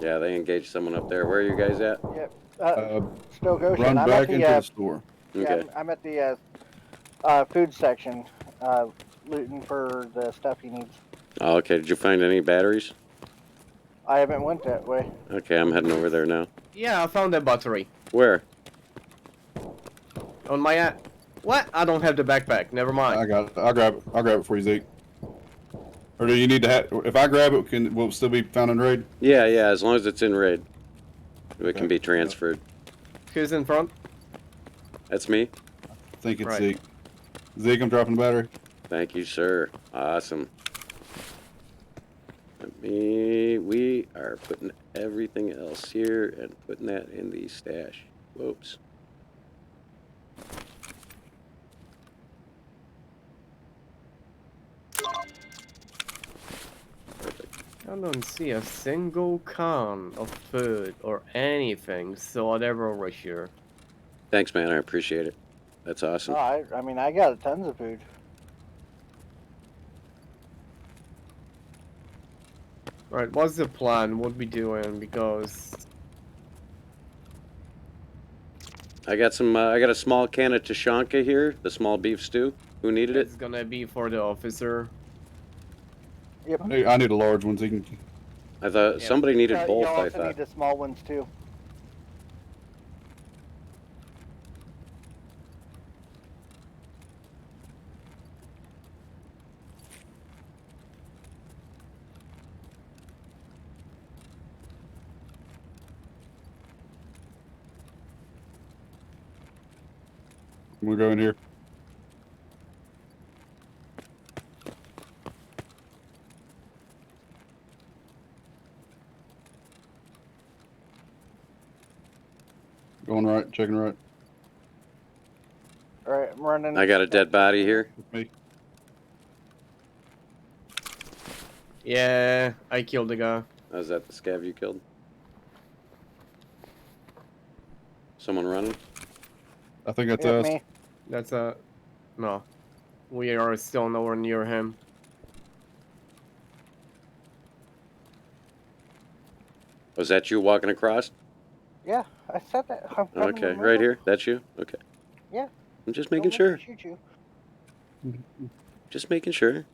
Yeah, they engaged someone up there. Where are you guys at? Yep. Stoke Ocean. Run I'm back at the, into the store. Yeah, Okay. I'm at the food section, looting for the stuff he needs. Oh, okay. Did you find any batteries? I haven't went that way. Okay, I'm heading over there now. Yeah, I found a battery. Where? On my what? I don't have the backpack. Never mind. I got it. I'll grab it. I'll grab it for you, Zeke. Or do you need to have... If I grab it, will it still be found in raid? Yeah, as long as it's in raid. It can be transferred. Who's in front? That's me. I think it's Zeke. Zeke, I'm dropping the battery. Thank you, sir. Awesome. We are putting everything else here and putting that in the stash. Whoops. I don't see a single can of food or anything, so whatever over here. Thanks, man. I appreciate it. That's awesome. No, I mean, I got tons of food. Right, what's the plan? What we doing? Because I got some. I got a small can of Tashanka here, the small beef stew. Who needed it? it's gonna be for the officer. Yep. I need a large one, Zeke. I thought somebody needed both. You also I thought. need the small ones too. We'll go in here. Going right, checking right. Alright, I'm running. I got a dead body here. Me. Yeah, I killed the guy. Was that the scav you killed? Someone running? I think that's Yeah, us. me. That's no. We are still nowhere near him. Was that you walking across? Yeah, I said that. I'm coming Okay, to right move. here? That's you? Okay. Yeah. I'm just Don't making make me sure. shoot you. Just making sure.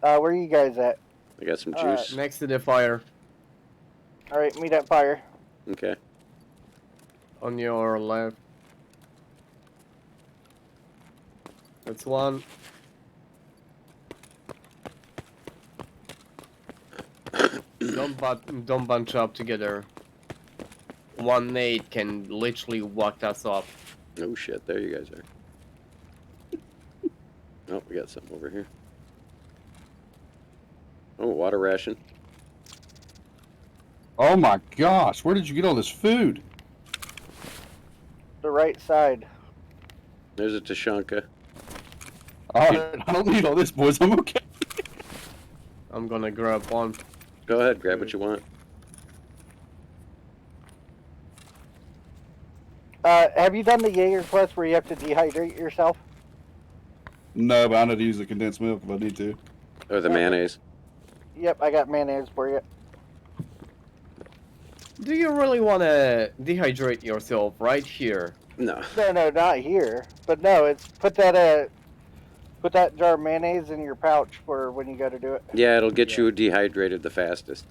Where are you guys at? I got some juice. Next to the fire. Alright, meet at fire. Okay. On your left. That's one. Don't bunch up together. One nade can literally walk us up. Oh shit, there you guys are. Oh, we got something over here. Oh, water ration. Oh my gosh, where did you get all this food? The right side. There's a Tashanka. Alright, I don't need all this, boys. I'm okay. I'm gonna grab one. Go ahead, grab what you want. Have you done the Jaeger quest where you have to dehydrate yourself? No, but I know to use the condensed milk if I need to. Or the mayonnaise. Yep, I got mayonnaise for you. Do you really want to dehydrate yourself right here? No. No, not here. But no, it's put that jar of mayonnaise in your pouch for when you go to do it. Yeah, it'll get you dehydrated the fastest.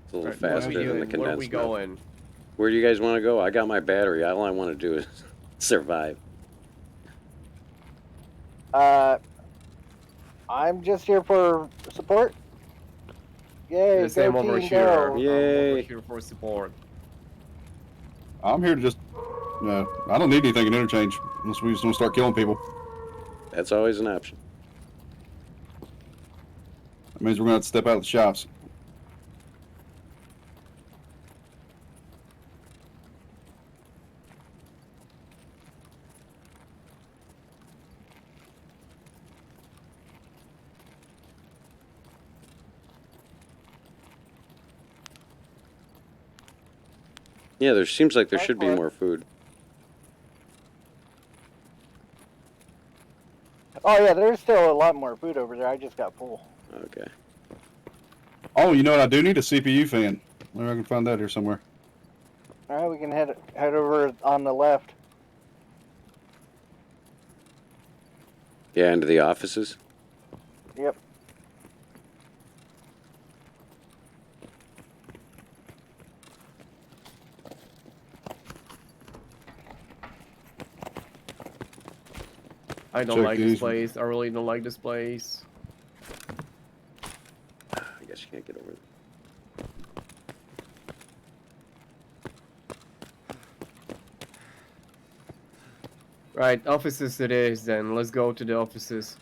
It's a little faster than the condensed Where are we milk. going? Where do you guys want to go? I got my battery. All I want to do is survive. I'm just here for support. Yay, The same go over team, here. go. I'm Yay. over here for support. I'm here to just... No, I don't need anything in interchange unless we just want to start killing people. That's always an option. That means we're going to have to step out of the shops. Yeah, there seems like there should be more food. Oh yeah, there's still a lot more food over there. I just got full. Okay. Oh, you know what? I do need a CPU fan. Maybe I can find that here somewhere. All right, we can head over on the left. Yeah, into the offices. Yep. I don't like this place. I really don't like this place. I guess you can't get over there. Right, offices it is then. Let's go to the offices.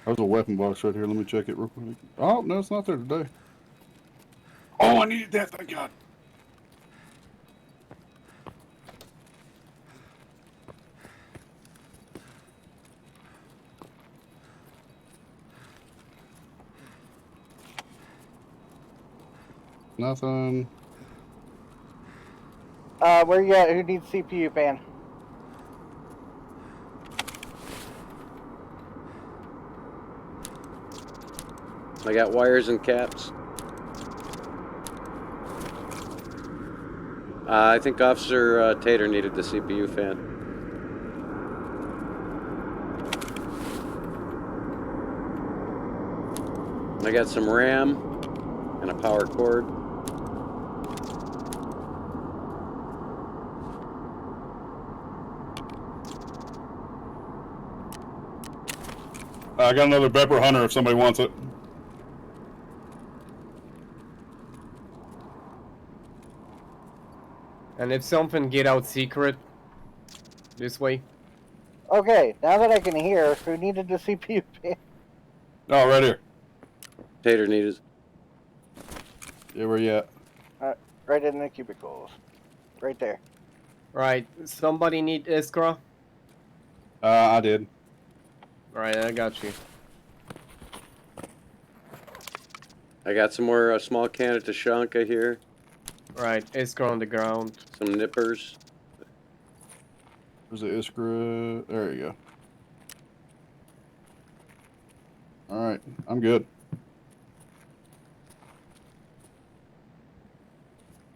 There's a weapon box right here. Let me check it real quick. Oh, no, it's not there today. Oh, I needed that, thank God. Nothing. Where you at? Who needs CPU fan? I got wires and caps. I think Officer Tater needed the CPU fan. I got some RAM and a power cord. I got another Pepper Hunter if somebody wants it. And if something get out secret, this way. Okay, now that I can hear, who needed the CPU pin? Oh, right here. Tater needed. Yeah, where you at? Right in the cubicles. Right there. Right. Somebody need Iskra? I did. Alright, I got you. I got some more small can of Tashanka here. Right, Iskra on the ground. Some nippers. Where's the Iskra? There you go. All right, I'm good.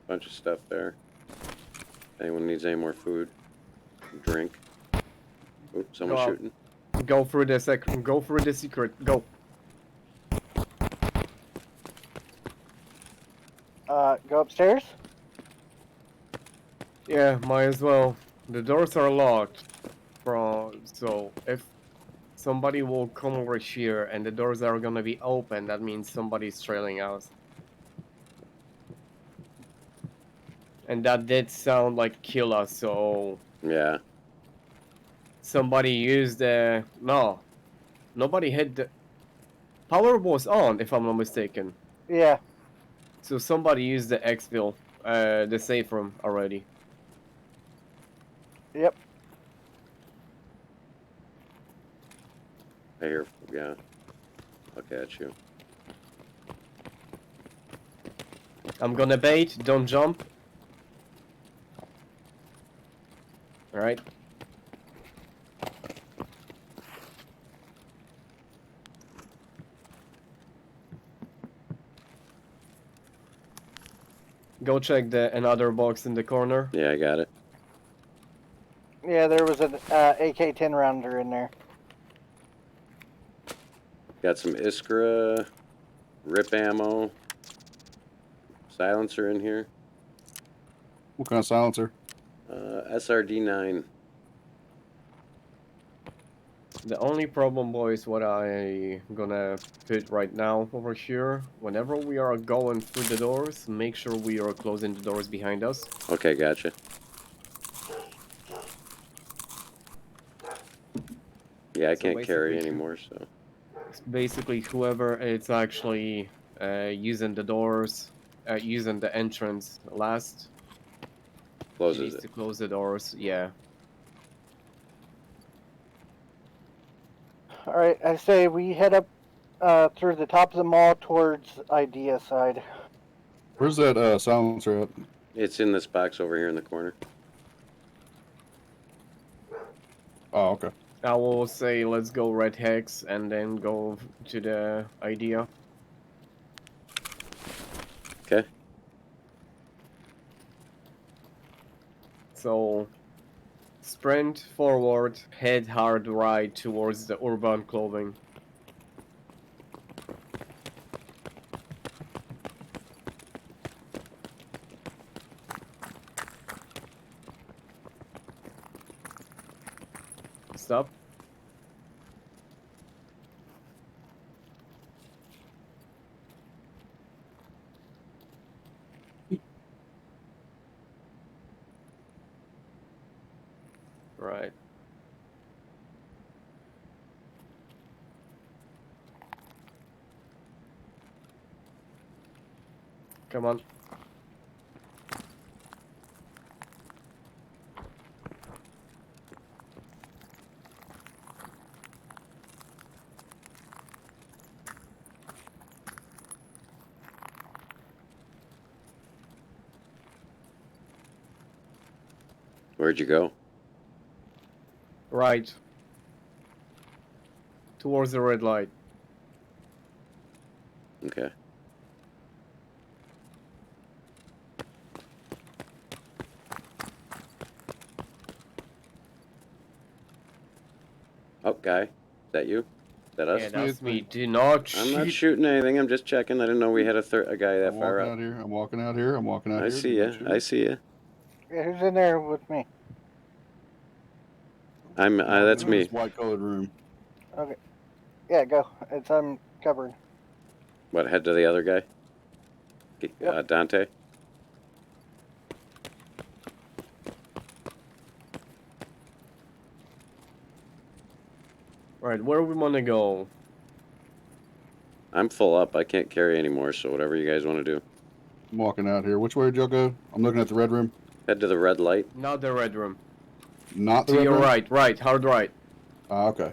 Bunch of stuff there. Anyone needs any more food? Drink. Oops, someone's Go out. shooting. Go through the go through the secret. Go. Go upstairs? Yeah, might as well. The doors are locked. So if somebody will come over here and the doors are gonna be open, that means somebody's trailing us. And that did sound like kill us, so... Yeah. Somebody used the... No. Nobody hit the... Power was on, if I'm not mistaken. Yeah. So somebody used the exfil, the safe room already. Yep. I hear, yeah. I'll catch you. I'm gonna bait, don't jump. Alright. Go check another box in the corner. Yeah, I got it. Yeah, there was an AK-10 rounder in there. Got some Iskra, rip ammo, silencer in here. What kind of silencer? SRD9. The only problem, boys, what I gonna put right now over here, whenever we are going through the doors, make sure we are closing the doors behind us. Okay, gotcha. Yeah, I can't carry anymore, so. Basically, whoever is actually using the doors, using the entrance last, Closes needs it. to close the doors, yeah. Alright, I say we head up through the top of the mall towards Idea side. Where's that silencer at? It's in this box over here in the corner. Oh, okay. I will say let's go red hex and then go to the Idea. Okay. So, sprint forward, head hard right towards the urban clothing. Stop. Right. Come on. Where'd you go? Right. Towards the red light. Okay. Oh, guy. Is that you? Is that us? Yeah, that's me. Do not shoot. I'm not shooting anything. I'm just checking. I didn't know we had a guy that far up. I'm walking out here. I'm walking out I here. see ya. I see ya. Yeah, who's in there with me? I'm. That's me. White colored room. Okay. Yeah, go. It's covered. What? Head to the other guy. Dante. Right, where we want to go? I'm full up. I can't carry anymore, so whatever you guys want to do. I'm walking out here. Which way did y'all go? I'm looking at the red room. Head to the red light. Not the red room. Not the to red your room? right, hard right. Okay.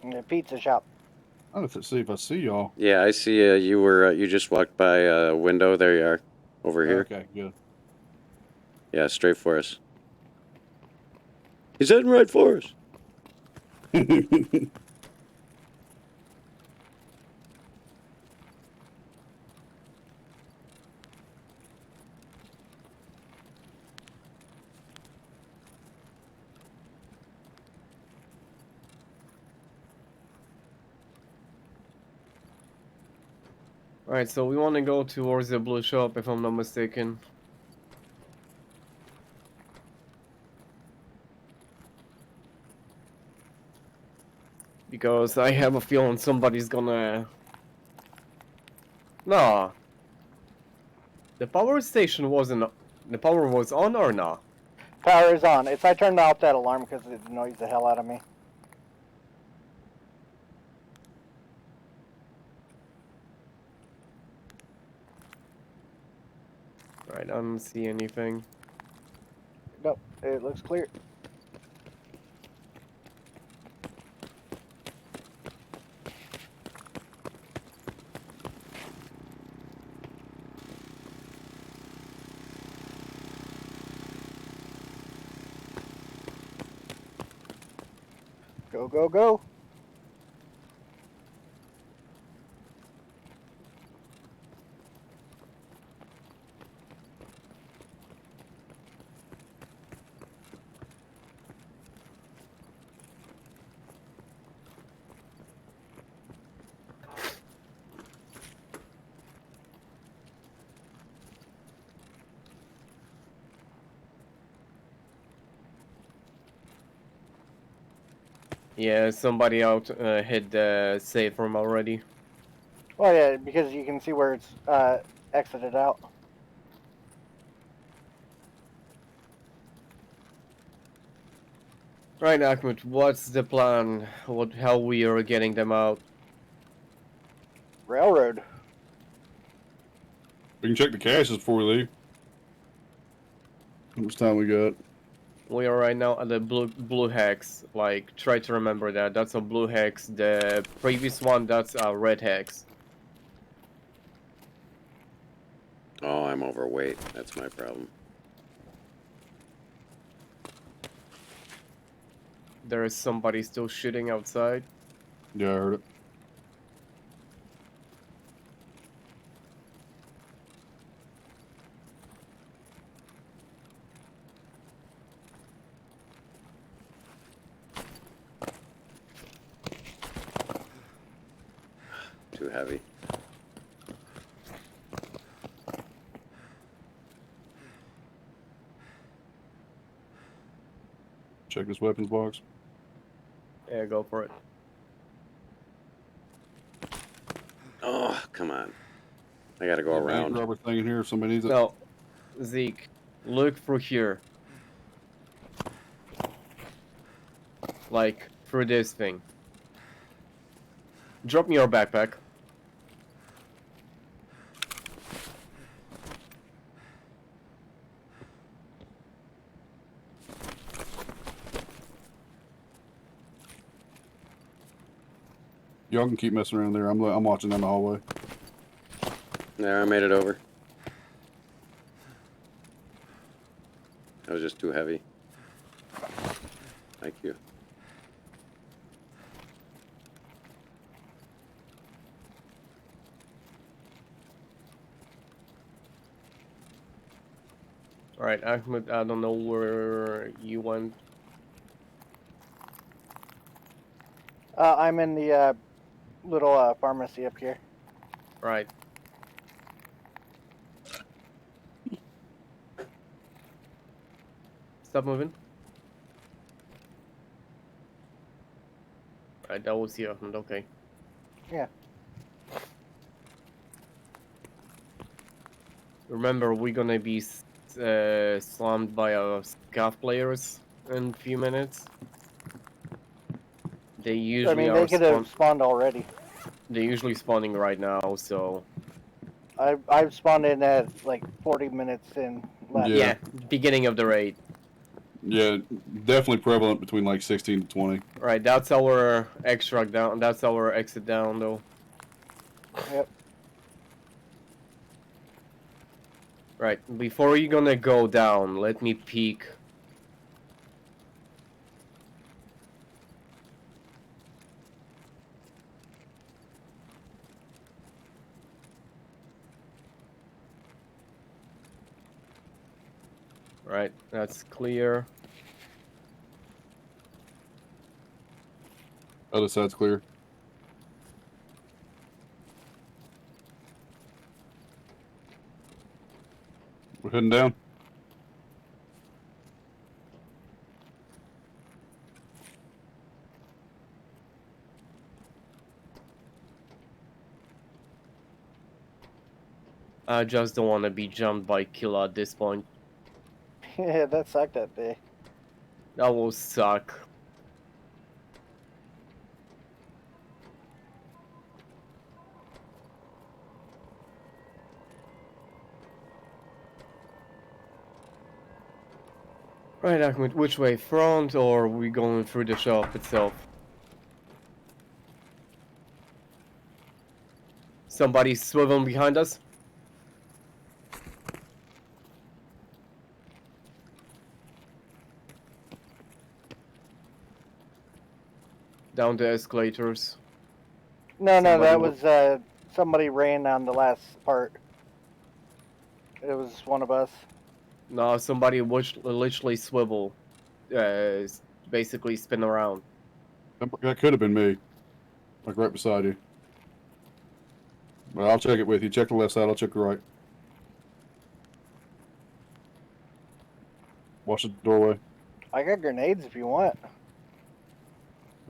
The pizza shop. I don't know see if I see y'all. Yeah, I see you just walked by a window. There you are. Over here. Okay, good. Yeah, straight for us. He's heading right for us. Right, so we want to go towards the blue shop, if I'm not mistaken. Because I have a feeling somebody's gonna... Nah. The power station wasn't... The power was on or not? Power is on. I turned off that alarm because it annoys the hell out of me. Right, I don't see anything. Nope, it looks clear. Go, go, go. Yeah, somebody out hit the safe room already. Oh yeah, because you can see where it's exited out. Right, Ahmed, what's the plan? How we are getting them out? Railroad. We can check the caches before we leave. How much time we got? We are right now at the blue hex. Like, try to remember that. That's a blue hex. The previous one, that's a red hex. Oh, I'm overweight. That's my problem. There is somebody still shooting outside. Yeah, I heard it. Too heavy. Check this weapons box. Yeah, go for it. Oh, come on. I gotta go around. Rubber thing in here if somebody needs it. No, Zeke, look through here. Like, through this thing. Drop me your backpack. Y'all can keep messing around there. I'm watching down the hallway. There, I made it over. That was just too heavy. Thank you. Alright, Ahmed, I don't know where you went. I'm in the little pharmacy up here. Right. Stop moving. Right, that was you, Ahmed, okay. Yeah. Remember, we're gonna be slammed by our scav players in a few minutes. They usually they could have spawned already. They're usually spawning right now, so... I've spawned in at like 40 minutes in left. Yeah, beginning of the raid. Yeah, definitely prevalent between like 16 to 20. Right, that's our extract down. That's our exit down, though. Yep. Right, before you're gonna go down, let me peek. Right, that's clear. Other side's clear. We're heading down. I just don't want to be jumped by Killa at this point. Yeah, that sucked that day. That will suck. Right, Ahmed, which way? Front, or are we going through the shop itself? Somebody swiveling behind us? Down the escalators. No, that was somebody ran on the last part. It was one of us. No, somebody literally swivel. Basically spin around. That could have been me. Like right beside you. Well, I'll check it with you. Check the left side, I'll check the right. Watch the doorway. I got grenades if you want.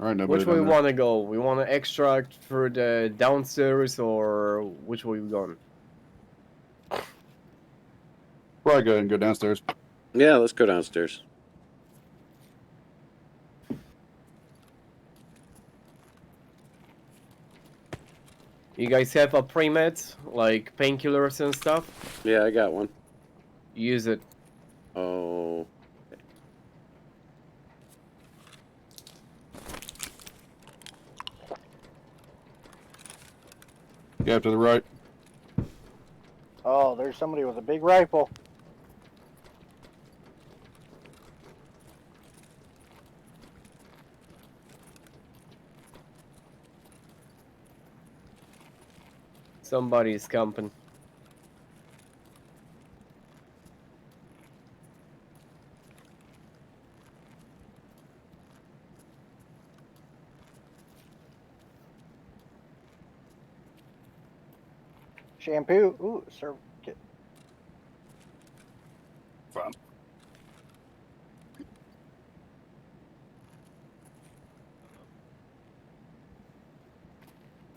Alright, nobody. Which way we want to go? We want to extract through the downstairs, or which way we going? Probably go ahead and go downstairs. Yeah, let's go downstairs. You guys have a pre-med, like painkillers and stuff? Yeah, I got one. Use it. Oh. Yeah, to the right. Oh, there's somebody with a big rifle. Somebody's camping. Shampoo. Ooh, sir. Fine.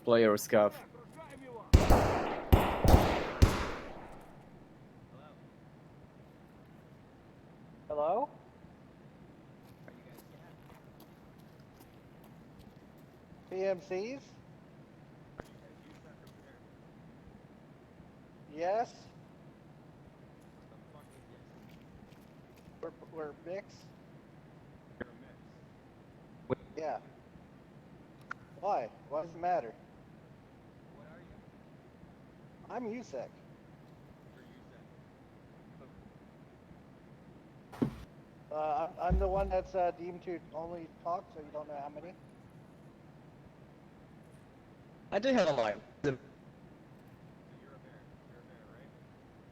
Player scuff. Hello? PMCs? Yes. We're mixed. Yeah. Why? Why does it matter? I'm USEC. I'm the one that's deemed to only talk, so you don't know how many. I do have a line.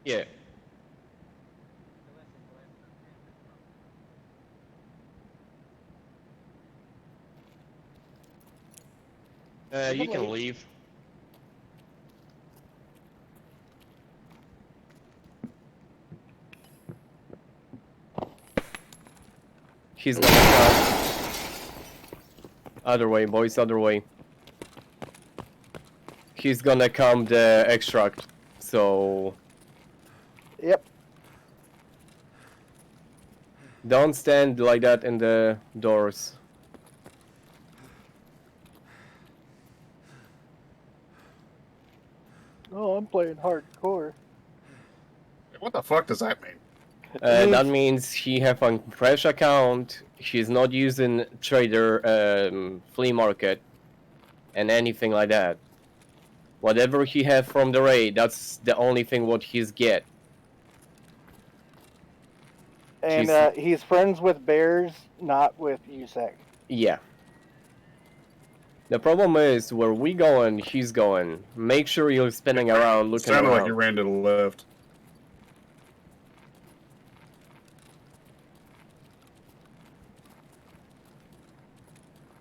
Yeah. You can leave. He's gonna come. Other way, boys, other way. He's gonna come the extract, so Yep. Don't stand like that in the doors. Oh, I'm playing hardcore. What the fuck does that mean? That means he have a fresh account. He's not using trader flea market and anything like that. Whatever he have from the raid, that's the only thing what he's get. And he's friends with bears, not with USEC. Yeah. The problem is where we going, he's going. Make sure you're spinning around, looking Sounded around. like you ran to the left.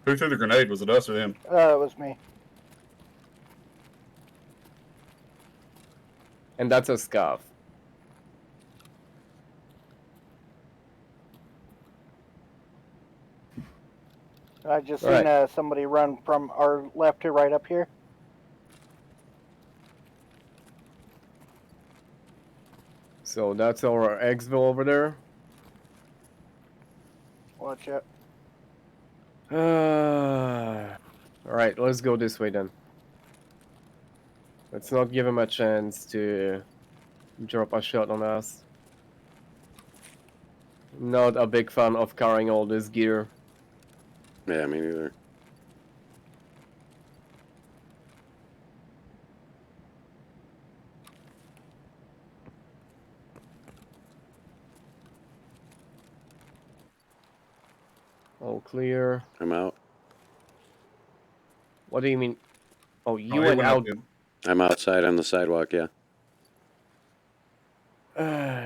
Who threw the grenade? Was it us or them? It was me. And that's a scarf. I just seen somebody run from our left to right up here. So that's our exfil over there. Watch out. Alright, let's go this way then. Let's not give him a chance to drop a shot on us. Not a big fan of carrying all this gear. Yeah, me neither. All clear. I'm out. What do you mean? Oh, you went out. I'm outside on the sidewalk, yeah.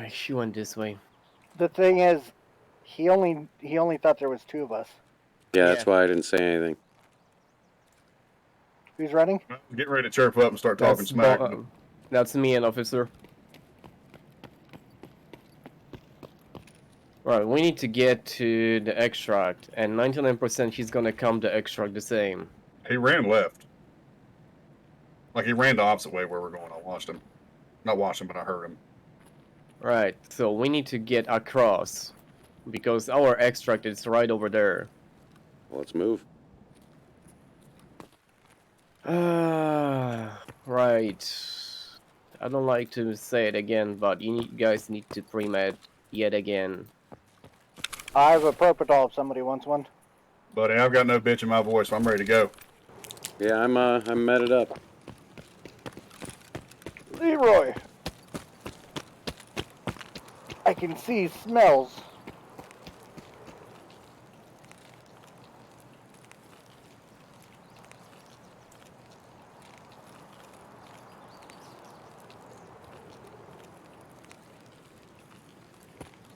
She went this way. The thing is, he only thought there was two of us. Yeah, that's why I didn't say anything. Who's running? Get ready to chirp up and start talking smack. That's me, an officer. Right, we need to get to the extract, and 99% he's gonna come to extract the same. He ran left. Like he ran the opposite way where we're going. I watched him. Not watched him, but I heard him. Right, so we need to get across, because our extract is right over there. Well, let's move. Right. I don't like to say it again, but you guys need to pre-med yet again. I have a propofol if somebody wants one. Buddy, I've got no bitch in my voice, so I'm ready to go. Yeah, I'm meted up. Leroy! I can see smells.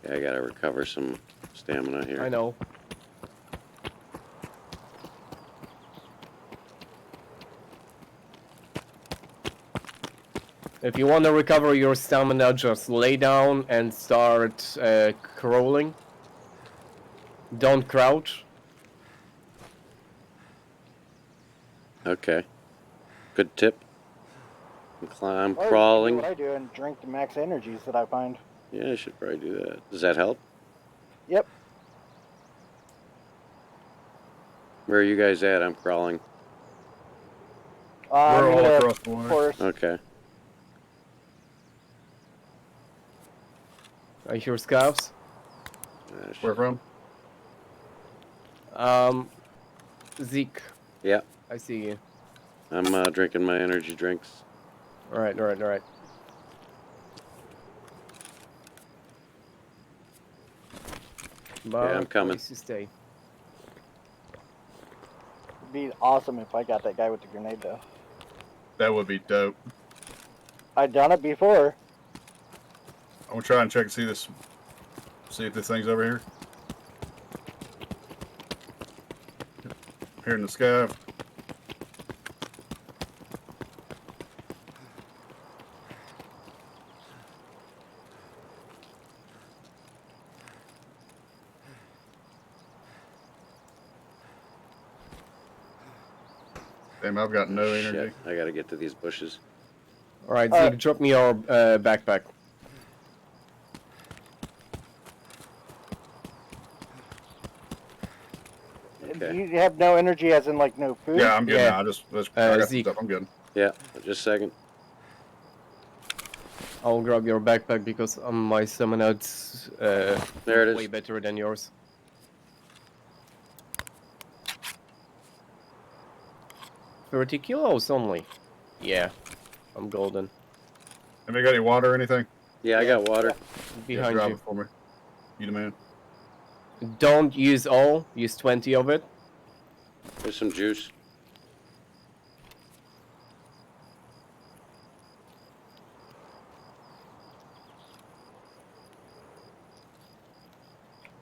Yeah, I gotta recover some stamina here. I know. If you want to recover your stamina, just lay down and start crawling. Don't crouch. Okay. Good tip. I'm Or crawling. Do what I do and drink the max energies that I find. Yeah, I should probably do that. Does that help? Yep. Where are you guys at? I'm crawling. We're all across the water. Okay. I hear scouts. Where from? Zeke. Yeah. I see you. I'm drinking my energy drinks. Alright. Yeah, I'm coming. Place to stay. It'd be awesome if I got that guy with the grenade, though. That would be dope. I've done it before. I'm gonna try and check and see this. See if this thing's over here. Here in the sky. Damn, I've got no energy. I gotta get to these bushes. Alright, Zeke, drop me your backpack. Okay. You have no energy, as in like no food. Yeah, I'm good now. I got some Zeke. stuff. I'm good. Yeah, just a second. I'll grab your backpack because my stamina's there it is. way better than yours. $30 kilos only. Yeah, I'm golden. Have you got any water or anything? Yeah, I got water. Behind drop you. it for me. You the man. Don't use all. Use 20 of it. There's some juice.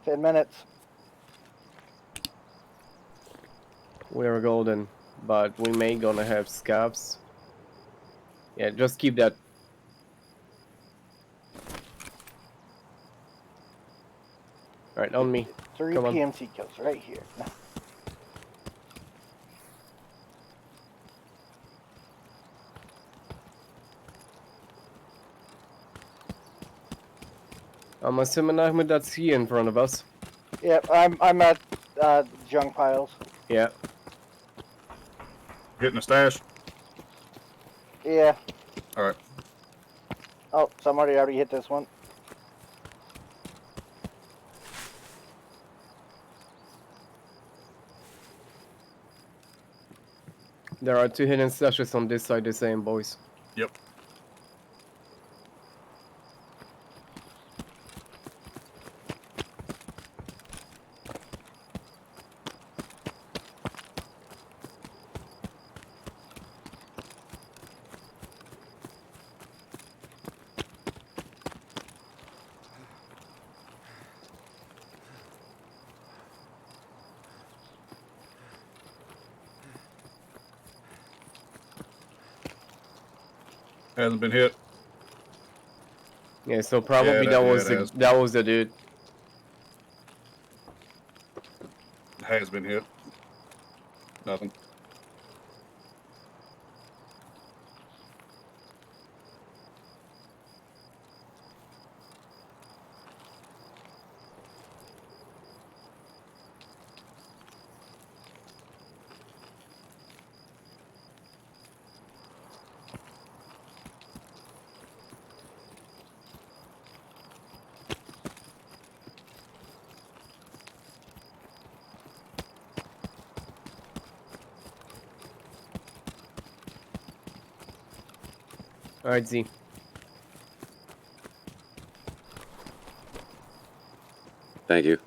$10 minutes. We're golden, but we may gonna have scabs. Yeah, just keep that. Alright, on me. 3 Come on. PMC kills right here. I'm assuming Ahmed, that's he in front of us. Yep, I'm at junk piles. Yeah. Getting a stash? Yeah. Alright. Oh, somebody already hit this one. There are 2 hidden stashes on this side, the same boys. Yep. Hasn't been hit. Yeah, so probably Yeah, that was the dude. Has been hit. Nothing. Alright, Z. Thank you.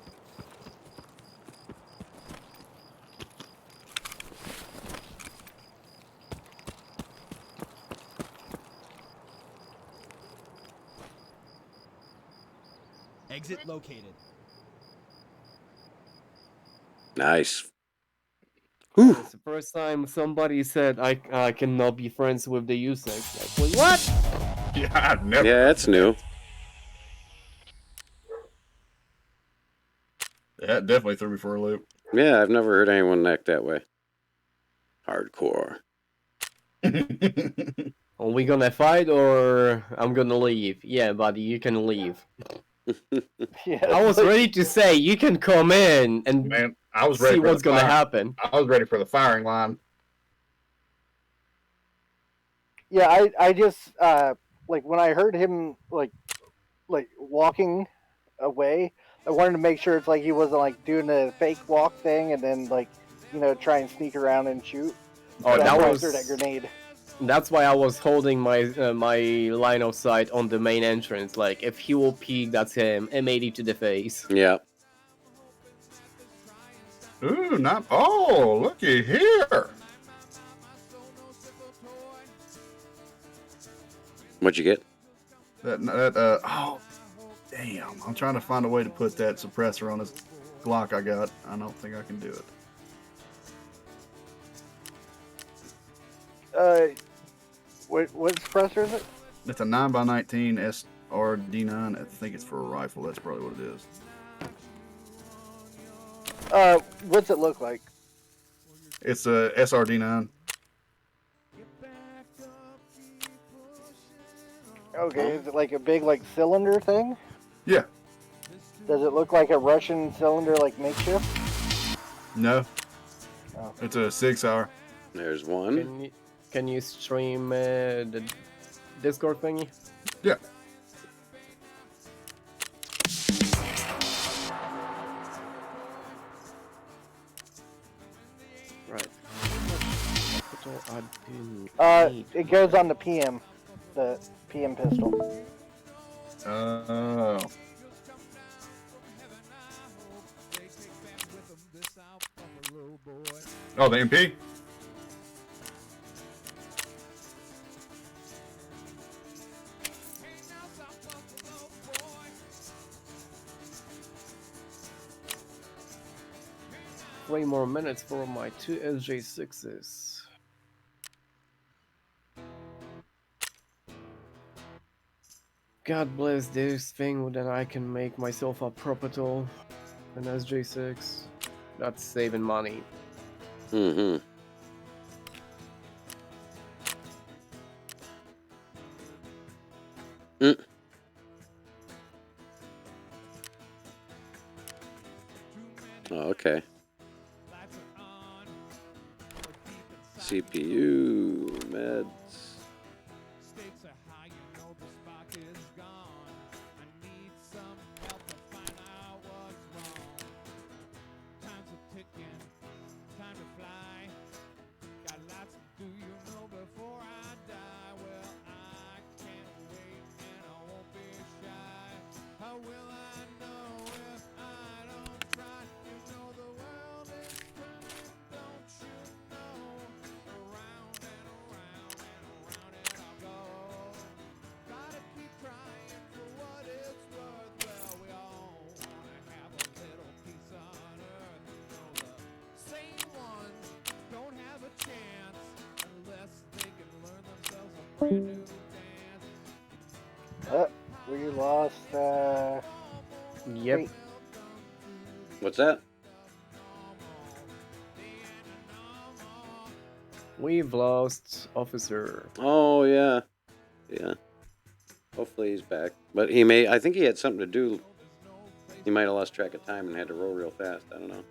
Exit located. Nice. It's the first time somebody said I cannot be friends with the user. Like, wait, what? Yeah, I've never. Yeah, that's new. That definitely threw me for a loop. Yeah, I've never heard anyone act that way. Hardcore. Are we gonna fight or I'm gonna leave? Yeah, buddy, you can leave. Yeah, I was ready to say you can come in and Man, I was ready see for what's the gonna fire. happen. I was ready for the firing line. Yeah, I just like when I heard him like walking away, I wanted to make sure it's like he wasn't like doing a fake walk thing and then like try and sneak around and shoot. Oh, That's that why I was threw that grenade. That's why I was holding my my line of sight on the main entrance. Like, if he will peek, that's him. M80 to the face. Yeah. Ooh, not. Oh, looky here. What'd you get? Oh, damn. I'm trying to find a way to put that suppressor on this Glock I got. I don't think I can do it. What suppressor is it? It's a 9x19 SRD9. I think it's for a rifle. That's probably what it is. What's it look like? It's a SRD9. Okay, is it like a big cylinder thing? Yeah. Does it look like a Russian cylinder makeshift? No. It's a 6 hour. There's one. Can you stream the Discord thingy? Yeah. Right. It goes on the PM, the PM pistol. Oh. Oh, the MP? Three more minutes for my 2 SJ6s. God bless this thing that I can make myself a Propetal, an SJ6. That's saving money. Mm-hmm. Mm. Oh, okay. CPU, meds. We lost, Yep. wait. What's that? We've lost Officer. Oh, yeah. Yeah. Hopefully he's back. But he may, I think he had something to do. He might have lost track of time and had to roll real fast. I don't know.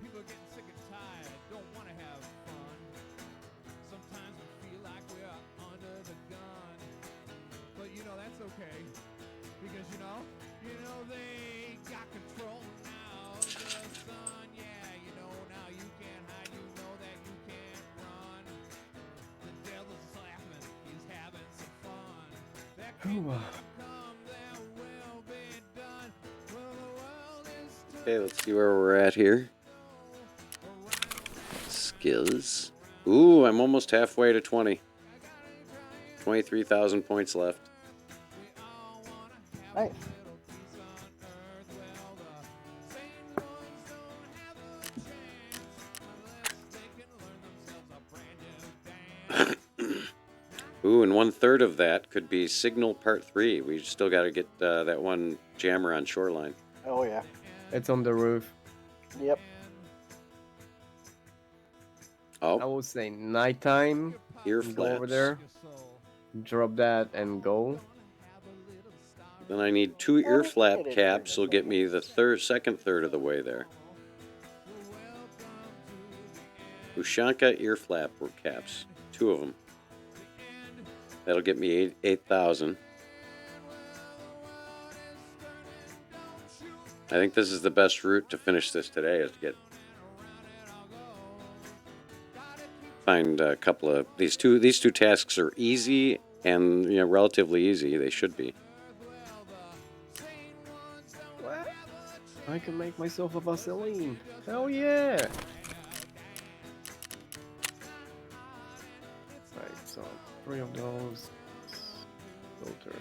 Okay, let's see where we're at here. Skills. Ooh, I'm almost halfway to 20. 23,000 points left. Nice. Ooh, and 1/3 of that could be Signal Part 3. We still got to get that one jammer on Shoreline. Oh, yeah. It's on the roof. Yep. Oh. I would say nighttime. Ear Go flaps. over there. Drop that and go. Then I need 2 ear flap caps. Will get me the second third of the way there. Ushanka ear flap caps. 2 of them. That'll get me 8,000. I think this is the best route to finish this today, is to find a couple of these two tasks are easy and relatively easy. They should be. What? I can make myself a Vaseline. Hell yeah! Right, so 3 of those. Filter.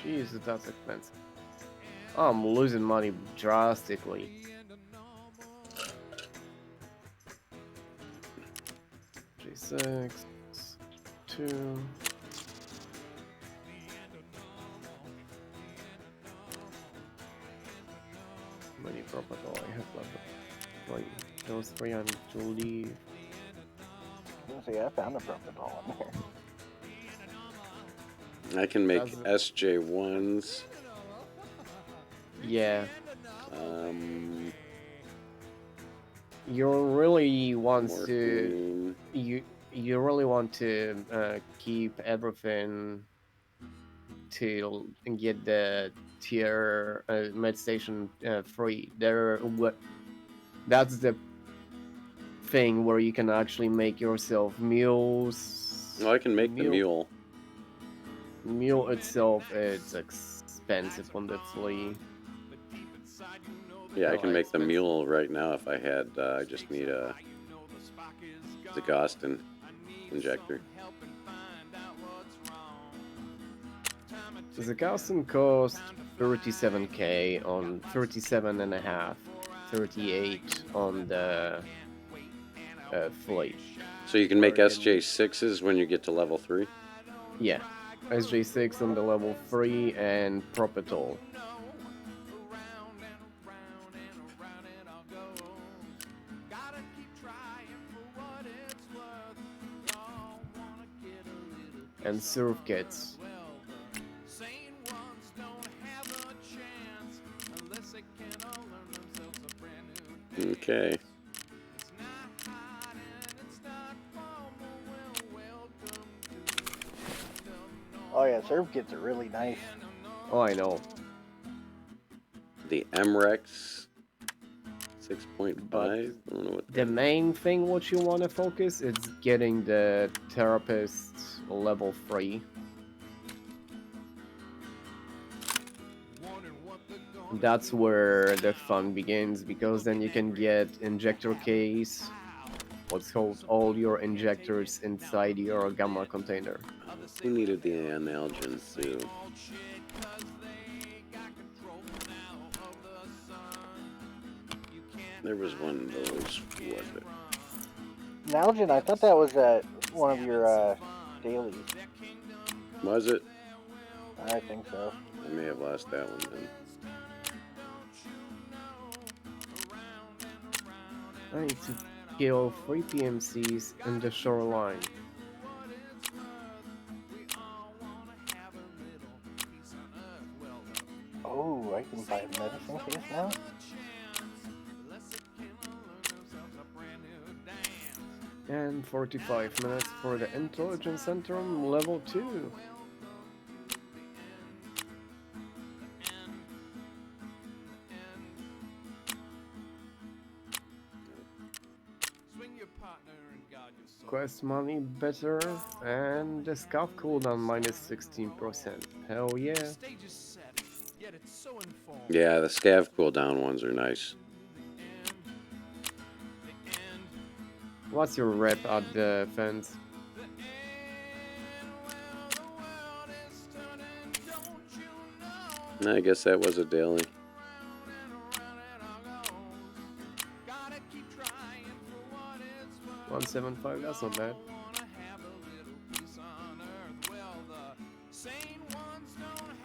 Jesus, that's expensive. I'm losing money drastically. G6, 2. How many Propetal I have left? Like, those 3 I need to leave. See, I found a Propetal in there. I can make SJ1s. Yeah. you really want to you really want to keep everything to get the tier med station free. That's the thing where you can actually make yourself mules. Well, I can make the mule. Mule itself is expensive on the flea. Yeah, I can make the mule right now if I had. I just need a Zagostin injector. The custom cost 37k on 37.5, 38 on the fleet. So you can make SJ6s when you get to level 3? Yeah, SJ6 on the level 3 and Propetol. And surf kits. Okay. Oh yeah, surf kits are really nice. Oh, I know. The MREX 6.5. I don't know what the main thing what you want to focus is getting the therapist level 3. That's where the fun begins, because then you can get injector case, what's called all your injectors inside your gamma container. Who needed the analgin too? There was one of those, who was it? Nalgene, I thought that was one of your dailies. Was it? I think so. I may have lost that one then. I need to kill 3 PMCs in the shoreline. Oh, I can buy a medicine case now? And 45 minutes for the intelligence center on level 2. Quest money better, and the scuff cooldown minus 16%. Hell yeah. Yeah, the scav cooldown ones are nice. What's your rep at the fence? I guess that was a daily. $175, that's not bad.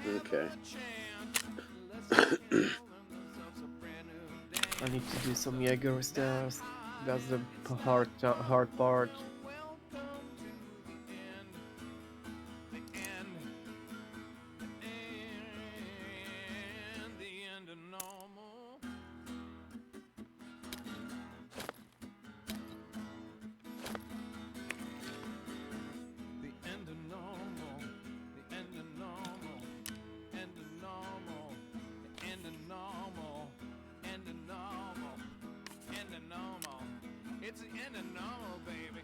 Okay. I need to do some Jaeger stuff. That's the hard part. It's the end of normal, baby.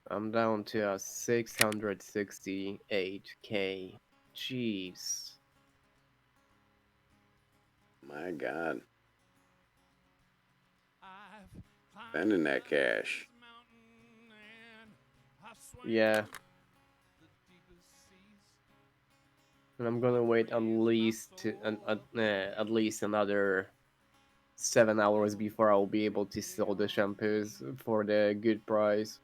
I'm down to a 668k. Jeez. My God. Spending that cash. Yeah. And I'm gonna wait at least another 7 hours before I'll be able to sell the shampoos for the good price.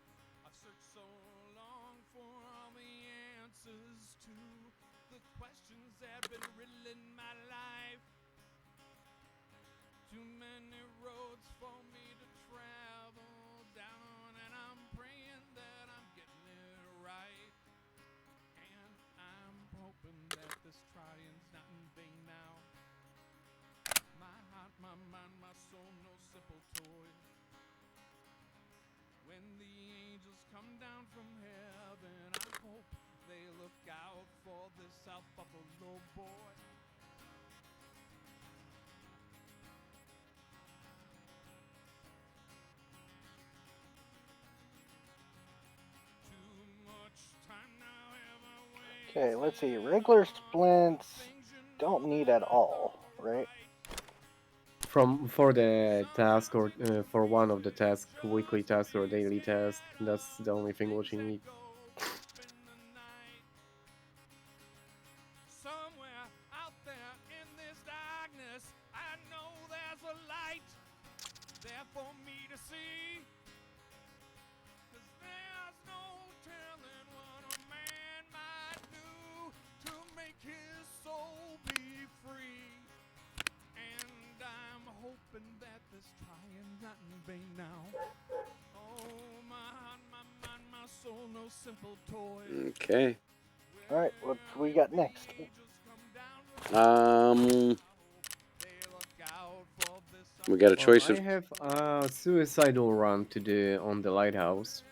Too many roads for me to travel down, and I'm praying that I'm getting it right. And I'm hoping that this trying's not in vain now. My heart, my mind, my soul, no simple toy. When the angels come down from heaven, I hope they look out for this South Buffalo boy. Too much time now ever waits. Okay, let's see. Regular splints don't need at all, right? For the task or for one of the tasks, weekly task or daily task, that's the only thing what you need. Somewhere out there in this darkness, I know there's a light there for me to see. 'Cause there's no telling what a man might do to make his soul be free. And I'm hoping that this trying's not in vain now. Oh, my heart, my mind, my soul, no simple toy. Okay. All right, what we got next? We got a choice I of. have a suicidal run to do on the lighthouse.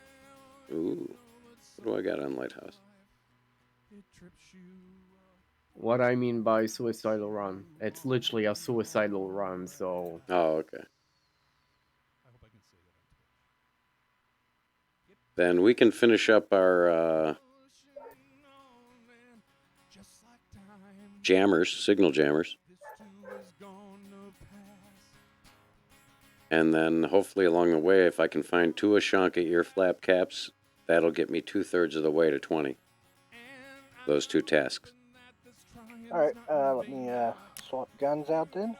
Ooh, what do I got on Lighthouse? What I mean by suicidal run, it's literally a suicidal run, so... Oh, okay. Then we can finish up our jammers, signal jammers. And then hopefully along the way, if I can find 2 Ashanka ear flap caps, that'll get me 2/3 of the way to 20. Those 2 tasks. All right, let me swap guns out then.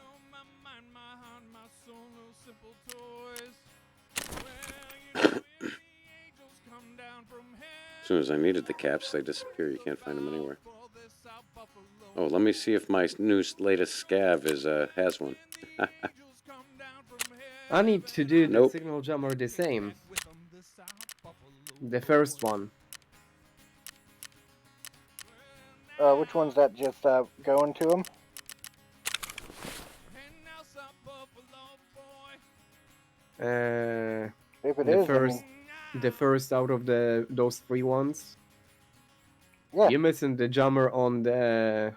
As soon as I needed the caps, they disappear. You can't find them anywhere. Oh, let me see if my new latest scav has one. I need to do the Nope. signal jammer the same. The first one. Which one's that? Just going to him? If it the is, first, the first out of those 3 ones. Yeah. You're missing the jammer on the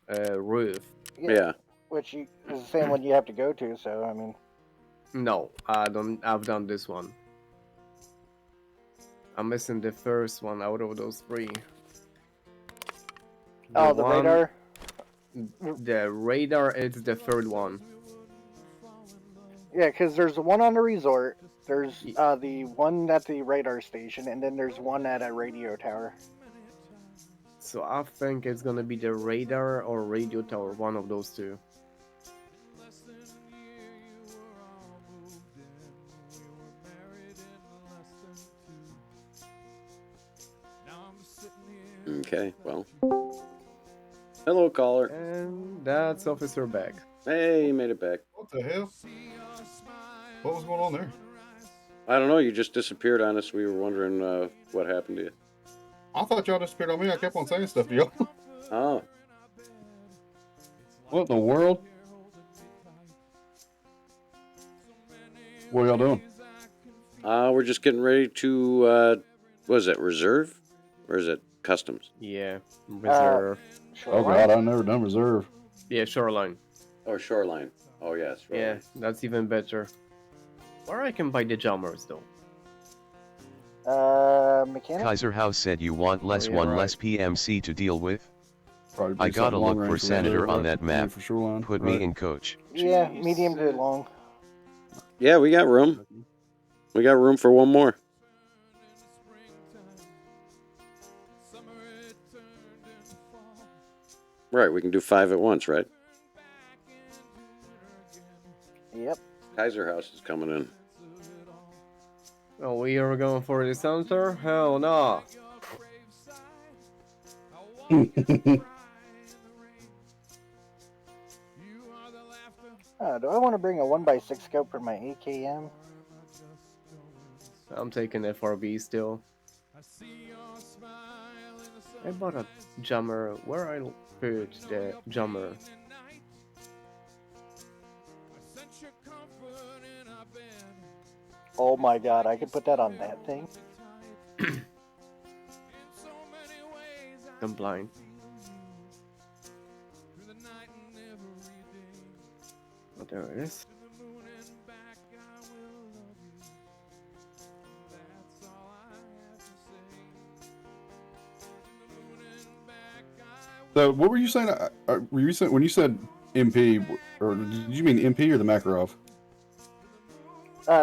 roof. Yeah. Which is the same one you have to go to. So I mean. No, I've done this one. I'm missing the first one out of those 3. The radar? The radar is the third one. Yeah, because there's the one on the resort, there's the one at the radar station, and then there's one at a radio tower. So I think it's gonna be the radar or radio tower, one of those 2. Okay, well. Hello, caller. And that's Officer Beck. Hey, you made it back. What the hell? What was going on there? I don't know. You just disappeared on us. We were wondering what happened to you. I thought y'all disappeared on me. I kept on saying stuff to y'all. Oh. What in the world? What are y'all doing? We're just getting ready to, what is it, reserve? Or is it customs? Yeah, reserve. Oh God, I've never done reserve. Yeah, shoreline. Or shoreline. Oh, yes. Shoreline. Yeah, that's even better. Or I can buy the jammers, though. Mechanic? Kaiser House said you want less less PMC to deal with. Probably I gotta something look long for range Senator reserve, on that map. for shoreline, Put right? me in, coach. Yeah, medium to long. Yeah, we got room. We got room for one more. Right, we can do 5 at once, right? Yep. Kaiser House is coming in. Oh, we are going for the center? Hell no. Do I want to bring a 1x6 scope for my AKM? I'm taking FRB still. I bought a jammer. Where I put the jammer? Oh my god, I could put that on that thing. I'm blind. Oh, there it is. So, what were you saying? Were you saying when you said MP, or did you mean MP or the Makarov?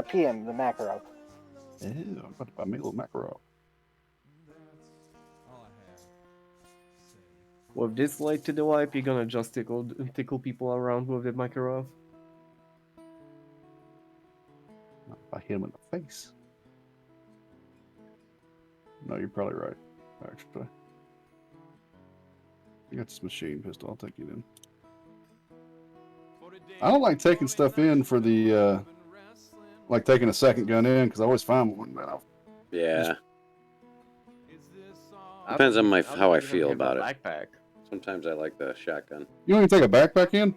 PM, the Makarov. Ew, I'm about to buy me a little Makarov. With this light to the wipe, you're gonna just tickle people around with the Makarov. I hit him in the face. No, you're probably right. Actually, I got this machine pistol. I'll take it in. I don't like taking stuff in for the, like taking a second gun in, because I always find one. Yeah. Depends on how I feel about it. Backpack. Sometimes I like the shotgun. You don't even take a backpack in?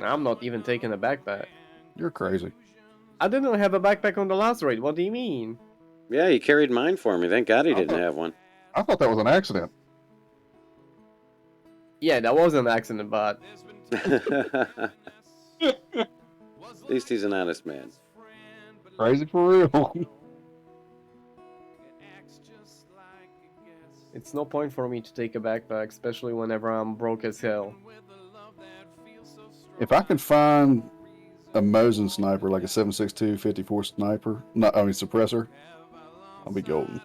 I'm not even taking a backpack. You're crazy. I didn't have a backpack on the last raid. What do you mean? Yeah, he carried mine for me. Thank God he didn't have one. I thought that was an accident. Yeah, that was an accident, but... At least he's an honest man. Crazy for real. It's no point for me to take a backpack, especially whenever I'm broke as hell. If I could find a Mosin sniper, like a 7.62 54 sniper, suppressor, I'll be golden.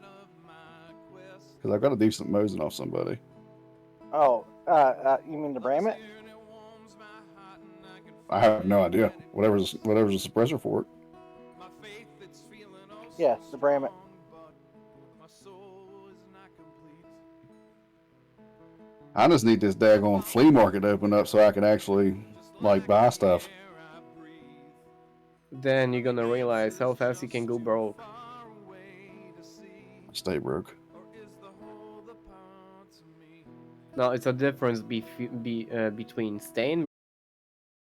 Because I've got a decent Mosin off somebody. Oh, you mean the Bramit? I have no idea. Whatever's a suppressor for it. Yeah, the Bramit. I just need this daggone flea market to open up so I can actually, like, buy stuff. Then you're gonna realize how fast you can go broke. Stay broke. Now, it's a difference between staying